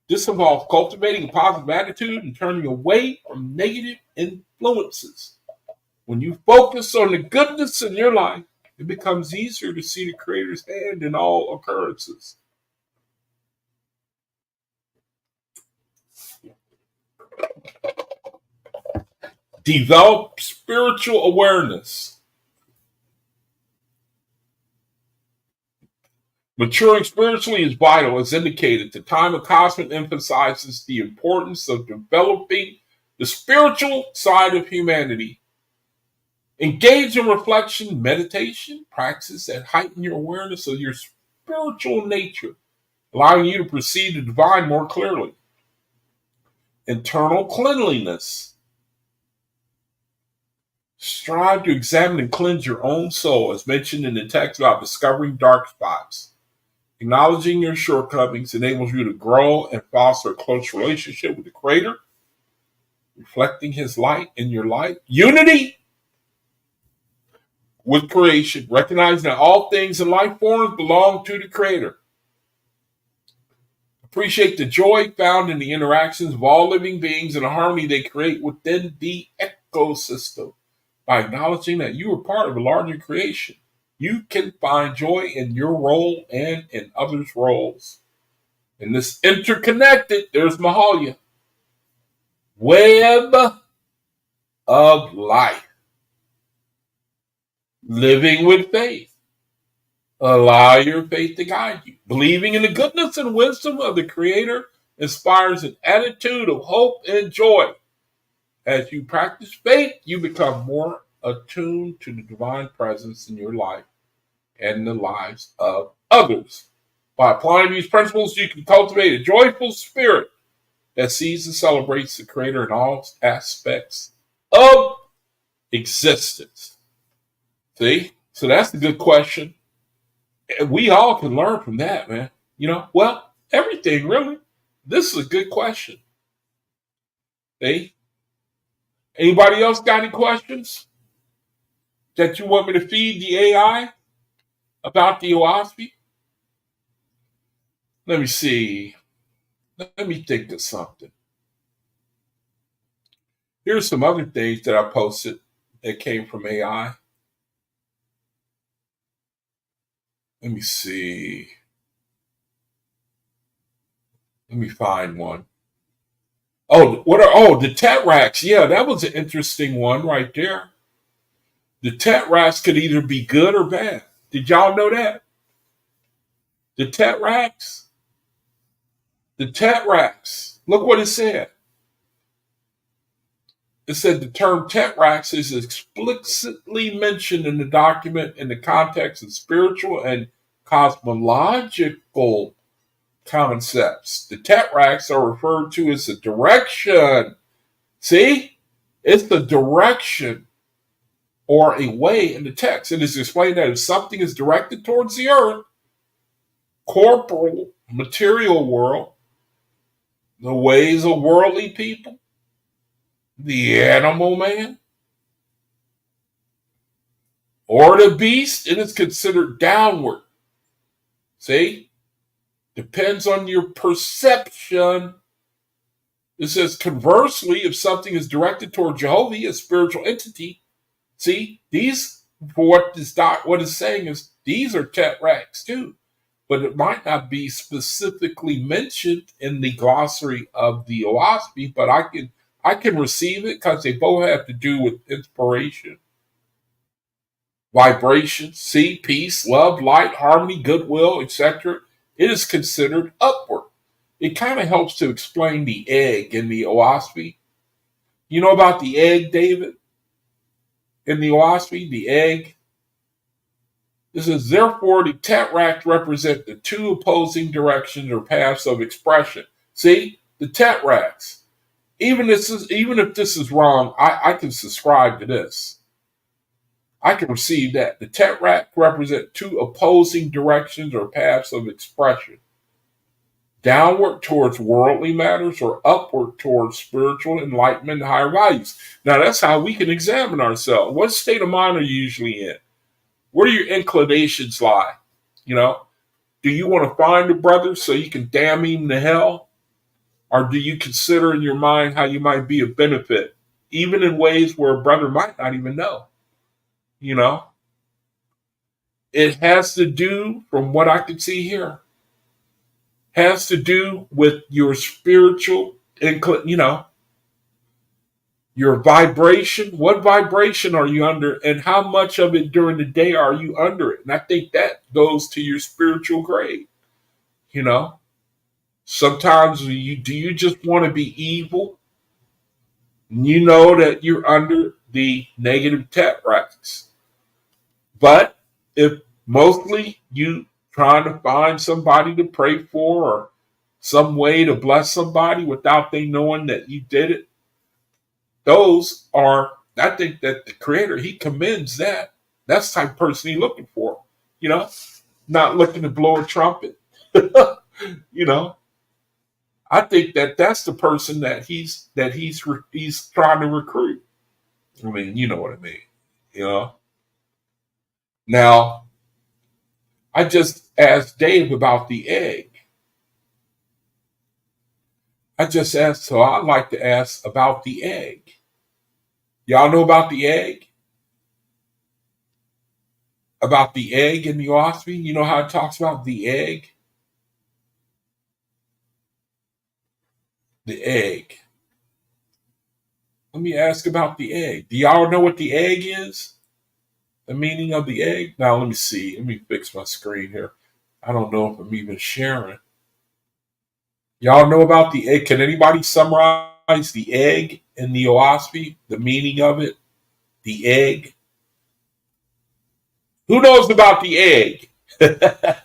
This involves cultivating a positive attitude and turning away from negative influences. When you focus on the goodness in your life, it becomes easier to see the Creator's hand in all occurrences. Develop spiritual awareness. Maturing spiritually is vital, as indicated. The time of cosmic emphasizes the importance of developing the spiritual side of humanity. Engage in reflection, meditation, practices that heighten your awareness of your spiritual nature, allowing you to perceive the divine more clearly. Internal cleanliness. Strive to examine and cleanse your own soul, as mentioned in the text about discovering dark spots. Acknowledging your shortcomings enables you to grow and foster a close relationship with the Creator, reflecting His light in your life. Unity with creation, recognizing that all things in life forms belong to the Creator. Appreciate the joy found in the interactions of all living beings and the harmony they create within the ecosystem. By acknowledging that you are part of a larger creation, you can find joy in your role and in others' roles. In this interconnected, there's Mahalia, web of life. Living with faith. Allow your faith to guide you. Believing in the goodness and wisdom of the Creator inspires an attitude of hope and joy. As you practice faith, you become more attuned to the divine presence in your life and the lives of others. By applying these principles, you can cultivate a joyful spirit that sees and celebrates the Creator in all aspects of existence. See? So that's a good question. And we all can learn from that, man. Well, everything, really. This is a good question. See? Anybody else got any questions that you want me to feed the AI about the OAHSPE? Let me see. Let me think of something. Here's some other things that I posted that came from AI. Let me see. Let me find one. The tetracts. Yeah, that was an interesting one right there. The tetracts could either be good or bad. Did y'all know that? The tetracts. The tetracts. Look what it said. It said the term tetracts is explicitly mentioned in the document in the context of spiritual and cosmological concepts. The tetracts are referred to as a direction. See? It's the direction or a way in the text. It is explained that if something is directed towards the earth, corporal, material world, the ways of worldly people, the animal man, or the beast, it is considered downward. See? Depends on your perception. It says, conversely, if something is directed toward Jehovah, a spiritual entity, see, these, for what is saying is, these are tetrarchs too. But it might not be specifically mentioned in the glossary of the OAHSPE, but I can receive it because they both have to do with inspiration, vibration, see, peace, love, light, harmony, goodwill, etc. It is considered upward. It kind of helps to explain the egg in the OAHSPE. You know about the egg, David? In the OAHSPE, the egg. This is therefore the tetrarchs represent the two opposing directions or paths of expression. See, the tetrarchs. Even if this is wrong, I can subscribe to this. I can receive that. The tetrarchs represent two opposing directions or paths of expression. Downward towards worldly matters or upward towards spiritual enlightenment and higher values. Now that's how we can examine ourselves. What state of mind are you usually in? Where do your inclinations lie? You know, do you want to find a brother so you can damn him to hell? Or do you consider in your mind how you might be a benefit, even in ways where a brother might not even know? You know, it has to do, from what I can see here, has to do with your spiritual, your vibration. What vibration are you under, and how much of it during the day are you under it? And I think that goes to your spiritual grade. You know, sometimes do you just want to be evil? You know that you're under the negative tetrarchs. But if mostly you trying to find somebody to pray for or some way to bless somebody without they knowing that you did it, those are, I think that the Creator, he commends that. That's the type of person he's looking for. You know, not looking to blow a trumpet. You know, I think that that's the person that he's trying to recruit. I mean, you know what I mean. You know. Now, I just asked Dave about the egg. So I'd like to ask about the egg. Y'all know about the egg? About the egg in the OAHSPE? You know how it talks about the egg? The egg. Let me ask about the egg. Do y'all know what the egg is? The meaning of the egg? Now, let me see. Let me fix my screen here. I don't know if I'm even sharing. Y'all know about the egg? Can anybody summarize the egg in the OAHSPE? The meaning of it? The egg? Who knows about the egg? The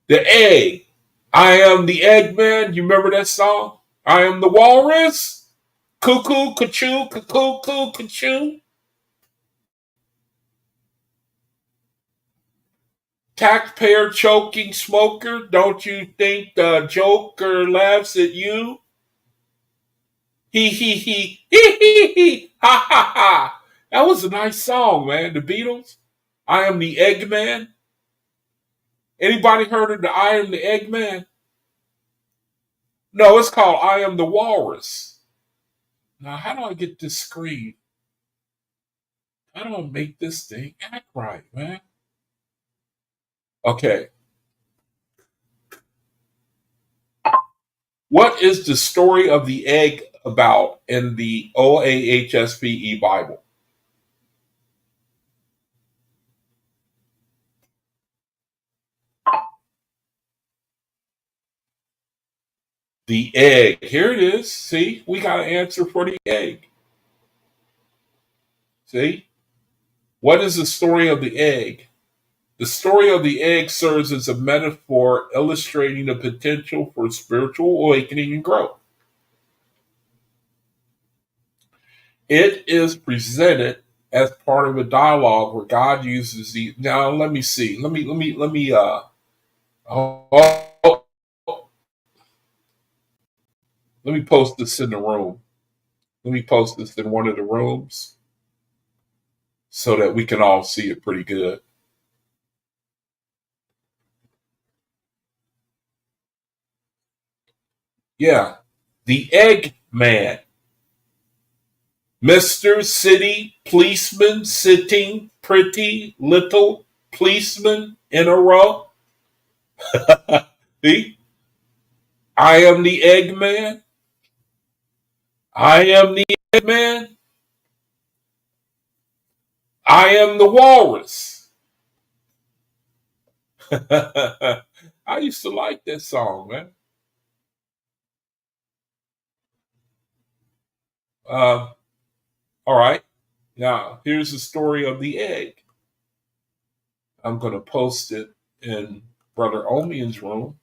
egg. I am the Eggman. You remember that song? I am the walrus. Cuckoo, cuckoo, cuckoo, cuckoo, cuckoo. Taxpayer choking smoker. Don't you think the Joker laughs at you? He, he, ha, ha, ha. That was a nice song, man. The Beatles. I am the Eggman. Anybody heard of the I am the Eggman? No, it's called I am the walrus. Now, how do I get this screen? How do I make this thing act right, man? Okay. What is the story of the egg about in the OAHSPE Bible? The egg. Here it is. See, we got an answer for the egg. See? What is the story of the egg? The story of the egg serves as a metaphor illustrating the potential for spiritual awakening and growth. It is presented as part of a dialogue where God uses the. Now, let me see. Let me. Oh, Let me post this in the room. Let me post this in one of the rooms so that we can all see it pretty good. Yeah, the Egg Man. Mr. City Policeman sitting pretty little policeman in a row. See? I am the Eggman. I am the Eggman. I am the walrus. I used to like that song, man. Uh, all right. Now, here's the story of the egg. I'm going to post it in Brother Omian's room.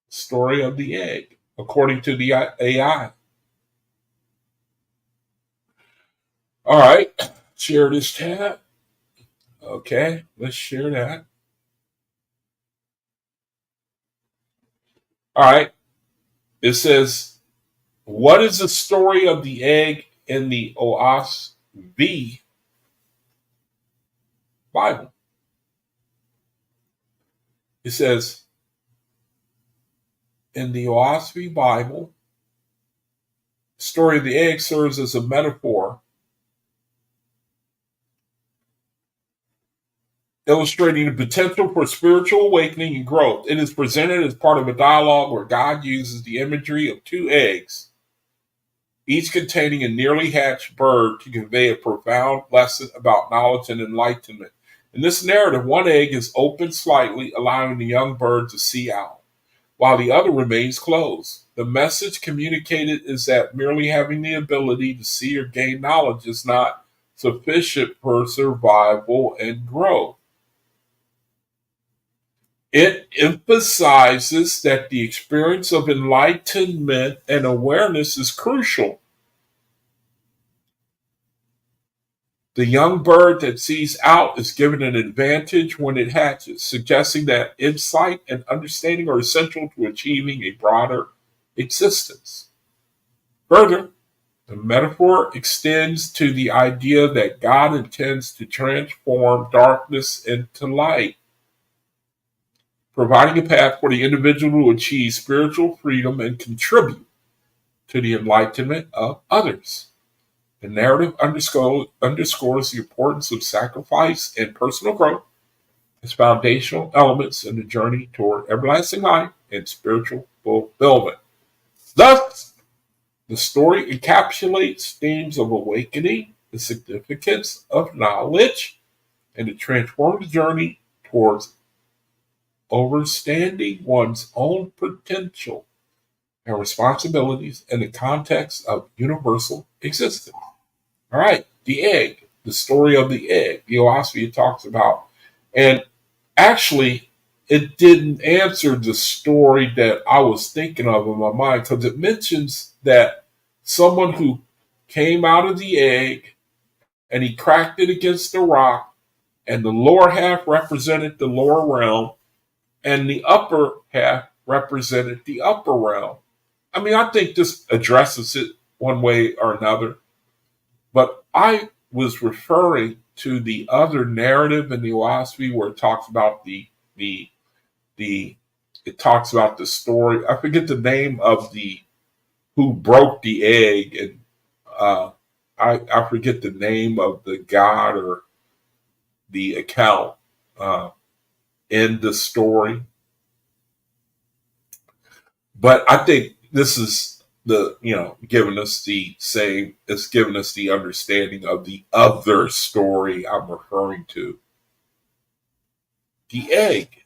Story of the egg, according to the AI. All right. Share this tab. Okay. Let's share that. All right. It says, what is the story of the egg in the OAHSPE Bible? It says, in the OAHSPE Bible, the story of the egg serves as a metaphor illustrating the potential for spiritual awakening and growth. It is presented as part of a dialogue where God uses the imagery of two eggs, each containing a nearly hatched bird, to convey a profound lesson about knowledge and enlightenment. In this narrative, one egg is opened slightly, allowing the young bird to see out, while the other remains closed. The message communicated is that merely having the ability to see or gain knowledge is not sufficient for survival and growth. It emphasizes that the experience of enlightenment and awareness is crucial. The young bird that sees out is given an advantage when it hatches, suggesting that insight and understanding are essential to achieving a broader existence. Further, the metaphor extends to the idea that God intends to transform darkness into light, providing a path for the individual to achieve spiritual freedom and contribute to the enlightenment of others. The narrative underscores the importance of sacrifice and personal growth as foundational elements in the journey toward everlasting life and spiritual fulfillment. Thus, the story encapsulates themes of awakening, the significance of knowledge, and the transformative journey towards understanding one's own potential and responsibilities in the context of universal existence. All right, the egg, the story of the egg, the OAHSPE talks about. And actually, it didn't answer the story that I was thinking of in my mind, because it mentions that someone who came out of the egg and he cracked it against the rock, and the lower half represented the lower realm, and the upper half represented the upper realm. I mean, I think this addresses it one way or another, but I was referring to the other narrative in the OAHSPE where it talks about the it talks about the story. I forget the name of the who broke the egg, and I forget the name of the god or the account uh, in the story. But I think this is the giving us the same. It's giving us the understanding of the other story I'm referring to. The egg.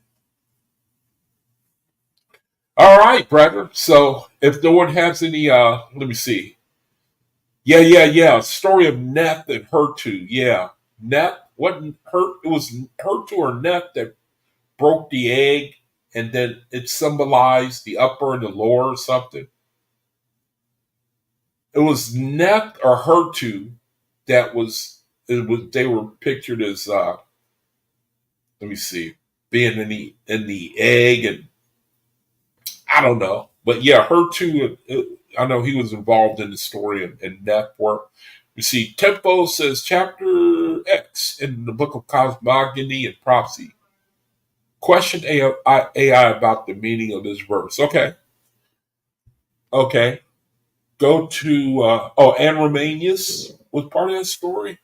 All right, brother. So if no one has any, let me see. Yeah. Story of Neth and Hertu. Yeah, Neth. What hurt? It was Hertu or Neth that broke the egg, and then it symbolized the upper and the lower or something. It was Neth or Hertu that was. It was. They were pictured as. Let me see. Being in the egg, and I don't know. But yeah, her too. I know he was involved in the story and network. You see, Tempo says chapter X in the book of Cosmogony and Prophecy. Question AI about the meaning of this verse. Okay, okay. Go to and Romanius was part of that story.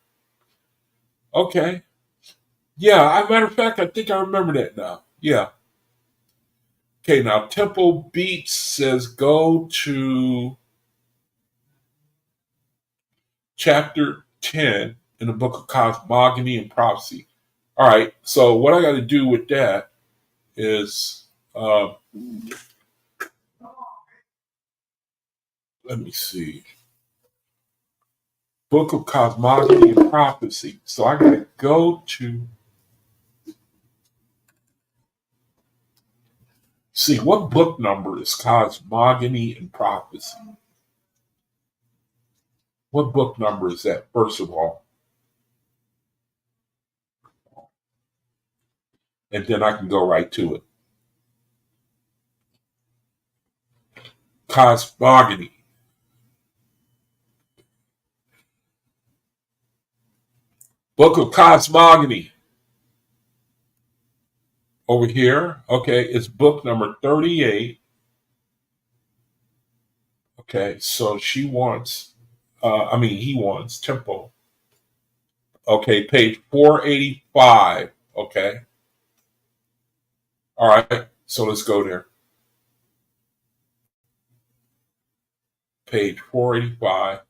Okay, yeah. As a matter of fact, I think I remember that now. Yeah. Okay, now Temple Beats says go to chapter 10 in the book of Cosmogony and Prophecy. All right, so what I got to do with that is, let me see, book of Cosmogony and Prophecy. So I got to go to, see, what book number is Cosmogony and Prophecy? What book number is that, first of all? And then I can go right to it. Cosmogony. Book of Cosmogony. Over here, okay, it's book number 38. Okay, so she wants, he wants Tempo. Okay, page 485. Okay, all right, so let's go there. Page 485.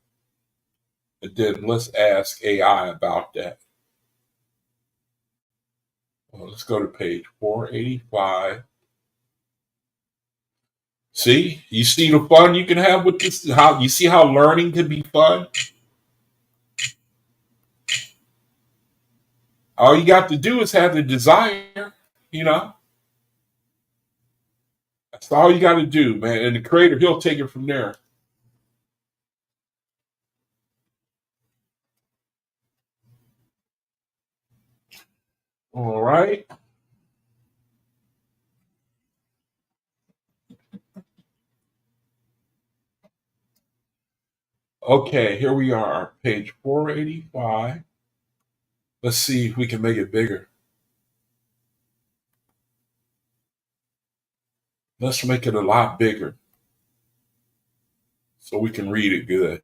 And then let's ask AI about that. Well, let's go to page 485. See, you see the fun you can have with this? How you see how learning can be fun? All you got to do is have the desire, you know? That's all you got to do, man. And the creator, he'll take it from there. All right. Okay, here we are, page 485. Let's see if we can make it bigger. Let's make it a lot bigger so we can read it good.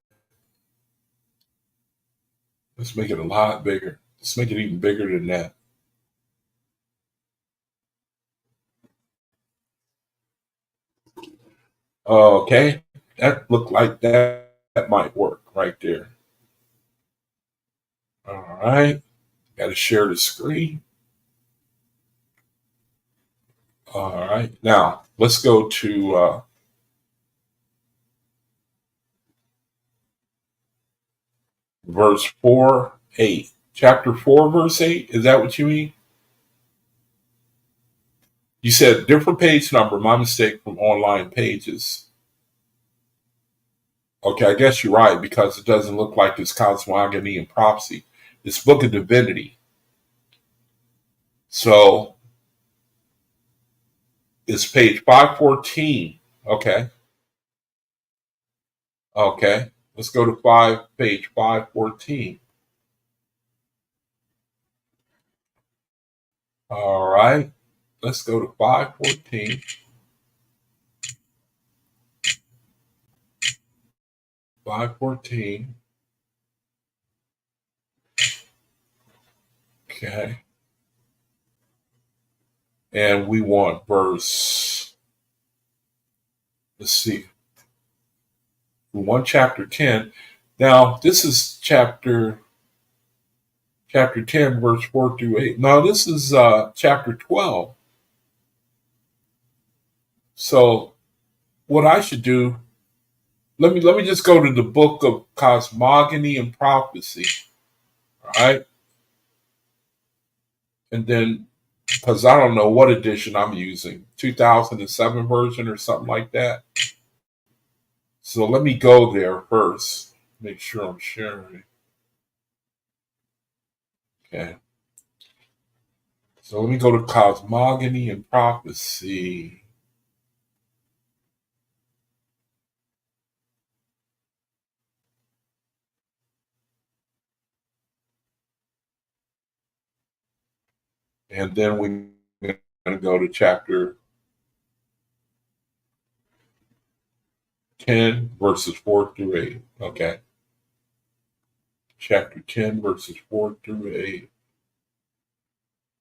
Let's make it a lot bigger. Let's make it even bigger than that. Okay, that looked like that might work right there. All right, got to share the screen. All right, now let's go to verse 4:8. Chapter 4, verse 8. Is that what you mean? You said different page number. My mistake from online pages. Okay, I guess you're right because it doesn't look like it's cosmogony and prophecy. It's Book of Divinity. So it's page 514. Okay. Okay. Let's go to page 514. All right. Let's go to 514. 514. Okay. And we want verse, let's see. We want chapter 10. Now, this is chapter 10, verse 4 through 8. No, this is chapter 12. So what I should do, let me just go to the book of cosmogony and prophecy. All right. And then, because I don't know what edition I'm using, 2007 version or something like that. So let me go there first. Make sure I'm sharing. Okay. So let me go to cosmogony and prophecy. And then we're going to go to chapter 10, verses 4 through 8. Okay. Chapter 10, verses 4 through 8.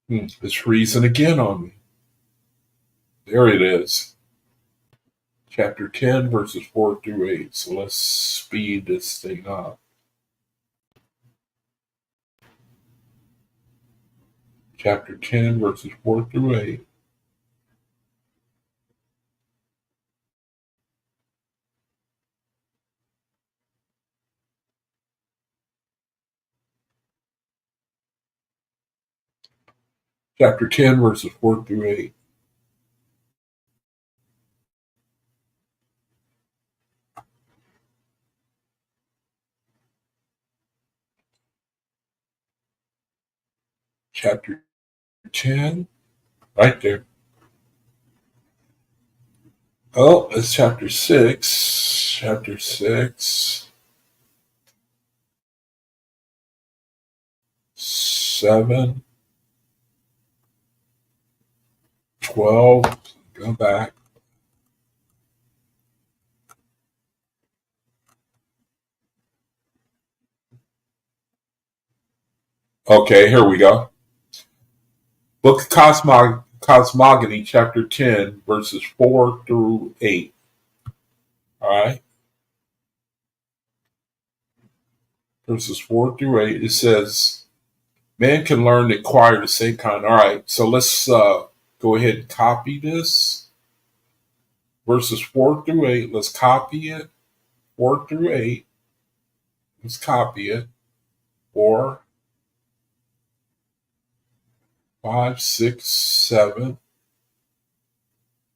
It's freezing again on me. There it is. Chapter 10, verses 4 through 8. So let's speed this thing up. Chapter 10, verses 4 through 8. Chapter 10, verses 4 through 8. Chapter 10, right there. Oh, it's chapter 6. Chapter 6, 7, 12. Go back. Okay, here we go. Book of Cosmogony, chapter 10, verses 4 through 8. All right. Verses 4 through 8. It says, man can learn to acquire the same kind. All right. So let's go ahead and copy this. Verses 4 through 8. Let's copy it. 4 through 8. Let's copy it. 4, 5, 6, 7,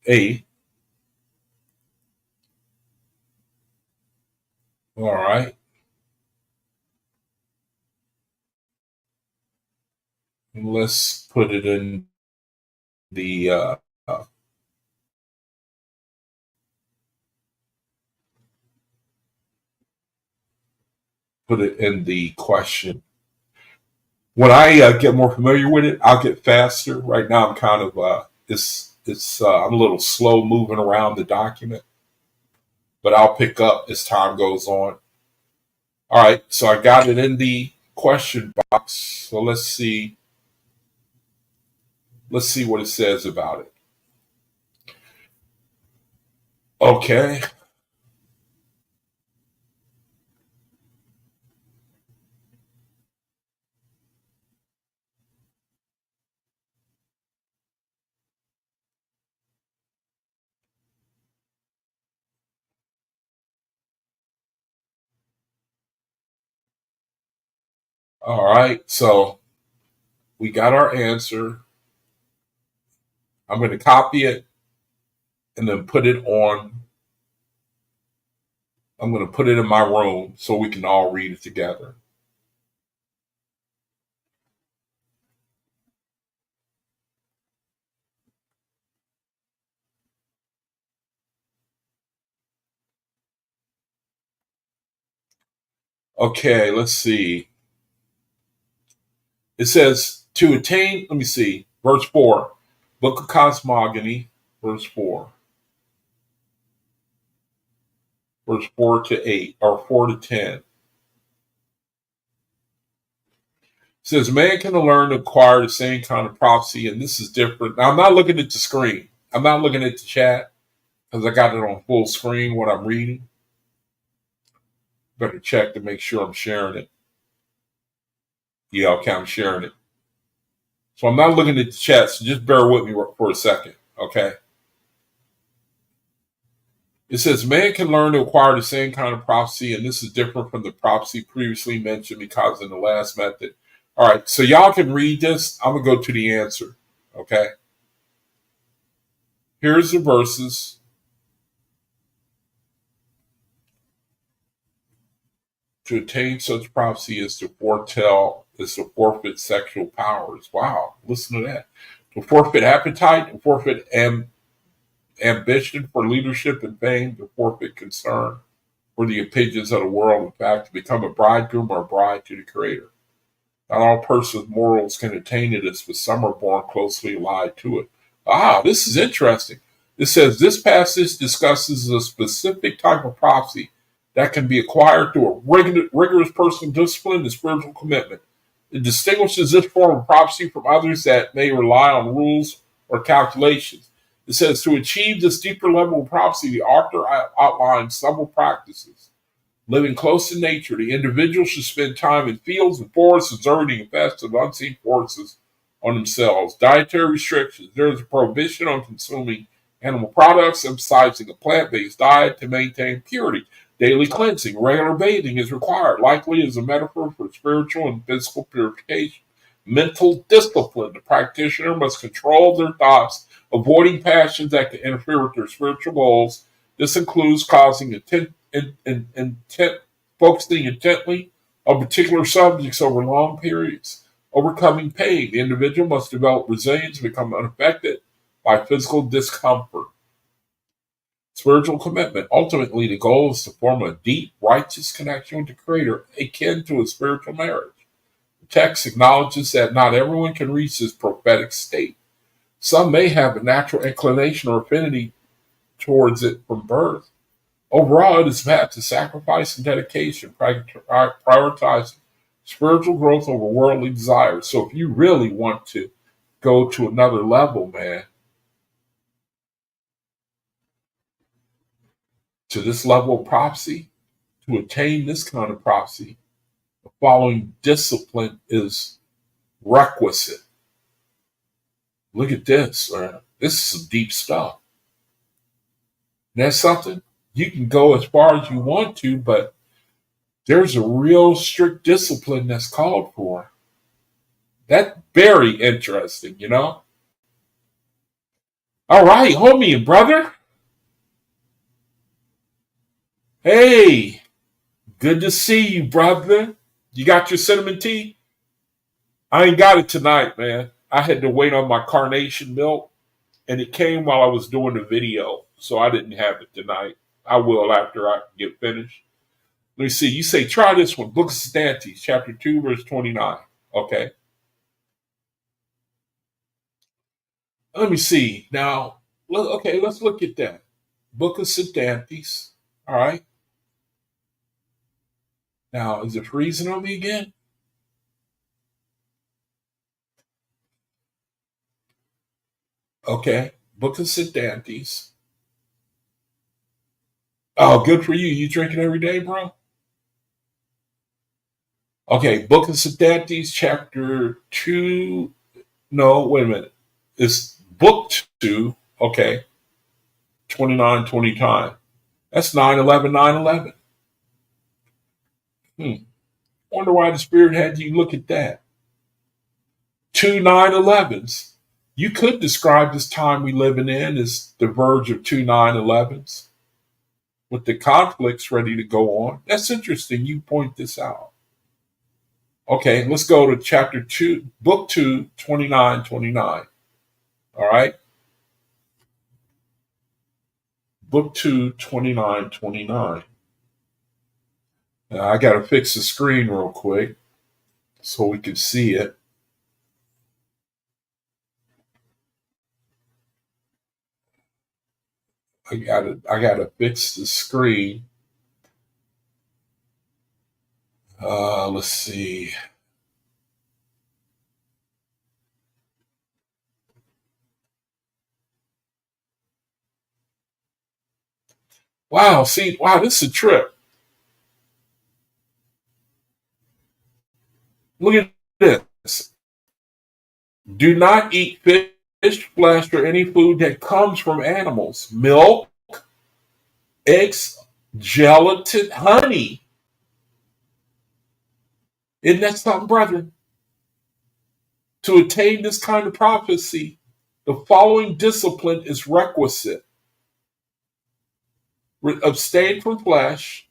8. All right. And let's put it in the question. When I get more familiar with it, I'll get faster. Right now, I'm kind of I'm a little slow moving around the document, but I'll pick up as time goes on. All right, so I got it in the question box. So let's see what it says about it. Okay. All right, so we got our answer. I'm going to copy it and then put it on. I'm going to put it in my room so we can all read it together. Okay, let's see. It says to attain, let me see, verse 4, Book of Cosmogony, verse 4. Verse 4 to 8, or 4 to 10. It says, man can learn to acquire the same kind of prophecy, and this is different. Now, I'm not looking at the screen. I'm not looking at the chat because I got it on full screen what I'm reading. Better check to make sure I'm sharing it. Yeah, okay, I'm sharing it. So I'm not looking at the chat, so just bear with me for a second, okay? It says, man can learn to acquire the same kind of prophecy, and this is different from the prophecy previously mentioned because in the last method. All right, so y'all can read this. I'm going to go to the answer, okay? Here's the verses. To attain such prophecy is to foretell, is to forfeit sexual powers. Wow, listen to that. To forfeit appetite, to forfeit ambition for leadership and fame, to forfeit concern for the opinions of the world, in fact, to become a bridegroom or a bride to the Creator. Not all persons' morals can attain to this, but some are born closely allied to it. This is interesting. It says this passage discusses a specific type of prophecy that can be acquired through a rigorous personal discipline and spiritual commitment. It distinguishes this form of prophecy from others that may rely on rules or calculations. It says to achieve this deeper level of prophecy, the author outlines several practices. Living close to nature, the individual should spend time in fields and forests observing the effects of unseen forces on themselves. Dietary restrictions. There is a prohibition on consuming animal products, emphasizing a plant-based diet to maintain purity. Daily cleansing. Regular bathing is required, likely as a metaphor for spiritual and physical purification. Mental discipline. The practitioner must control their thoughts, avoiding passions that can interfere with their spiritual goals. This includes focusing intently on particular subjects over long periods. Overcoming pain. The individual must develop resilience and become unaffected by physical discomfort. Spiritual commitment. Ultimately, the goal is to form a deep, righteous connection with the Creator, akin to a spiritual marriage. The text acknowledges that not everyone can reach this prophetic state. Some may have a natural inclination or affinity towards it from birth. Overall, it is mapped to sacrifice and dedication, prioritizing spiritual growth over worldly desires. So if you really want to go to another level, man, to this level of prophecy, to attain this kind of prophecy, the following discipline is requisite. Look at this, man. This is some deep stuff. And that's something you can go as far as you want to, but there's a real strict discipline that's called for. That's very interesting, you know? All right, homie and brother. Hey, good to see you, brother. You got your cinnamon tea? I ain't got it tonight, man. I had to wait on my carnation milk, and it came while I was doing the video, so I didn't have it tonight. I will after I get finished. Let me see. You say, try this one. Book of Stantes, chapter 2, verse 29. Okay. Let me see. Now, let's look at that. Book of Stantes. All right. Now, is it freezing on me again? Okay. Book of Stantes. Oh, good for you. You drinking every day, bro? Okay. Book of Stantes, chapter 2. No, wait a minute. It's book 2. Okay. 29, 20 time. That's 9/11, 9/11. Wonder why the Spirit had you look at that. 2 9/11s. You could describe this time we living in as the verge of 2 9/11s with the conflicts ready to go on. That's interesting. You point this out. Okay, let's go to chapter 2, book 2, 29, 29. All right. Book 2, 29, 29. Now, I got to fix the screen real quick so we can see it. I gotta fix the screen. Let's see. Wow, this is a trip. Look at this. Do not eat fish, flesh, or any food that comes from animals. Milk, eggs, gelatin, honey. Isn't that something, brethren? To attain this kind of prophecy, the following discipline is requisite. Abstain from flesh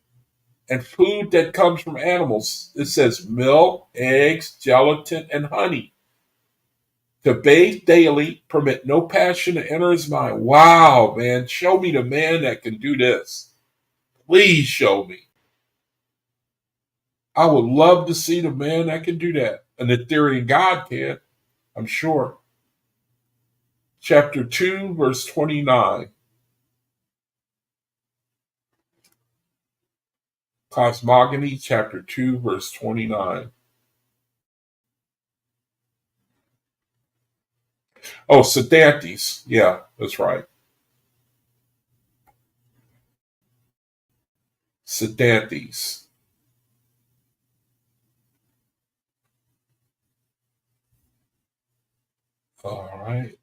and food that comes from animals. It says milk, eggs, gelatin, and honey. To bathe daily, permit no passion to enter his mind. Wow, man. Show me the man that can do this. Please show me. I would love to see the man that can do that. an Ethereal God can, I'm sure. Chapter 2, verse 29. Cosmogony, chapter 2, verse 29. Oh, Sedantes. Yeah, that's right. Sedantes. All right.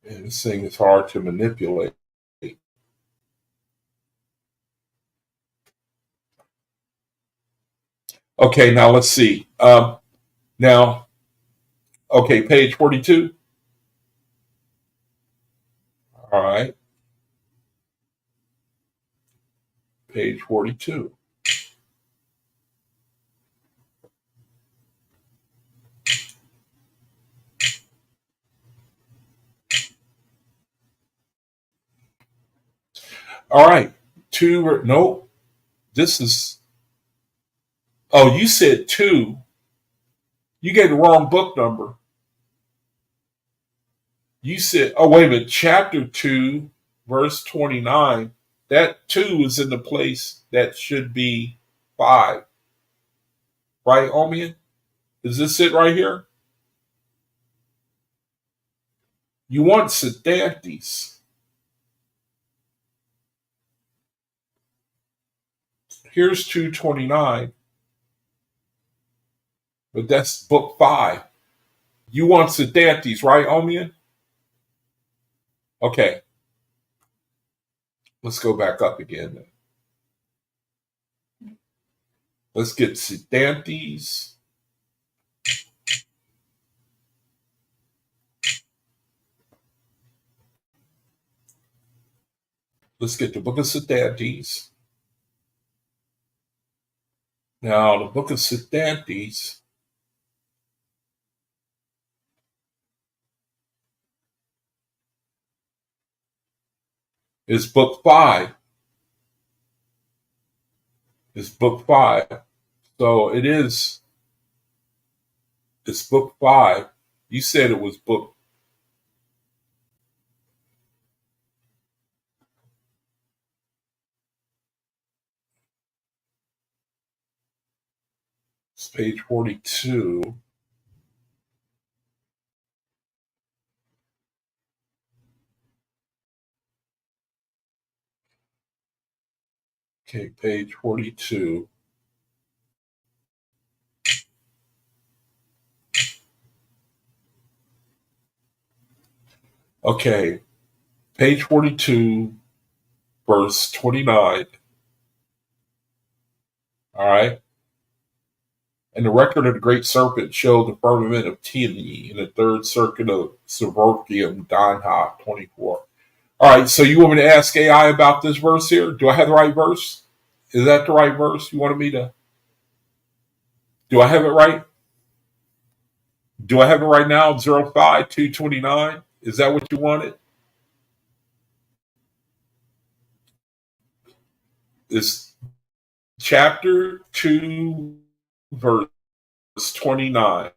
And this thing is hard to manipulate. Okay, now let's see. Now, okay, page 42. All right, page 42. All right, two. No, this is. Oh, you said two. You gave the wrong book number. You said, oh, wait a minute, chapter 2, verse 29. That 2 is in the place that should be 5. Right, Omian? Is this it right here? You want Sedantes. Here's 229, but that's book 5. You want Sedantes, right, Omian? Okay, let's go back up again. Let's get Sedantes. Let's get the book of Sedantes. Now, the book of Sedantes is book 5. It's book 5. So it's book 5. You said it was book. It's page 42. Okay, page 42. Okay, page 42, verse 29. All right. And the record of the great serpent showed the firmament of Tierney in the third circuit of Sevorkium Donha 24. All right, so you want me to ask AI about this verse here? Do I have the right verse? Is that the right verse? You wanted me to? Do I have it right? Do I have it right now? 05229? Is that what you wanted? It's chapter 2, verse 29.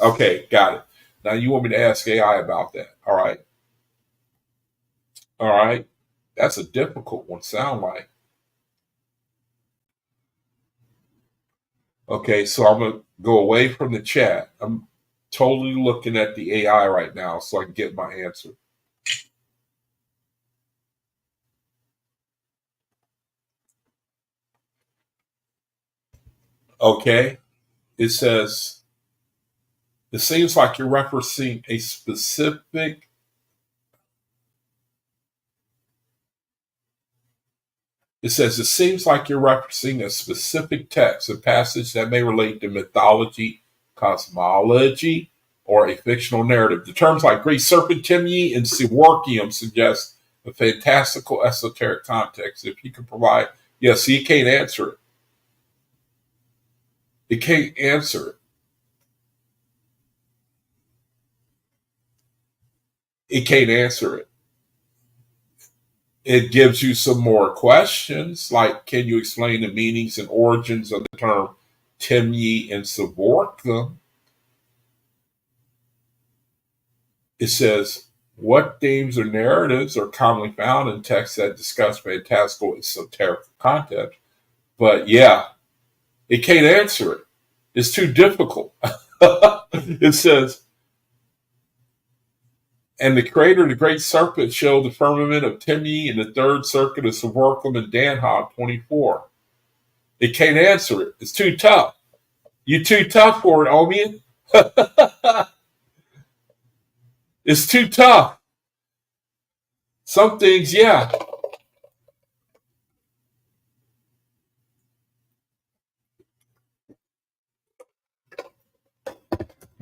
Okay, got it. Now you want me to ask AI about that. All right. All right. That's a difficult one, sound like. Okay, so I'm going to go away from the chat. I'm totally looking at the AI right now so I can get my answer. Okay. It says, it seems like you're referencing a specific. It says, it seems like you're referencing a specific text, a passage that may relate to mythology, cosmology, or a fictional narrative. The terms like Great Serpentimony and Sevorkium suggest a fantastical esoteric context. If you can provide, yes, he can't answer it. It can't answer it. It can't answer it. it gives you some more questions, like can you explain the meanings and origins of the term Timye and Savorka? It says, what themes or narratives are commonly found in texts that discuss fantastical esoteric content? But yeah, it can't answer it. It's too difficult. It says, and the creator of the great serpent showed the firmament of Timnah in the third circuit of Savarkam and Danhog 24. It can't answer it. It's too tough. You're too tough for it, Omian. It's too tough. Some things, yeah.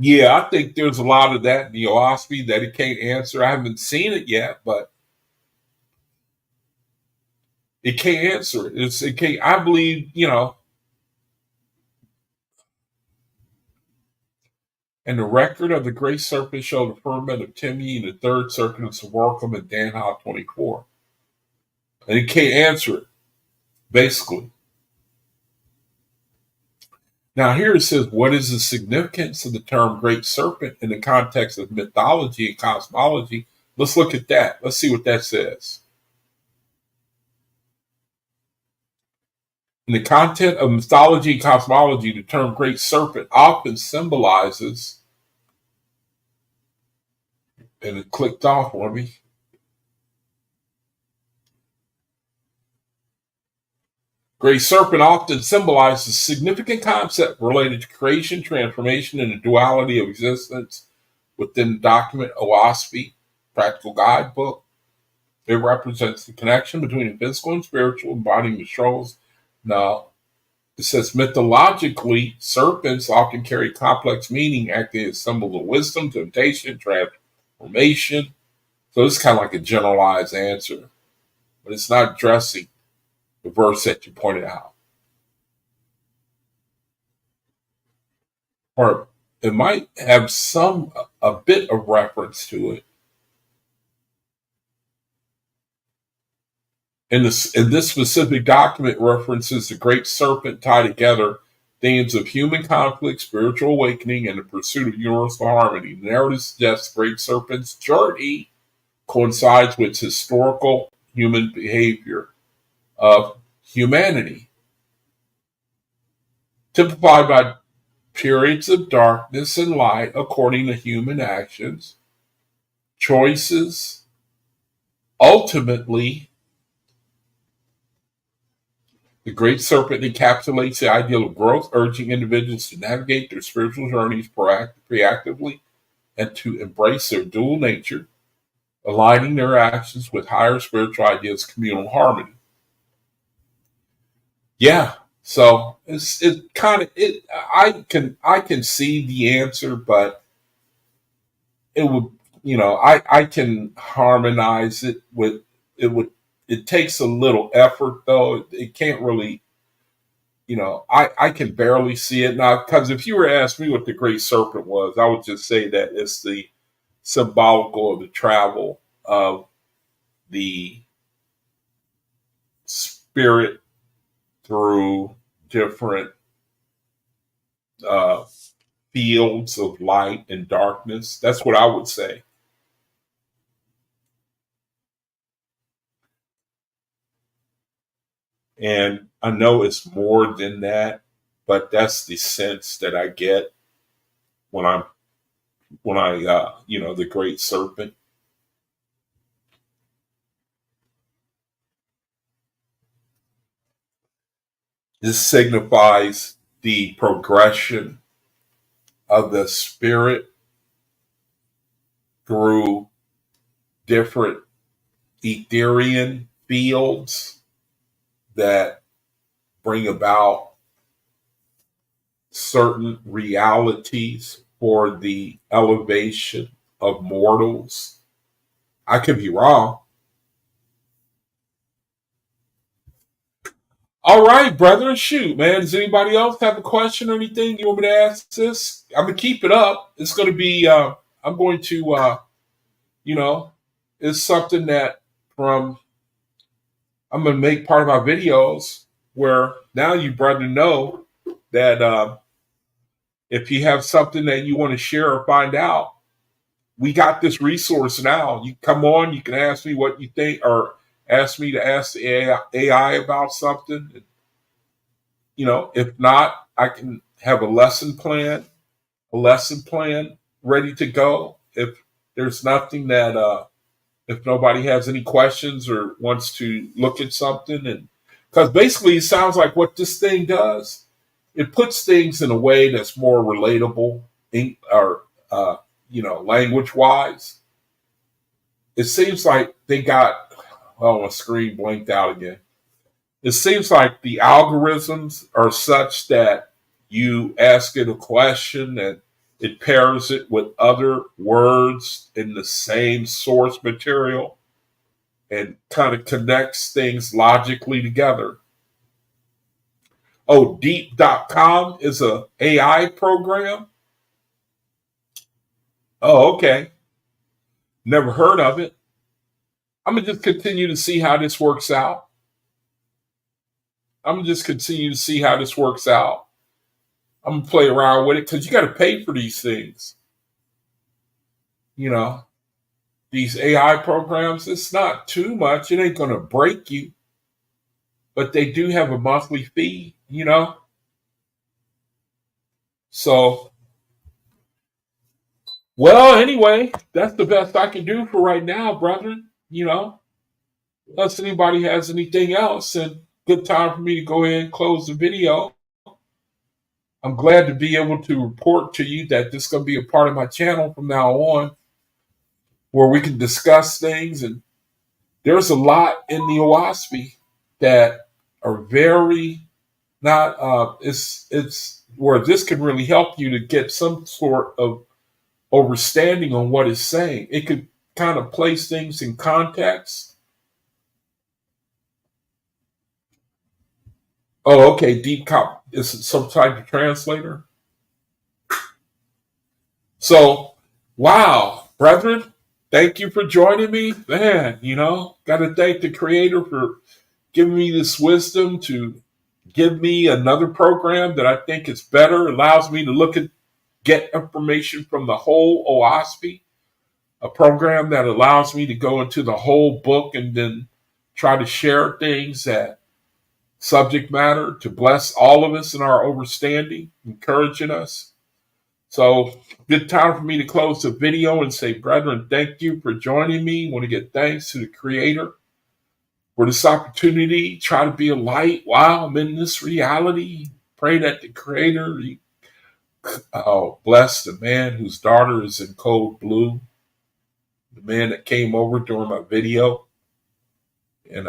Yeah, I think there's a lot of that in the OAHSPE that it can't answer. I haven't seen it yet, but it can't answer it. It can't, I believe, and the record of the great serpent showed the firmament of Timnah in the third circuit of Savarkam and Danhog 24. And it can't answer it, basically. Now, here it says, what is the significance of the term great serpent in the context of mythology and cosmology? Let's look at that. Let's see what that says. In the content of mythology and cosmology, the term great serpent often symbolizes, and it clicked off on me. Great serpent often symbolizes a significant concept related to creation, transformation, and the duality of existence within the document OAHSPE Practical Guidebook. It represents the connection between the physical and spiritual, embodying the struggles. Now, it says mythologically, serpents often carry complex meaning, acting as symbols of wisdom, temptation, transformation. So it's kind of like a generalized answer, but it's not addressing the verse that you pointed out. Or it might have a bit of reference to it. In this specific document references the great serpent tie together themes of human conflict, spiritual awakening, and the pursuit of universal harmony. The narrative suggests the great serpent's journey coincides with historical human behavior of humanity, typified by periods of darkness and light according to human actions, choices. Ultimately, the great serpent encapsulates the ideal of growth, urging individuals to navigate their spiritual journeys proactively and to embrace their dual nature, aligning their actions with higher spiritual ideas, communal harmony. Yeah, so it kind of it. I can see the answer, but it would I can harmonize it with it would. It takes a little effort though. It can't really I can barely see it now, because if you were to ask me what the great serpent was, I would just say that it's the symbolical of the travel of the spirit through different uh, fields of light and darkness. That's what I would say. And I know it's more than that, but that's the sense that I get when I the great serpent. This signifies the progression of the spirit through different Etherian fields that bring about certain realities for the elevation of mortals. I could be wrong. All right, brother. Shoot, man. Does anybody else have a question or anything you want me to ask this? I'm gonna keep it up. It's gonna be. I'm going to. You know, it's something that from I'm going to make part of my videos where now you brethren know that if you have something that you want to share or find out, we got this resource now. You come on, you can ask me what you think, or ask me to ask the AI about something. If not, I can have a lesson plan ready to go. If there's nothing that, if nobody has any questions or wants to look at something, and because basically it sounds like what this thing does, it puts things in a way that's more relatable, or language wise. It seems like they got, oh, my screen blinked out again. It seems like the algorithms are such that you ask it a question and it pairs it with other words in the same source material and kind of connects things logically together. Oh, Deep.com is a AI program? Oh, okay. Never heard of it. I'm going to just continue to see how this works out. I'm going to play around with it because you got to pay for these things. These AI programs, it's not too much. It ain't going to break you, but they do have a monthly fee, So, well, anyway, that's the best I can do for right now, brethren. Unless anybody has anything else, and good time for me to go ahead and close the video. I'm glad to be able to report to you that this is going to be a part of my channel from now on, where we can discuss things. And there's a lot in the OAHSPE that are very not, it's where this can really help you to get some sort of understanding on what it's saying. It could kind of place things in context. Oh, okay. Deep cop is some type of translator. So, wow, brethren, thank you for joining me. Man, got to thank the Creator for giving me this wisdom to give me another program that I think is better, allows me to get information from the whole OAHSPE, a program that allows me to go into the whole book and then try to share things that subject matter to bless all of us in our understanding, encouraging us. So, good time for me to close the video and say, brethren, thank you for joining me. I want to give thanks to the Creator for this opportunity. Try to be a light while I'm in this reality. Pray that the Creator bless the man whose daughter is in code blue, the man that came over during my video, and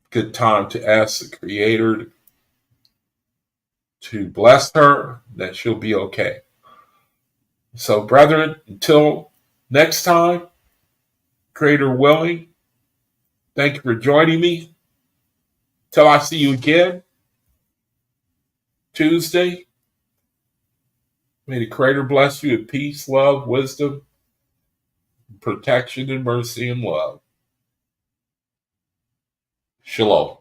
good time to ask the Creator to bless her, that she'll be okay. So, brethren, until next time, Creator willing, thank you for joining me. Till I see you again, Tuesday. May the Creator bless you with peace, love, wisdom, protection, and mercy and love. Shalom.